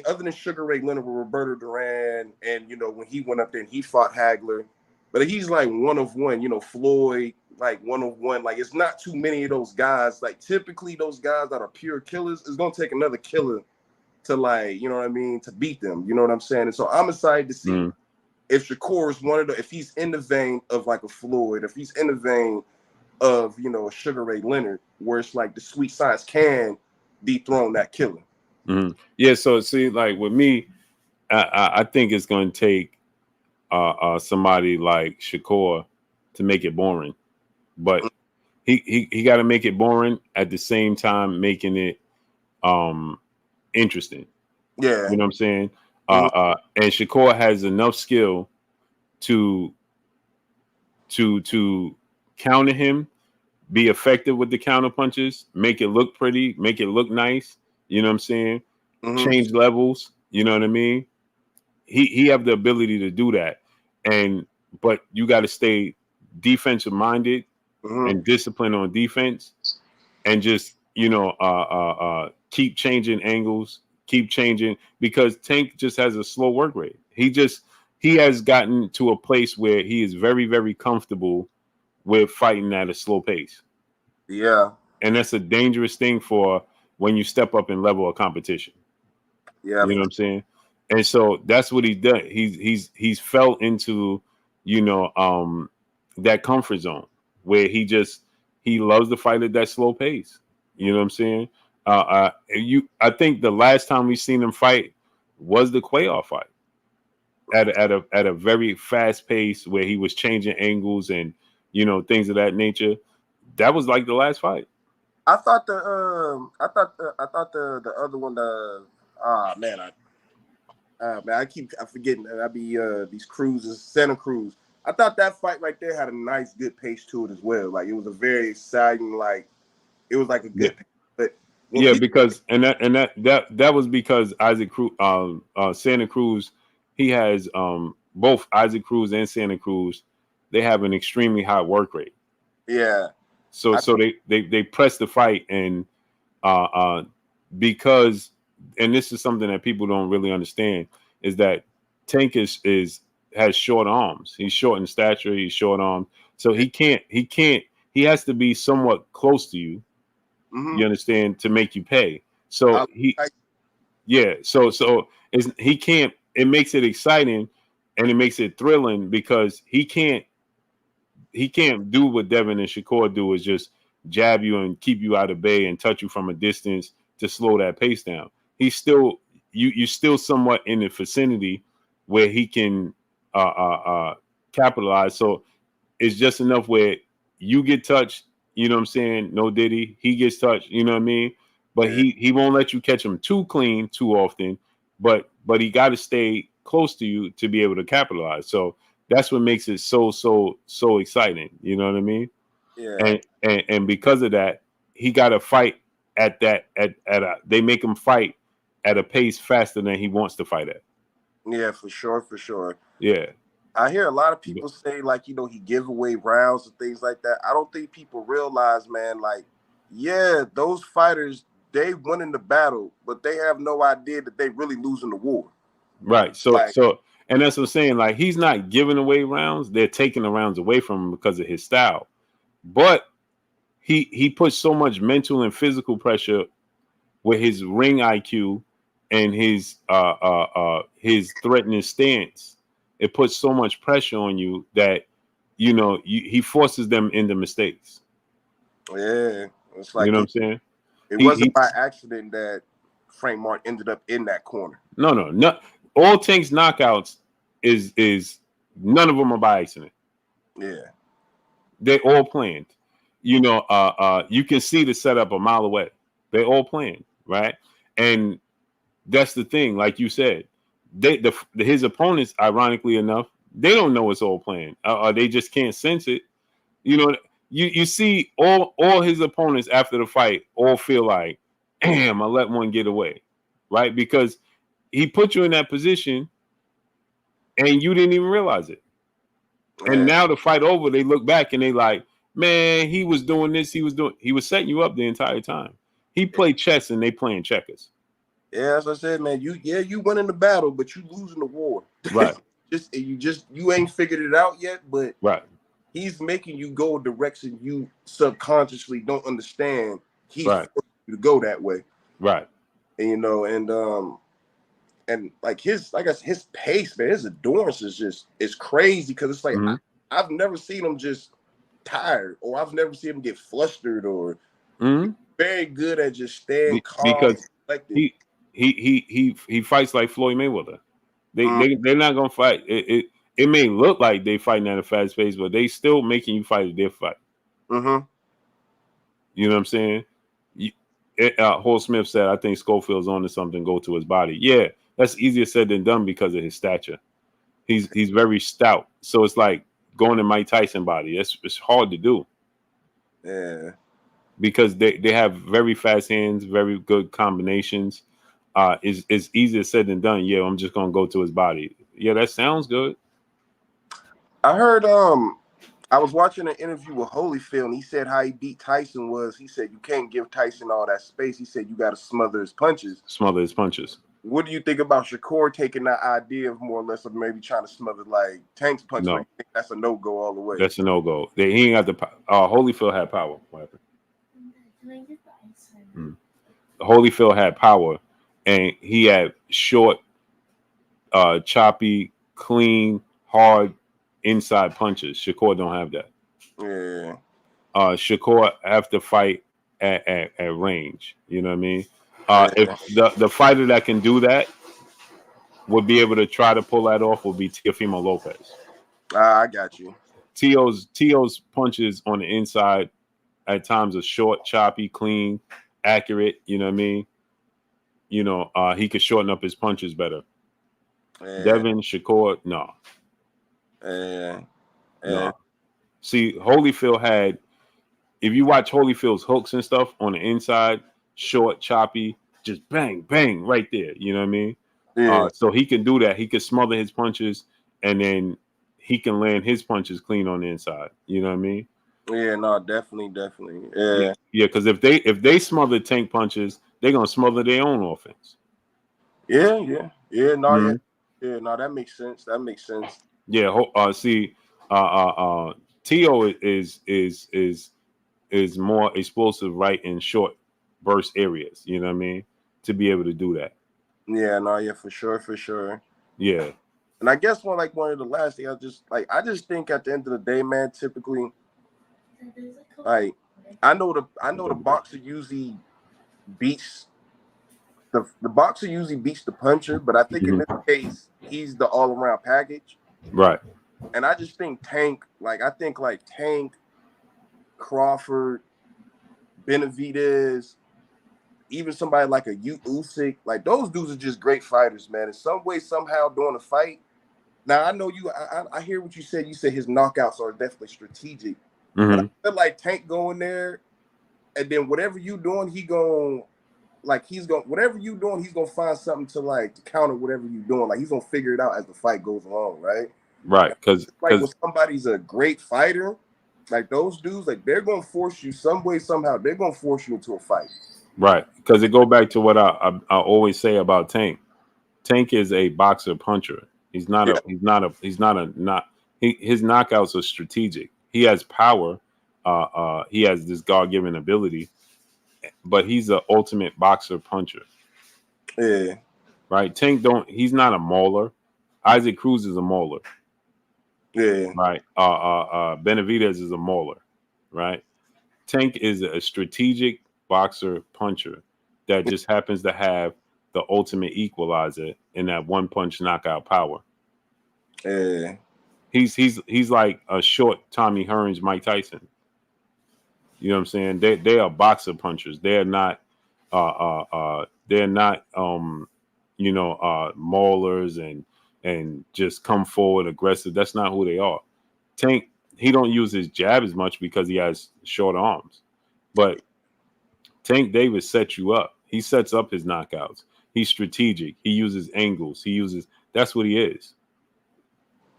other than Sugar Ray Leonard with Roberto Duran, and when he went up there and he fought Hagler, but he's like one of one. Floyd, like one of one. Like, it's not too many of those guys. Like, typically those guys that are pure killers, it's gonna take another killer to, like, to beat them. You know what I'm saying? And so I'm excited to see if Shakur is one of if he's in the vein of like a Floyd, if he's in the vein of a Sugar Ray Leonard, where it's like the sweet science can dethrone that killer. Mm-hmm. Yeah. So see, like with me, I think it's going to take somebody like Shakur to make it boring, but he got to make it boring at the same time making it interesting. Yeah, you know what I'm saying. And Shakur has enough skill to counter him, be effective with the counter punches, make it look pretty, make it look nice. You know what I'm saying? Change levels. You know what I mean? He have the ability to do that, but you got to stay defensive minded and disciplined on defense, and just keep changing angles, keep changing, because Tank just has a slow work rate. He has gotten to a place where he is very, very comfortable with fighting at a slow pace. Yeah, and that's a dangerous thing for when you step up in level of competition. Yeah, You know what I'm saying? And so that's what he's done. He's fell into, that comfort zone where he loves to fight at that slow pace. You know what I'm saying? I think the last time we seen him fight was the Quayoff fight at a very fast pace where he was changing angles and things of that nature. That was like the last fight. I thought the other one, I keep forgetting. I be these cruises, Santa Cruz. I thought that fight right there had a nice, good pace to it as well. Like, it was a very exciting, like, it was like a good pace. But because that was because Isaac Cruz, Santa Cruz, he has both Isaac Cruz and Santa Cruz. They have an extremely high work rate. Yeah. So they press the fight, and because, and this is something that people don't really understand, is that Tank has short arms. He's short in stature. He's short armed, so he he has to be somewhat close to you. You understand, to make you pay. So he can't. It makes it exciting, and it makes it thrilling, because he can't do what Devin and Shakur do, is just jab you and keep you out of bay and touch you from a distance to slow that pace down. He's still you're still somewhat in the vicinity where he can capitalize. So it's just enough where you get touched, you know what I'm saying? No Diddy, he gets touched, you know what I mean? But he won't let you catch him too clean too often, but he got to stay close to you to be able to capitalize. So that's what makes it so exciting. You know what I mean? Yeah. And because of that, he got to fight at they make him fight at a pace faster than he wants to fight at. Yeah, for sure. Yeah. I hear a lot of people say, like, you know, he give away rounds and things like that. I don't think people realize, man, like, yeah, those fighters, they win in the battle, but they have no idea that they really losing the war. Right. So Like, and that's what I'm saying. Like, he's not giving away rounds. They're taking the rounds away from him because of his style. But he puts so much mental and physical pressure with his ring IQ and his threatening stance. It puts so much pressure on you that, you know, he forces them into mistakes. yeah, it's like, you know what I'm saying? It wasn't by accident that Frank Martin ended up in that corner. No. All Tank's knockouts is none of them are by accident. Yeah. They all planned. You know, you can see the setup a mile away. They all planned, right? And that's the thing, like you said, his opponents, ironically enough, they don't know it's all planned. They just can't sense it. You know, you see all his opponents after the fight all feel like, damn, I let one get away, right? Because he put you in that position and you didn't even realize it. Yeah. And now the fight over, they look back and they like, man, he was doing this, he was setting you up the entire time. He played chess and they playing checkers. Yeah, as I said, man, you winning the battle, but you losing the war. Right. you ain't figured it out yet, but right. He's making you go a direction you subconsciously don't understand. He's right. forcing you to go that way. Right. And, you know, and like his pace, man, his endurance is crazy because it's like I've never seen him just tired, or I've never seen him get flustered, or very good at just staying calm. Because he fights like Floyd Mayweather. They're not gonna fight. It may look like they fighting at a fast pace, but they still making you fight their fight. You know what I'm saying? Hall Smith said, "I think Schofield's onto something. Go to his body." Yeah, that's easier said than done because of his stature. He's very stout, so it's like going to Mike Tyson body. It's hard to do. Yeah, because they have very fast hands, very good combinations. It's easier said than done. Yeah, I'm just gonna go to his body. Yeah, that sounds good. I heard I was watching an interview with Holyfield, and he said how he beat Tyson was, he said you can't give Tyson all that space. He said you got to smother his punches. Smother his punches. What do you think about Shakur taking that idea of more or less of maybe trying to smother like Tank's punch? No. Or you think that's a no-go all the way? That's a no-go. He ain't got the Holyfield had power. What happened? Holyfield had power, and he had short, choppy, clean, hard inside punches. Shakur don't have that. Yeah. Shakur have to fight at range. You know what I mean? If the fighter that can do that would be able to try to pull that off would be Teofimo Lopez. I got you. Tio's punches on the inside at times are short, choppy, clean, accurate. You know what I mean? You know, he could shorten up his punches better. Devin, Shakur, no. No. See, Holyfield had, if you watch Holyfield's hooks and stuff on the inside, short, choppy, just bang, bang, right there. You know what I mean? Yeah. So he can do that. He can smother his punches, and then he can land his punches clean on the inside. You know what I mean? Yeah, no, definitely. Yeah. Yeah, because if they smother Tank punches, they're gonna smother their own offense. Yeah. No, no, that makes sense. Yeah. See, Tio is more explosive right in short burst areas. You know what I mean? To be able to do that. Yeah, no, yeah, for sure. Yeah. And I guess one of the last things I just think at the end of the day, man, typically, like I know the boxer usually beats the boxer usually beats the puncher, but I think in this case he's the all around package. Right. And I just think Tank, Tank Crawford, Benavidez, even somebody like a Usyk, like those dudes are just great fighters, man. In some way, somehow, during a fight. Now I know you. I hear what you said. You said his knockouts are definitely strategic, but I feel like Tank going there, and then whatever you doing, whatever you doing, he's gonna find something to counter whatever you doing. Like he's gonna figure it out as the fight goes along, right? Right, because when somebody's a great fighter, like those dudes, like they're gonna force you some way, somehow. They're gonna force you into a fight. Right, because it go back to what I always say about Tank. Tank is a boxer puncher. He's not his knockouts are strategic. He has power. He has this God-given ability, but he's an ultimate boxer puncher. Yeah. Right. He's not a mauler. Isaac Cruz is a mauler. Yeah. Right. Benavidez is a mauler. Right. Tank is a strategic boxer puncher that just happens to have the ultimate equalizer in that one punch knockout power. Yeah. He's like a short Tommy Hearns, Mike Tyson. You know what I'm saying? They are boxer punchers. They're not maulers and just come forward aggressive. That's not who they are. Tank, he don't use his jab as much because he has short arms. But Tank Davis sets you up. He sets up his knockouts. He's strategic. He uses angles. That's what he is.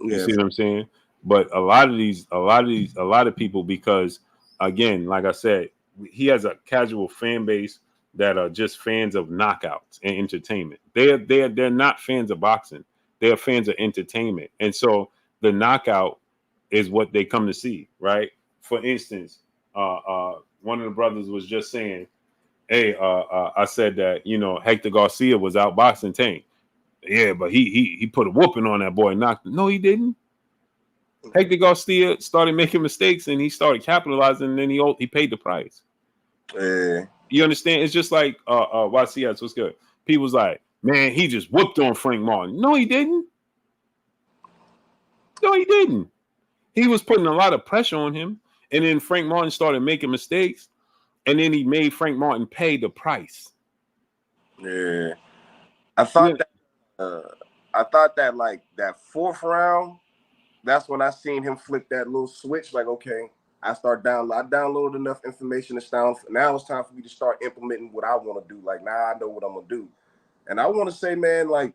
You see what I'm saying? But a lot of people, because again, like I said, he has a casual fan base that are just fans of knockouts and entertainment. They're not fans of boxing. They're fans of entertainment. And so the knockout is what they come to see, right? For instance, one of the brothers was just saying, hey, I said that, Hector Garcia was outboxing Tank. Yeah, but he put a whooping on that boy and knocked him. No, he didn't. Hector Garcia started making mistakes and he started capitalizing, and then he paid the price. You understand? It's just like YCS, what's good? People's like, man, he just whooped on Frank Martin. No, he didn't. No, he didn't. He was putting a lot of pressure on him, and then Frank Martin started making mistakes, and then he made Frank Martin pay the price. Yeah, I thought that like that fourth round, that's when I seen him flip that little switch. Like, okay, I downloaded enough information to sound. Now it's time for me to start implementing what I want to do. Like now I know what I'm gonna do, and I want to say, man, like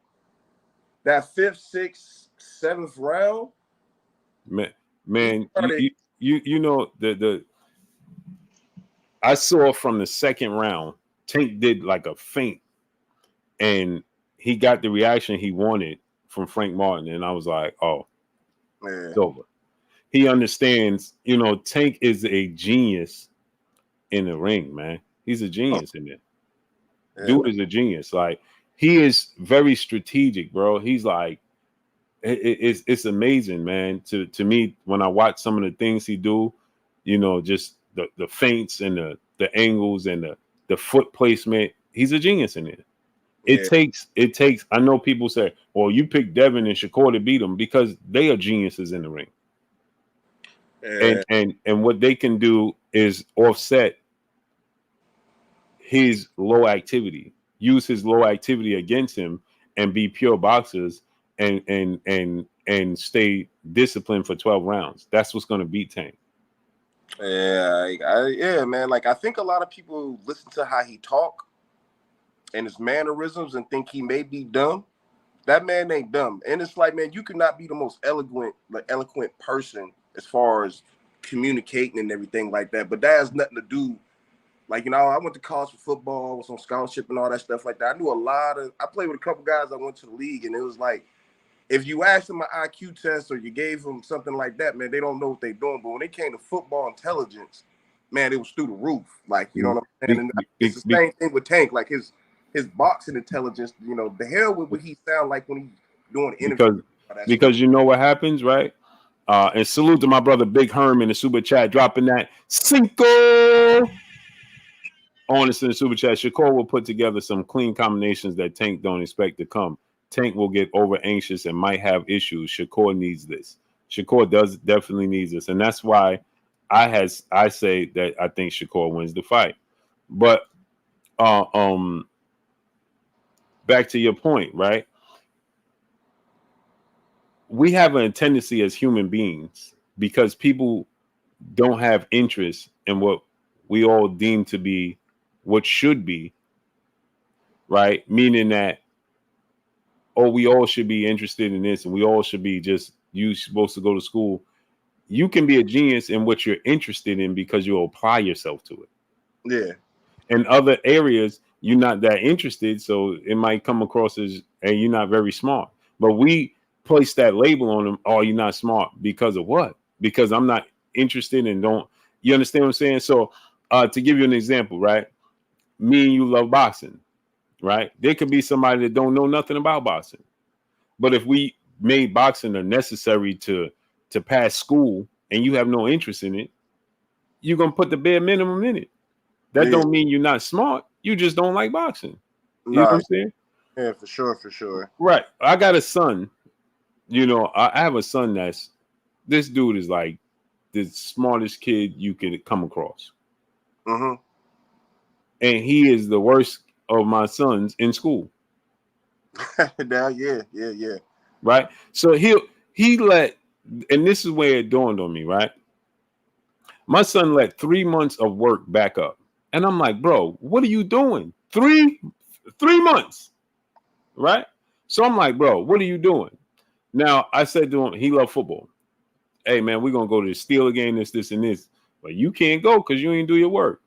that fifth, sixth, seventh round, man, you know the I saw from the second round, Tank did like a feint, and he got the reaction he wanted from Frank Martin, and I was like, oh, it's over. He understands, Tank is a genius in the ring, man. He's a genius in there. Yeah. Dude is a genius. Like, he is very strategic, bro. He's like, it's amazing, man. To me, when I watch some of the things he do, just the feints and the angles and the foot placement, he's a genius in there. It takes. I know people say, well, you picked Devin and Shakur to beat him because they are geniuses in the ring. And what they can do is offset his low activity, use his low activity against him, and be pure boxers and stay disciplined for 12 rounds. That's what's going to beat Tank. Yeah, man. Like, I think a lot of people listen to how he talk and his mannerisms and think he may be dumb. That man ain't dumb. And it's like, man, you could not be the most eloquent person as far as communicating and everything like that. But that has nothing to do. Like, I went to college for football, was on scholarship and all that stuff like that. I played with a couple guys that went to the league, and it was like, if you asked them an IQ test or you gave them something like that, man, they don't know what they're doing. But when it came to football intelligence, man, it was through the roof. Like, you know what I'm saying? And it's the same thing with Tank. Like, his boxing intelligence, the hell with what he sound like when he's doing interviews. Because you know what happens, right? And salute to my brother Big Herm in the super chat, dropping that Cinco on us in the super chat. Shakur will put together some clean combinations that Tank don't expect to come. Tank will get over anxious and might have issues. Shakur needs this. Shakur definitely needs this, and that's why I say that I think Shakur wins the fight. But uh, um, back to your point, right? We have a tendency as human beings because people don't have interest in what we all deem to be what should be, right? Meaning that, oh, we all should be interested in this and we all should be just you supposed to go to school. You can be a genius in what you're interested in because you'll apply yourself to it. Yeah. In other areas, you're not that interested, so it might come across as, and you're not very smart. But we place that label on them, oh, you're not smart because of what? Because I'm not interested and don't, you understand what I'm saying? So to give you an example, right? Me and you love boxing, right? There could be somebody that don't know nothing about boxing. But if we made boxing a necessary to pass school and you have no interest in it, you're gonna put the bare minimum in it. That don't mean you're not smart. You just don't like boxing. You know what I'm saying? Yeah, for sure. Right. I got a son. You know, I have a son this dude is like the smartest kid you could come across. Mm-hmm. And he is the worst of my sons in school. Now, yeah. Right. So he let, and this is where it dawned on me, right? My son let 3 months of work back up. And I'm like, bro, what are you doing? Three months. Right? So I'm like, bro, what are you doing? Now, I said to him, he loved football. Hey, man, we're going to go to the Steeler game, this, and this. But you can't go because you ain't do your work.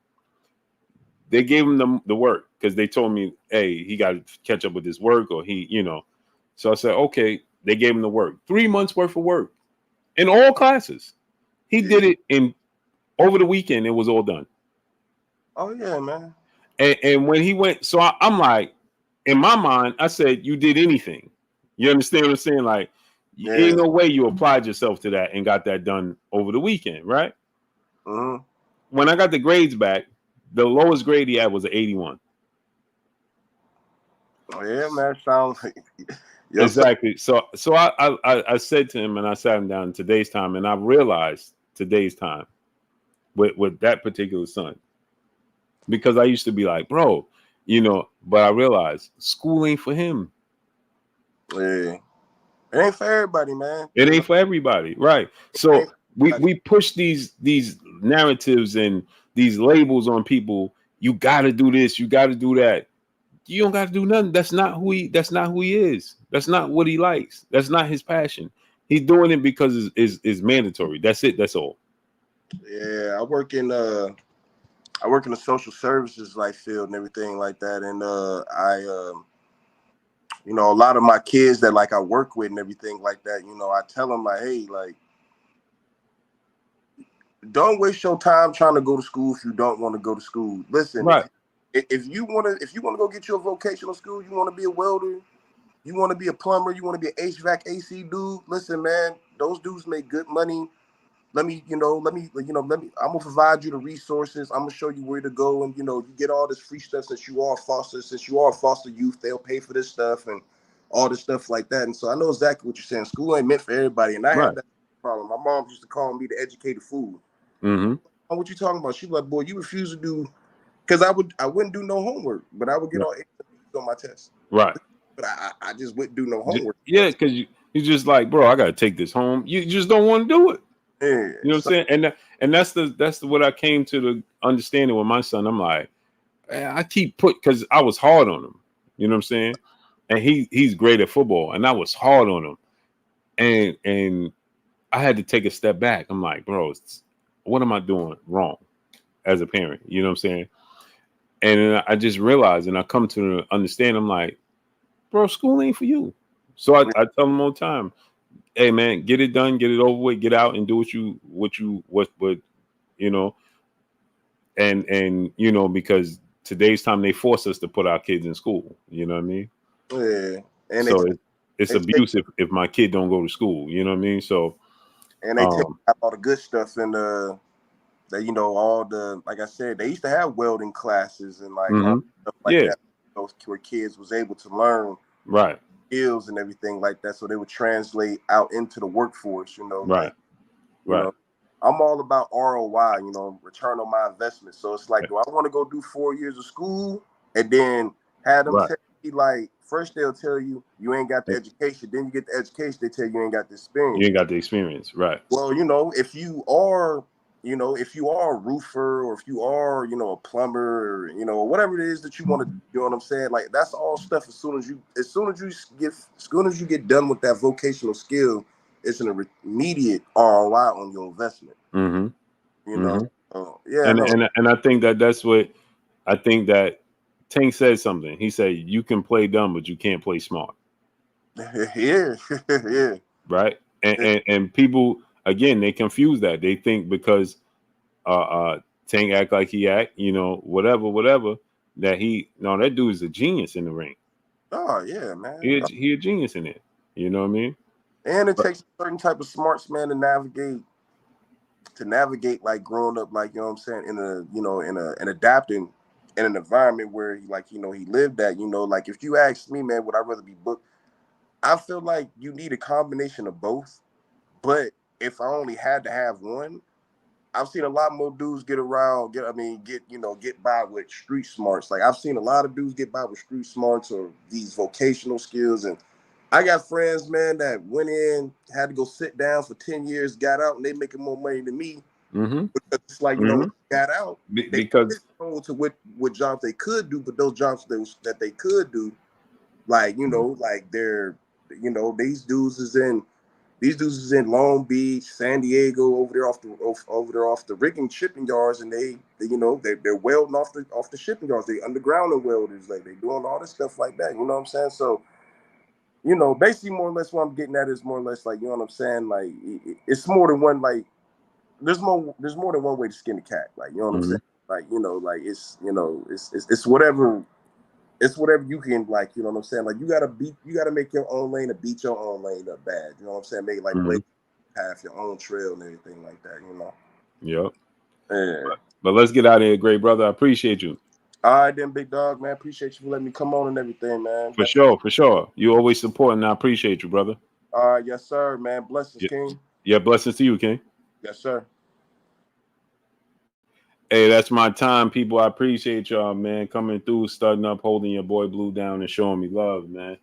They gave him the work because they told me, hey, he got to catch up with his work or he, you know. So I said, okay. They gave him the work. 3 months worth of work in all classes. He did it in over the weekend. It was all done. Oh, yeah, man. And when he went, so I'm like, in my mind, I said, you did anything. You understand what I'm saying? Like, ain't no way you applied yourself to that and got that done over the weekend, right? Mm-hmm. When I got the grades back, the lowest grade he had was an 81. Oh, yeah, man. Sounds like exactly. So I said to him, and I sat him down in today's time, and I realized today's time with that particular son. Because I used to be like, bro, you know, but I realized school ain't for him. Yeah. It ain't for everybody, man. It ain't for everybody, right? So we push these narratives and these labels on people. You got to do this, you got to do that. You don't got to do nothing. That's not who he is. That's not what he likes. That's not his passion. He's doing it because it's mandatory. That's it. That's all. Yeah, I work in the social services like field and everything like that, and you know, a lot of my kids that like I work with and everything like that, you know, I tell them like, hey, like, don't waste your time trying to go to school if you don't want to go to school. Listen, right. if you want to go get you a vocational school, you want to be a welder, you want to be a plumber, you want to be an HVAC AC dude. Listen, man, those dudes make good money. I'm gonna provide you the resources. I'm gonna show you where to go, and you know, you get all this free stuff since you are a foster youth. They'll pay for this stuff and all this stuff like that. And so I know exactly what you're saying. School ain't meant for everybody, and I have that problem. My mom used to call me the educated fool. Mm-hmm. What you talking about? She was like, boy, you refuse to do, because I wouldn't do no homework, but I would get all A's on my test. Right. But I just wouldn't do no homework. Yeah, because you're just like, bro, I gotta take this home. You just don't want to do it. Yeah, you know what I'm saying? And that's the what I came to the understanding with my son. I'm like, I keep because I was hard on him. You know what I'm saying? And he's great at football, and I was hard on him. And I had to take a step back. I'm like, bro, what am I doing wrong as a parent? You know what I'm saying? And then I just realized, and I come to understand, I'm like, bro, school ain't for you. So I tell them all the time, hey man, get it done, get it over with, get out and do what you know, and you know, because today's time they force us to put our kids in school. You know what I mean? Yeah. And so it's abuse if my kid don't go to school. You know what I mean? So and they take out all the good stuff and that, you know, all the, like I said, they used to have welding classes and like all stuff like that. Those where kids was able to learn skills and everything like that, so they would translate out into the workforce. You know, right. You know, I'm all about ROI, you know, return on my investment. So it's like, do I want to go do 4 years of school and then have them tell me, like, first they'll tell you you ain't got the education, then you get the education, they tell you ain't got the experience. You ain't got the experience, right? Well, you know, if you are a roofer, or if you are, you know, a plumber, or, you know, whatever it is that you want to do, you know what I'm saying? Like, that's all stuff. As soon as you get done with that vocational skill, it's an immediate ROI on your investment. Mm-hmm. You know, and I think that's what I think that Tank said something. He said you can play dumb, but you can't play smart. Yeah. Right. And people, again, they confuse that. They think because Tank act like he act, you know, whatever, that that dude is a genius in the ring. Oh yeah, man. He a genius in it. You know what I mean? And it takes a certain type of smarts, man, to navigate like growing up, like, you know what I'm saying, in adapting in an environment where he, like, you know, he lived that, you know, like, if you ask me, man, would I rather be booked? I feel like you need a combination of both. But if I only had to have one, I've seen a lot more dudes get by with street smarts. Like, I've seen a lot of dudes get by with street smarts or these vocational skills. And I got friends, man, that went in, had to go sit down for 10 years, got out, and they making more money than me. Mm-hmm. Because it's like, you know, got out, because to what jobs they could do, but those jobs that they could do, like, you know, like they're, you know, these dudes is in Long Beach, San Diego, over there off the rigging shipping yards, and they're welding off the shipping yards. They underground welders, like they doing all this stuff like that. You know what I'm saying? So, you know, basically, more or less, what I'm getting at is more or less, like, you know what I'm saying? Like, it's more than one. Like, there's more than one way to skin a cat. Like, you know what I'm saying? Like, you know, like it's whatever. It's whatever you can, like, you know what I'm saying? Like, you gotta make your own lane and beat your own lane up bad. You know what I'm saying? Make it like play half your own trail and everything like that, you know. Yep. Yeah. But let's get out of here, great brother. I appreciate you. All right, then, big dog, man. Appreciate you for letting me come on and everything, man. For sure. You always supporting. I appreciate you, brother. All right, yes, sir, man. Blessings, King. Yeah, blessings to you, King. Yes, sir. Hey, that's my time, people. I appreciate y'all, man, coming through, starting up, holding your boy Blue down, and showing me love, man.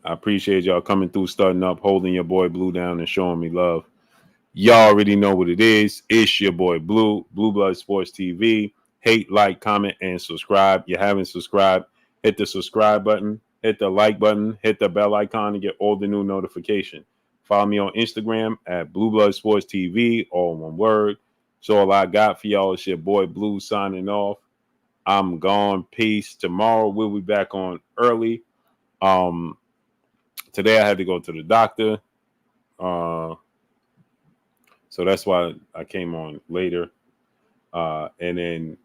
I appreciate y'all coming through, starting up, holding your boy Blue down, and showing me love. Y'all already know what it is. It's your boy Blue Blood Sports TV. Hate, like, comment, and subscribe. You haven't subscribed, hit the subscribe button, hit the like button, hit the bell icon to get all the new notifications. Follow me on Instagram at Blue Blood Sports TV, all one word. So all I got for y'all is your boy Blue signing off. I'm gone. Peace. Tomorrow we'll be back on early. Today I had to go to the doctor. So that's why I came on later. And then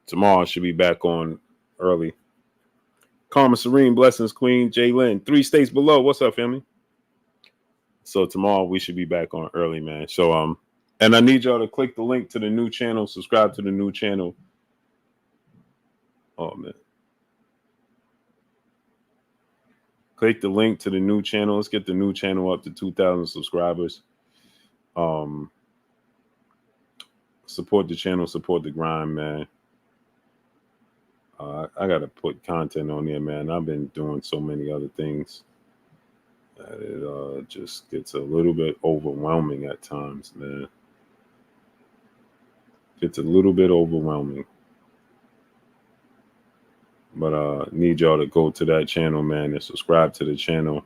tomorrow I should be back on early. Karma Serene, blessings, Queen, Jalen, 3 states below. What's up, family? So tomorrow we should be back on early, man. So and I need y'all to click the link to the new channel, subscribe to the new channel. Oh man. Click the link to the new channel. Let's get the new channel up to 2,000 subscribers. Support the channel, support the grind, man. I gotta put content on there, man. I've been doing so many other things. It just gets a little bit overwhelming at times, man. It's a little bit overwhelming. But need y'all to go to that channel, man, and subscribe to the channel.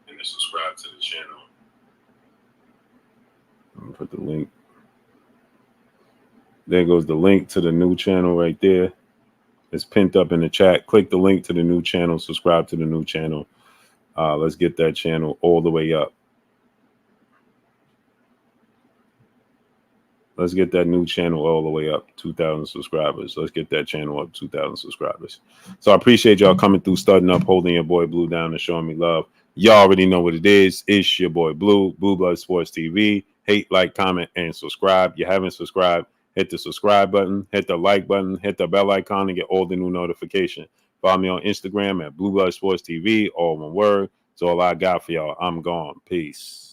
And subscribe to the channel. I'm gonna put the link. There goes the link to the new channel right there. It's pinned up in the chat. Click the link to the new channel. Subscribe to the new channel. Let's get that channel all the way up. Let's get that new channel all the way up. 2,000 subscribers. Let's get that channel up 2,000 subscribers. So I appreciate y'all coming through, starting up, holding your boy Blue down, and showing me love. Y'all already know what it is. It's your boy Blue Blood Sports TV. hate, like, comment, and subscribe. You haven't subscribed, hit the subscribe button, hit the like button, hit the bell icon, and get all the new notifications. Follow me on Instagram at Blue Blood Sports TV, all one word. That's all I got for y'all. I'm gone. Peace.